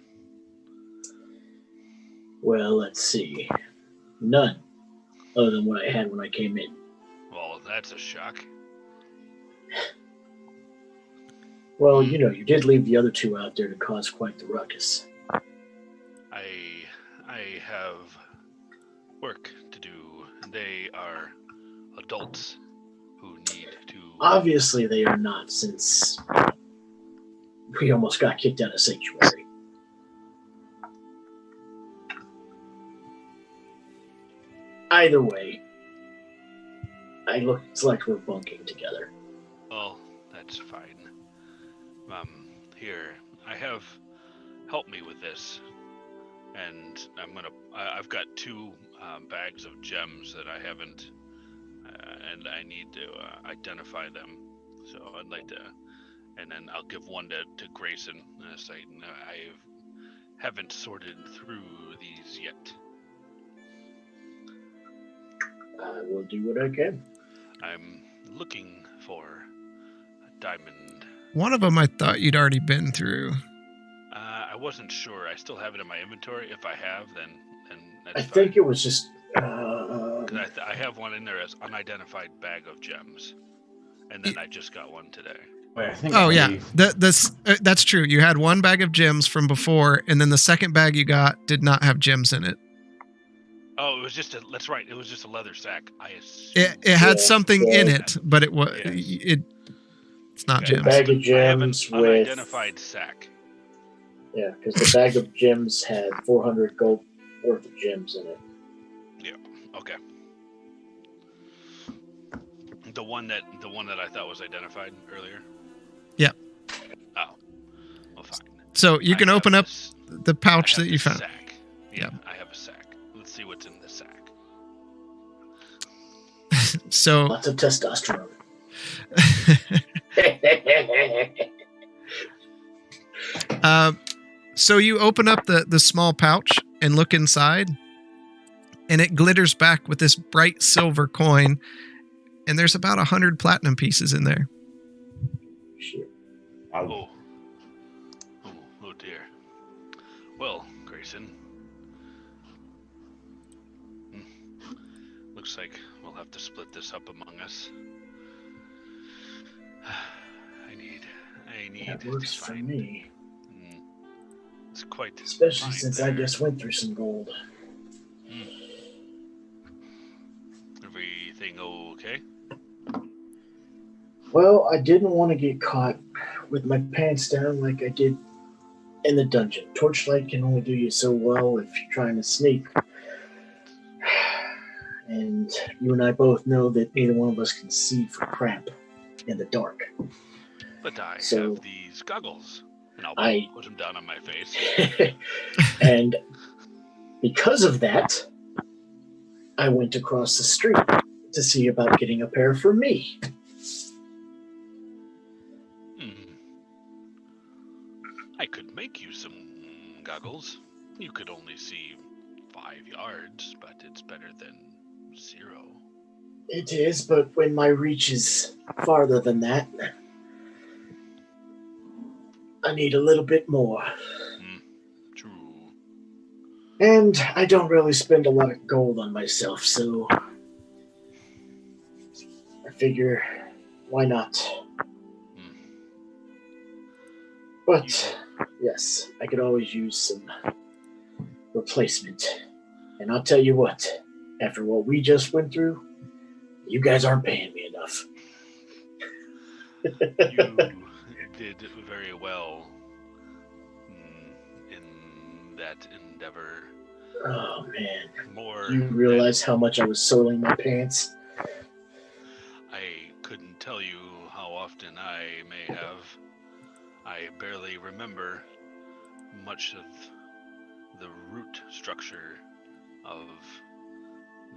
Well, let's see. None. Other than what I had when I came in. Well, that's a shock. Well, you know, you did leave the other two out there to cause quite the ruckus. I have work to do. They are adults who need to... Obviously they are not, since we almost got kicked out of Sanctuary. Either way, it's like we're bunking together. Well, that's fine. Here, help me with this. And I've got 2 bags of gems that I haven't, and I need to identify them. So I'd like to, and then I'll give one to Grayson. And say, no, I haven't sorted through these yet. I will do what I can. I'm looking for a diamond. One of them I thought you'd already been through. I wasn't sure. I still have it in my inventory. If I have, then that's I fine. think it was just... I have one in there as unidentified bag of gems. And then I just got one today. Wait, I think yeah. That's true. You had one bag of gems from before, and then the second bag you got did not have gems in it. Oh, it was just that's right. It was just a leather sack. I assume. It had something in it, but it was it's not gems. The bag of gems I have an unidentified sack. Yeah, because the bag of gems had 400 gold worth of gems in it. Yeah. Okay. The one that I thought was identified earlier. Yep. Oh. Well, fine. So you can open up the pouch that you found. Sack. Yeah, I have a sack. Let's see what's in the sack. So lots of testosterone. So you open up the small pouch and look inside, and it glitters back with this bright silver coin, and there's about 100 platinum pieces in there. Shit. Oh. Oh dear. Well, Grayson. Looks like we'll have to split this up among us. I need That to works for find. me. It's quite. Especially fine since there. I just went through some gold. Everything okay? Well, I didn't want to get caught with my pants down like I did in the dungeon. Torchlight can only do you so well if you're trying to sneak. And you and I both know that neither one of us can see for crap in the dark. But I So- have these goggles, and I'll I- put them down on my face. And because of that, I went across the street to see about getting a pair for me. I could make you some goggles. You could only see 5 yards, but it's better than 0. It is, but when my reach is farther than that, I need a little bit more. True. And I don't really spend a lot of gold on myself, so I figure, why not? But yes, I could always use some replacement. And I'll tell you what, after what we just went through, you guys aren't paying me enough. You did very well in that endeavor. Oh man, More. you realize how much I was soiling my pants? I couldn't tell you how often I may have. I barely remember much of the root structure of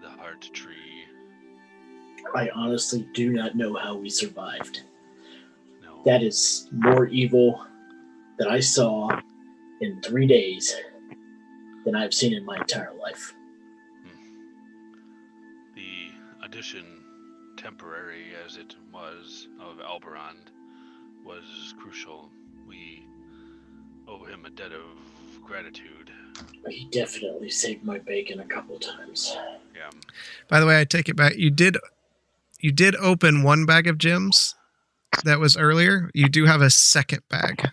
the heart tree. I honestly do not know how we survived. No. That is more evil that I saw in 3 days than I've seen in my entire life. The addition, temporary as it was, of Alberand was crucial. We owe him a debt of gratitude. He definitely saved my bacon a couple times. Yeah. By the way, I take it back. You did open one bag of gems that was earlier. You do have a second bag.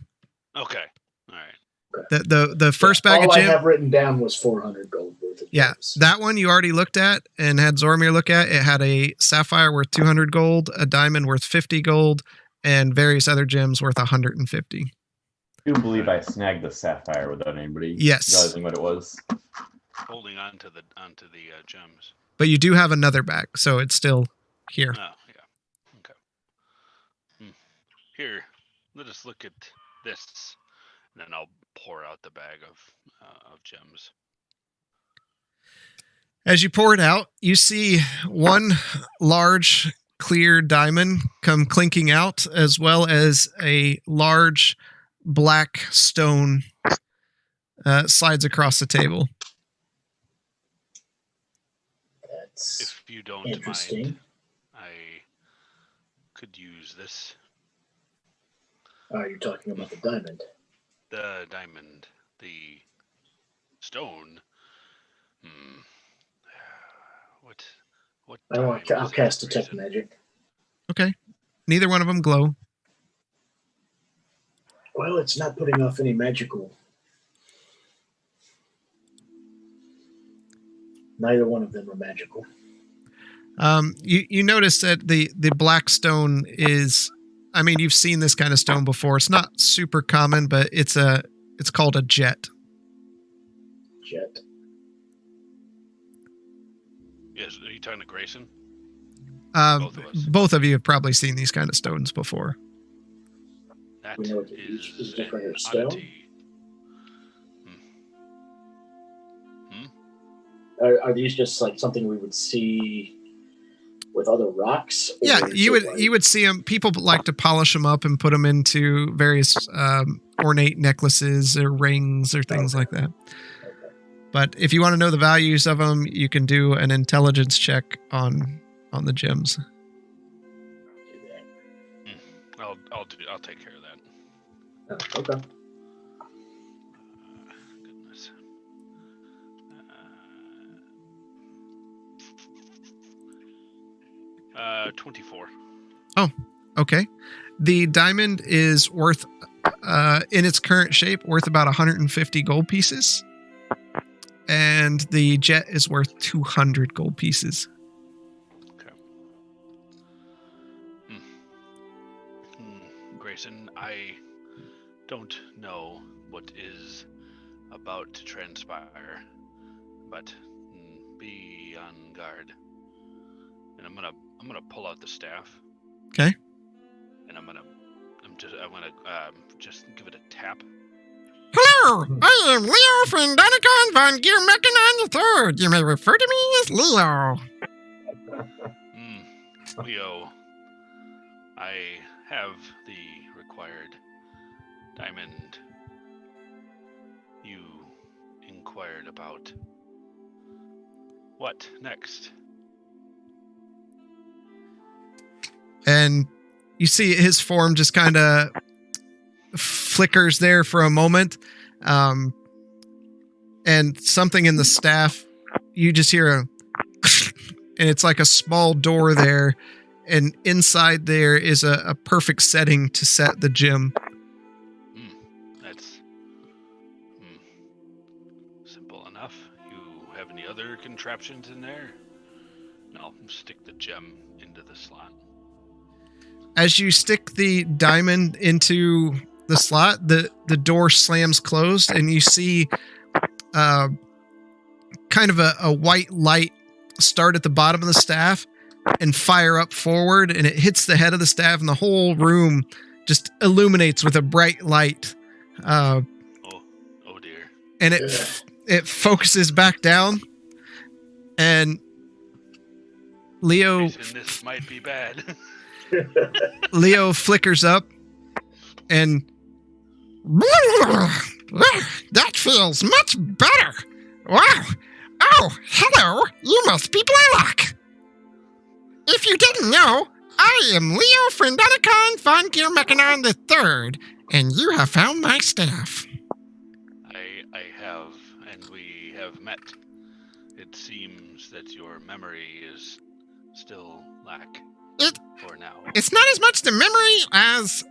Okay. All right. The first bag All of I gems. have written down was 400 gold worth of Yeah, gems. that one you already looked at and had Zormir look at. It had a sapphire worth 200 gold, a diamond worth 50 gold, and various other gems worth 150. I do believe I snagged the sapphire without anybody Yes. realizing what it was. Holding on to the gems. But you do have another bag, so it's still here. Oh, yeah. Okay. Here, let us look at this, and then I'll pour out the bag of gems. As you pour it out, you see one large clear diamond come clinking out, as well as a large black stone slides across the table. That's If you don't interesting. mind, I could use this. You're talking about the diamond. The diamond, the stone. What I'll time cast is it, detect Grayson? magic. Okay. Neither one of them glow. Well, it's not putting off any magical. Neither one of them are magical. You notice that the black stone is, I mean, you've seen this kind of stone before. It's not super common, but it's called a jet. Jet. Yes, are you talking to Grayson? Both of us. Both of you have probably seen these kind of stones before. That We know what each is different an or stone? oddity. Are these just like something we would see with other rocks? Yeah, Or you is it would like- you would see them. People like to polish them up and put them into various ornate necklaces or rings or things like that. Okay. But if you want to know the values of them, you can do an intelligence check on the gems. Do that. I'll take care of that. Oh, okay. Goodness. 24. Okay. The diamond is worth, in its current shape, worth about 150 gold pieces. And the jet is worth 200 gold pieces. Okay. Grayson, I don't know what is about to transpire, but be on guard. And I'm gonna pull out the staff. Okay. And I'm gonna just give it a tap. Hello, I am Leo from Donicon von Gearmechanon III. You may refer to me as Leo. Leo, I have the required diamond you inquired about. What next? And you see his form just kind of flickers there for a moment. And something in the staff, you just hear a and it's like a small door there. And inside there is a perfect setting to set the gem. That's simple enough. You have any other contraptions in there? No, stick the gem into the slot. As you stick the diamond into the slot, the door slams closed, and you see kind of a white light start at the bottom of the staff and fire up forward, and it hits the head of the staff, and the whole room just illuminates with a bright light. Oh dear. And it focuses back down, and Leo This might be bad. Leo flickers up, and that feels much better. Wow. Oh, hello. You must be Blaylock. If you didn't know, I am Leo Frendonicon von Gearmechanon III, and you have found my staff. I have, and we have met. It seems that your memory is still lack for now. It's not as much the memory as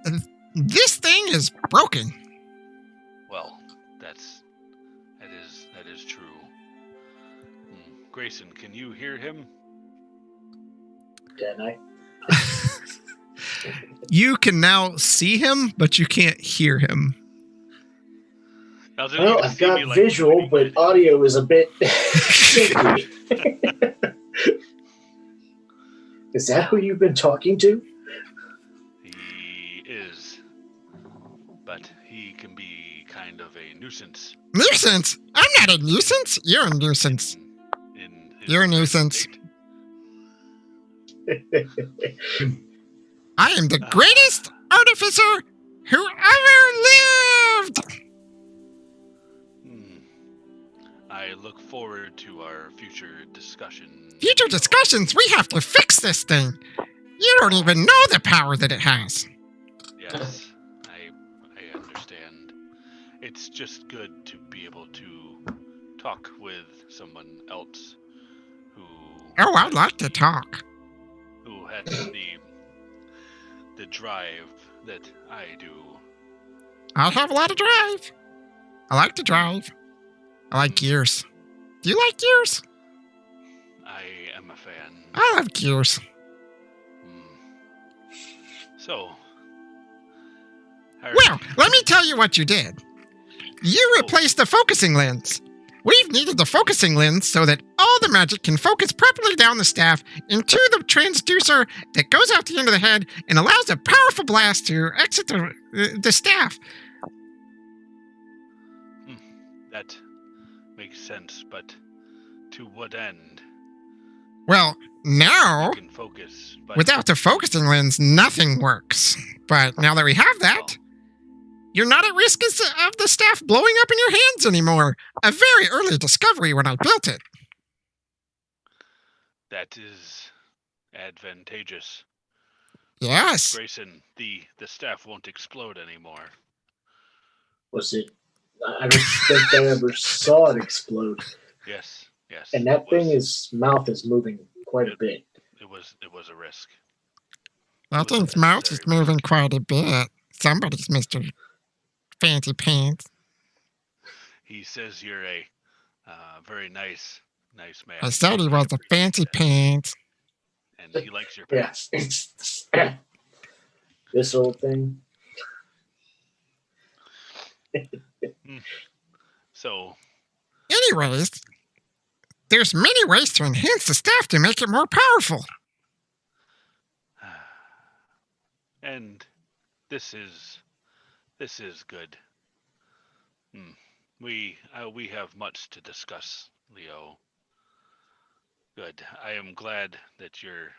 this thing is broken. Well, that is true. Grayson, can you hear him? Can I? You can now see him, but you can't hear him. Well, I've got visual, but audio is a bit shaky. Is that who you've been talking to? He is, but he can be kind of a nuisance. Nuisance? I'm not a nuisance. You're a nuisance. You're a nuisance. I am the greatest artificer who ever lived. I look forward to our future discussion. Future discussions? We have to fix this thing. You don't even know the power that it has. Yes, I understand. It's just good to be able to talk with someone else who... Oh, I'd like to talk. Who has the drive that I do. I have a lot of drive. I like to drive. I like gears. Do you like gears? I am a fan. I love gears. So... Well, let me tell you what you did. You replaced the focusing lens. We've needed the focusing lens so that all the magic can focus properly down the staff into the transducer that goes out the end of the head and allows a powerful blast to exit the staff. That makes sense, but to what end? Well, now, You can focus, but without the focusing lens, nothing works. But now that we have that, you're not at risk of the staff blowing up in your hands anymore. A very early discovery when I built it. that is advantageous. Yes. Grayson, the staff won't explode anymore. Was it? I don't think I ever saw it explode. Yes. And that it was- thing, his mouth is moving quite a bit. It was a risk. That thing's mouth is moving quite a bit. Somebody's Mr. Fancy Pants. He says you're a very nice man. I said he was a fancy pants. And he likes your Yes. pants. This old thing. So, Anyways, there's many ways to enhance the staff to make it more powerful. and this is good. We have much to discuss, Leo. Good. I am glad that you're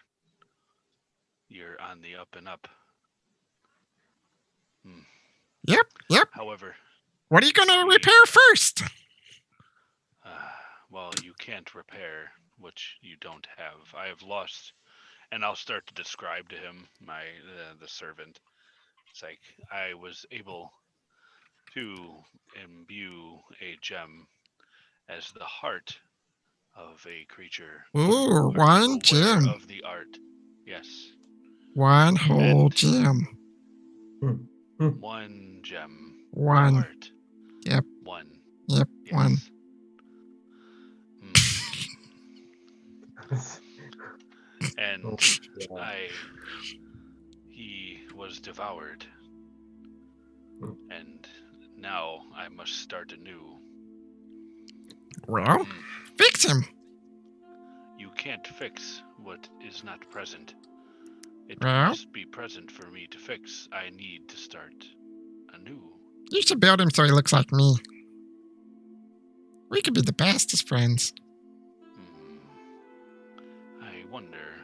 on the up and up. Yep. However, What are you going to repair first? well, you can't repair what you don't have. I have lost, and I'll start to describe to him the servant. It's like I was able to imbue a gem as the heart of a creature. Ooh, who are one aware gem. of the art. Yes, One whole And- gem. one gem. One. Heart. Yep. One. Yep, Yes. one. And Oh, he was devoured. Hmm. And now I must start anew. Well, Mm, fix him. You can't fix what is not present. It Well? must be present for me to fix. I need to start anew. You should build him so he looks like me. We could be the bestest friends. I wonder,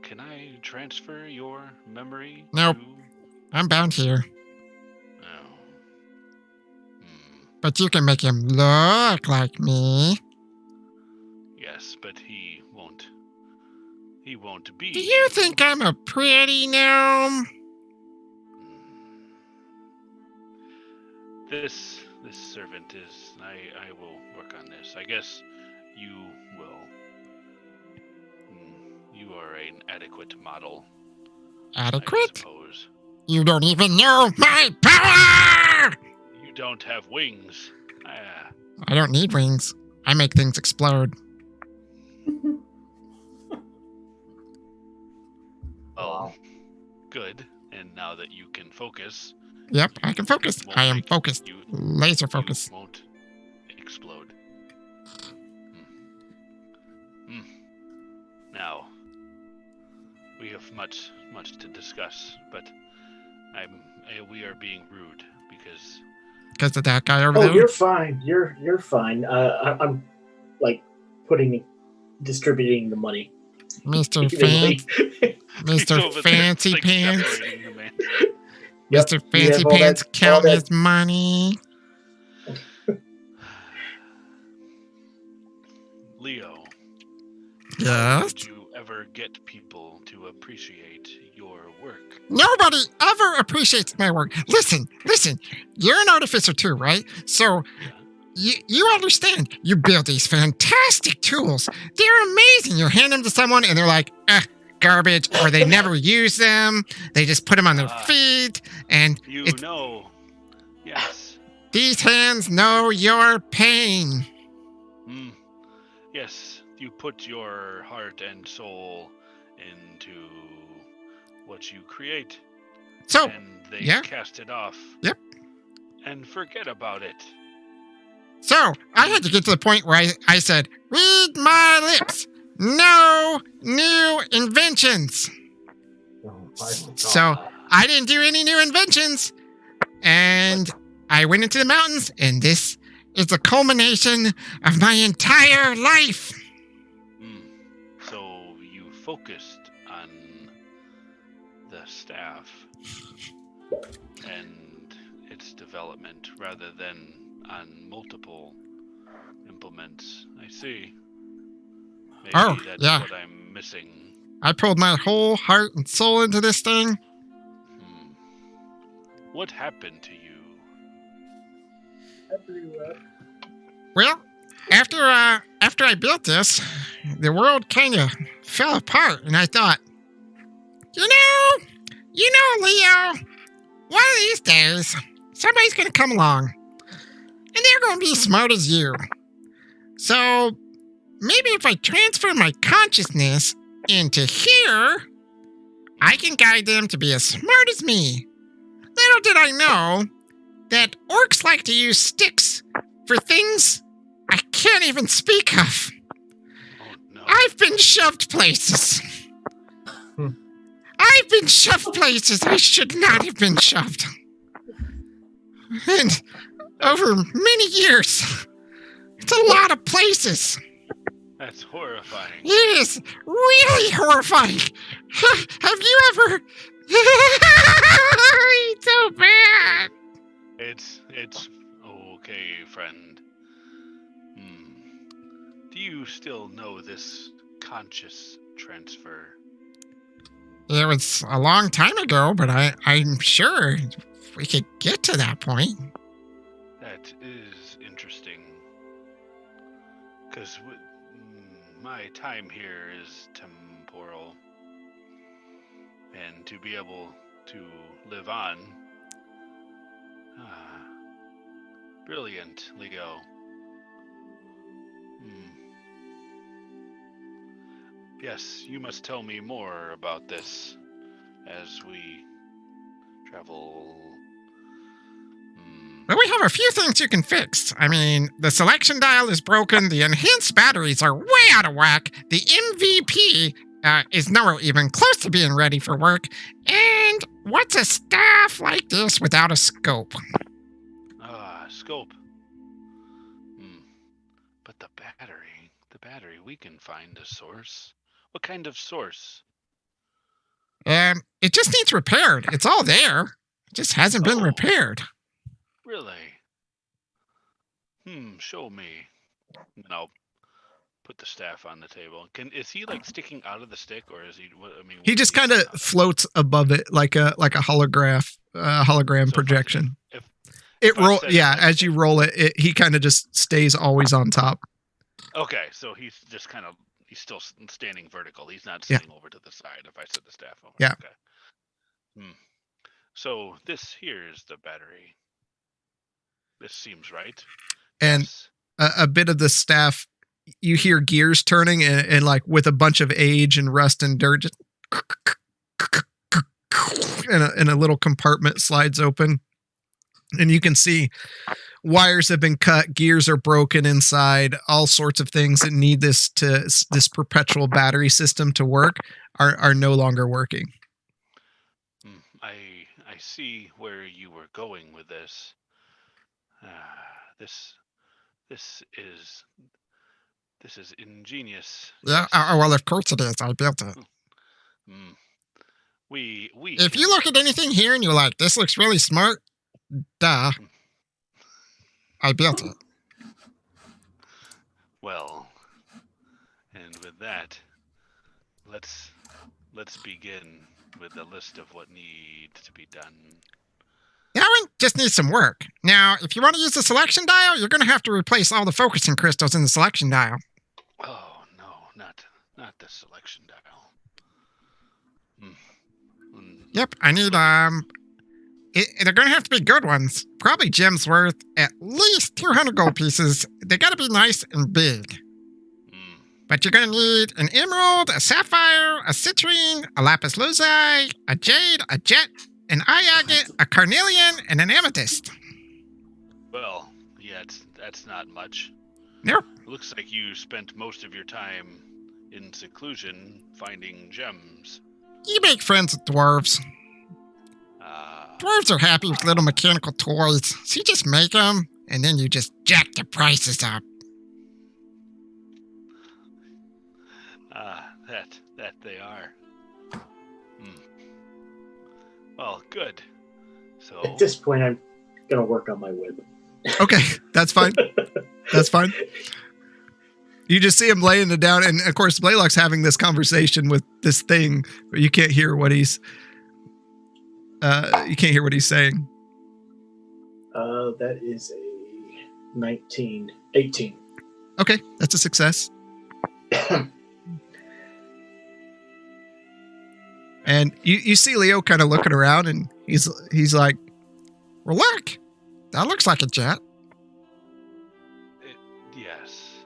can I transfer your memory? Nope. To... I'm bound here. Oh. But you can make him look like me. Yes, but he won't. He won't be. Do you think I'm a pretty gnome? This servant is. I will work on this. I guess you will. You are an adequate model. I Adequate? suppose. You don't even know my power! You don't have wings. I don't need wings. I make things explode. Well, good. And now that you can focus. Yep, I can focus. won't I am make- focused. You, Laser you focus. won't explode. Now, we have much to discuss, but we are being rude because Because of that guy over Oh, there? you're fine. You're fine. I'm like distributing the money. Mr. evenly. Mr. he's over there, Fancy like, Pants. separating the man. Yep, Mr. you Fancy have all Pants that- counting all his money. Leo, how Yes? did you ever get people to appreciate your work? Nobody ever appreciates my work. Listen. You're an artificer too, right? So you understand. You build these fantastic tools. They're amazing. You hand them to someone and they're like, garbage, or they never use them. They just put them on their feet. And You it's, know, yes. these hands know your pain. Yes, you put your heart and soul into what you create, So, and they yeah. cast it off. Yep. And forget about it. So I had to get to the point where I said, read my lips. No new inventions. oh my So God. I didn't do any new inventions. And I went into the mountains, and this is the culmination of my entire life. focused on the staff and its development rather than on multiple implements. I see. Maybe that's what I'm missing. I pulled my whole heart and soul into this thing. What happened to you? Well, after I built this, the world kind of fell apart, and I thought, you know, Leo, one of these days, somebody's going to come along, and they're going to be as smart as you. So maybe if I transfer my consciousness into here, I can guide them to be as smart as me. Little did I know that orcs like to use sticks for things I can't even speak of. Oh, no. I've been shoved places. I've been shoved places I should not have been shoved. And over many years, it's a lot of places. That's horrifying. It is really horrifying. Have you ever... It's so bad. It's okay, friend. Do you still know this conscious transfer? It was a long time ago, but I'm sure we could get to that point. That is interesting. Because my time here is temporal. And to be able to live on. Brilliant, Leo. Yes, you must tell me more about this as we travel. Well, we have a few things you can fix. I mean, the selection dial is broken, the enhanced batteries are way out of whack, the MVP is nowhere even close to being ready for work, and what's a staff like this without a scope? Scope. But the battery, we can find a source. What kind of source? It just needs repaired. It's all there. It just hasn't been repaired. Really? Show me. And I'll put the staff on the table. Is he like sticking out of the stick, or is he? He just kind of floats above it like a hologram projection. As you roll it, he kind of just stays always on top. Okay, so he's just he's still standing vertical. He's not sitting over to the side if I set the staff over. Yeah. Okay. So this here is the battery. This seems right. And yes. a bit of the staff, you hear gears turning and like with a bunch of age and rust and dirt, just and a little compartment slides open. And you can see wires have been cut, gears are broken inside, all sorts of things that need this perpetual battery system to work are no longer working. I see where you were going with this. This is ingenious. Yeah, well, of course it is. I built it. We. If you look at anything here and you're like, this looks really smart, duh. I built it. Well, and with that, let's begin with the list of what needs to be done. That one just needs some work. Now, if you want to use the selection dial, you're going to have to replace all the focusing crystals in the selection dial. Oh no, not the selection dial. Yep, I need they're going to have to be good ones. Probably gems worth at least 200 gold pieces. They got to be nice and big. But you're going to need an emerald, a sapphire, a citrine, a lapis lazuli, a jade, a jet, an eye agate, a carnelian, and an amethyst. Well, yeah, that's not much. Nope. Looks like you spent most of your time in seclusion finding gems. You make friends with dwarves. Dwarves are happy with little mechanical toys, so you just make them, and then you just jack the prices up. That they are. Hmm. Well, good. So At this point, I'm gonna work on my whip. Okay, that's fine. That's fine. You just see him laying it down, and of course, Blaylock's having this conversation with this thing, but you can't hear what he's. You can't hear what he's saying. That is a 18. Okay, that's a success. And you see Leo kind of looking around, and he's like, "Well, look, that looks like a jet." Yes,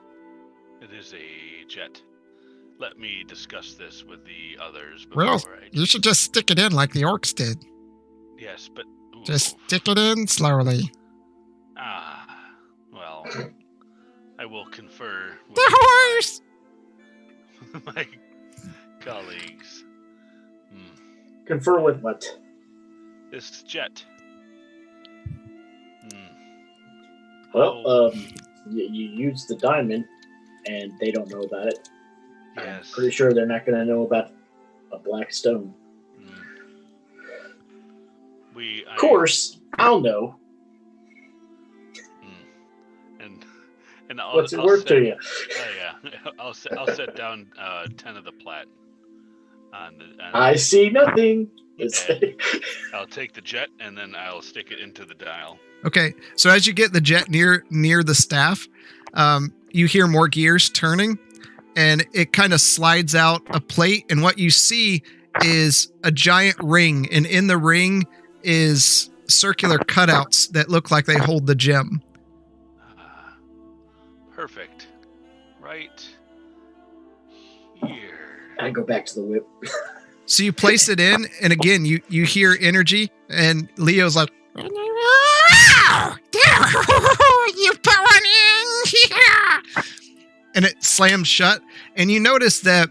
it is a jet. Let me discuss this with the others before Well, I... you should just stick it in like the orcs did. Yes, but... Ooh. Just stick it in slowly. Well, I will confer with The horse! my colleagues. Confer with what? This jet. Well, you use the diamond, and they don't know about it. Yes. I'm pretty sure they're not going to know about a black stone. Of course, I'll know. And I'll, what's it worth to you? Yeah, I'll set down 10 of the plat. I see nothing. I'll take the jet and then I'll stick it into the dial. Okay, so as you get the jet near the staff, you hear more gears turning, and it kind of slides out a plate, and what you see is a giant ring, and in the ring is circular cutouts that look like they hold the gem. Perfect. Right here. I go back to the whip. So you place it in, and again, you hear energy, and Leo's like, "You put one in here," and it slams shut. And you notice that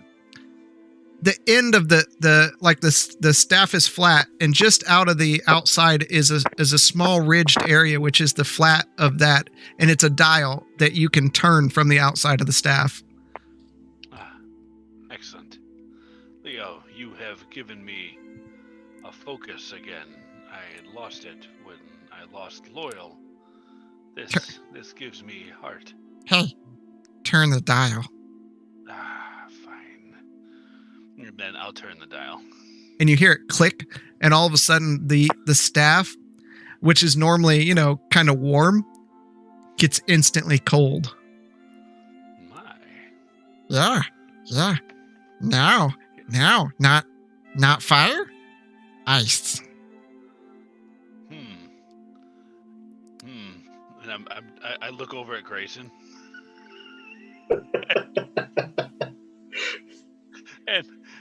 the end of the staff is flat, and just out of the outside is a small ridged area, which is the flat of that, and it's a dial that you can turn from the outside of the staff. Excellent. Leo, you have given me a focus again. I had lost it when I lost Loyal. This gives me heart. Hey, turn the dial. Fine. And then I'll turn the dial. And you hear it click, and all of a sudden the staff, which is normally, kind of warm, gets instantly cold. My. Yeah. Now, not fire, ice. And I look over at Grayson.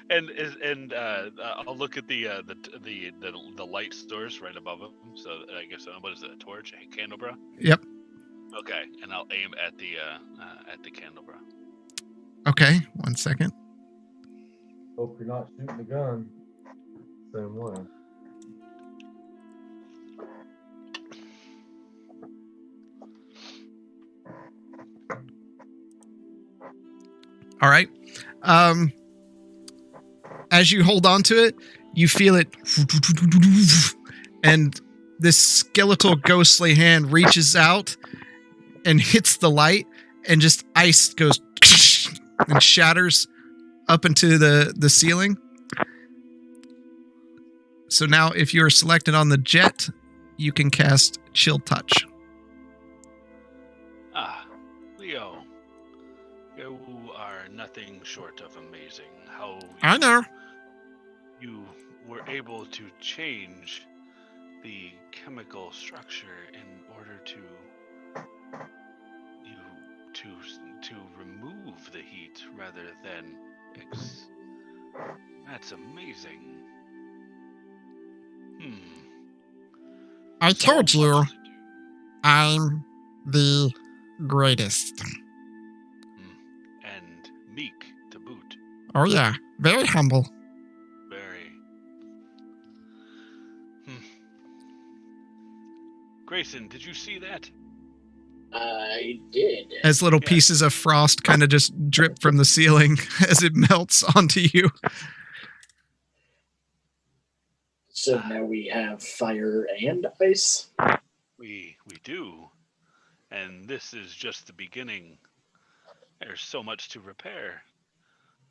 and I'll look at the light source right above him. So I guess what is it? A torch? A candelabra? Yep. Okay, and I'll aim at the candelabra. Okay, 1 second. Hope you're not shooting the gun. Same way. All right. As you hold on to it, you feel it, and this skeletal ghostly hand reaches out and hits the light, and just ice goes and shatters up into the ceiling. So now if you're selected on the jet, you can cast Chill Touch. Leo, you are nothing short of amazing. How I know. You were able to change the chemical structure in order to remove the heat rather than that's amazing. I told you, I'm the greatest. And meek to boot. Oh yeah, very humble. Very. Grayson, did you see that? I did. As little Yeah. pieces of frost kind of just drip from the ceiling as it melts onto you. So now we have fire and ice. We do, and this is just the beginning. There's so much to repair,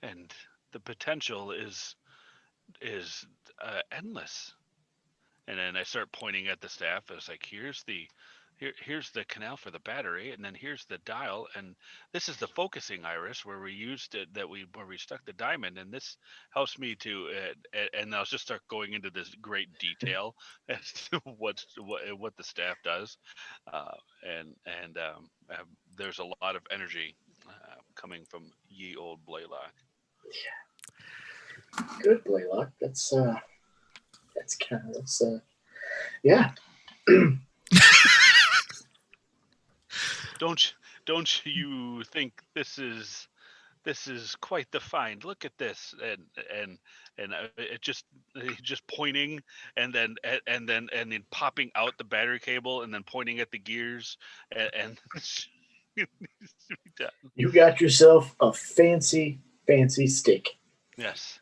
and the potential is endless. And then I start pointing at the staff. It's like, here's the canal for the battery, and then here's the dial, and this is the focusing iris where we used it, where we stuck the diamond, and this helps me to and I'll just start going into this great detail as to what the staff does, and there's a lot of energy coming from ye old Blaylock. Good, Blaylock. That's yeah. Don't you think this is quite the find? Look at this, and it just pointing, and then popping out the battery cable, and then pointing at the gears, and You got yourself a fancy stick. yes.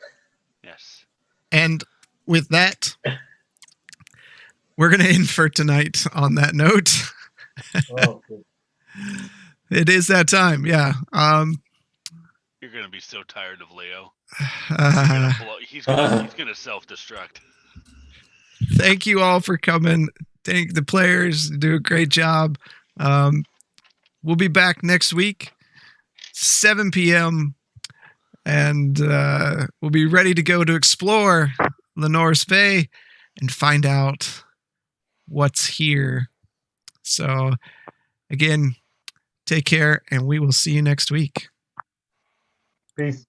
And with that, we're going to end for tonight on that note. Oh, cool. It is that time, yeah. You're gonna be so tired of Leo. He's gonna self-destruct. Thank you all for coming. Thank the players. Do a great job. We'll be back next week, 7 p.m. And we'll be ready to go to explore Lenore's Bay and find out what's here. So, again, take care, and we will see you next week. Peace.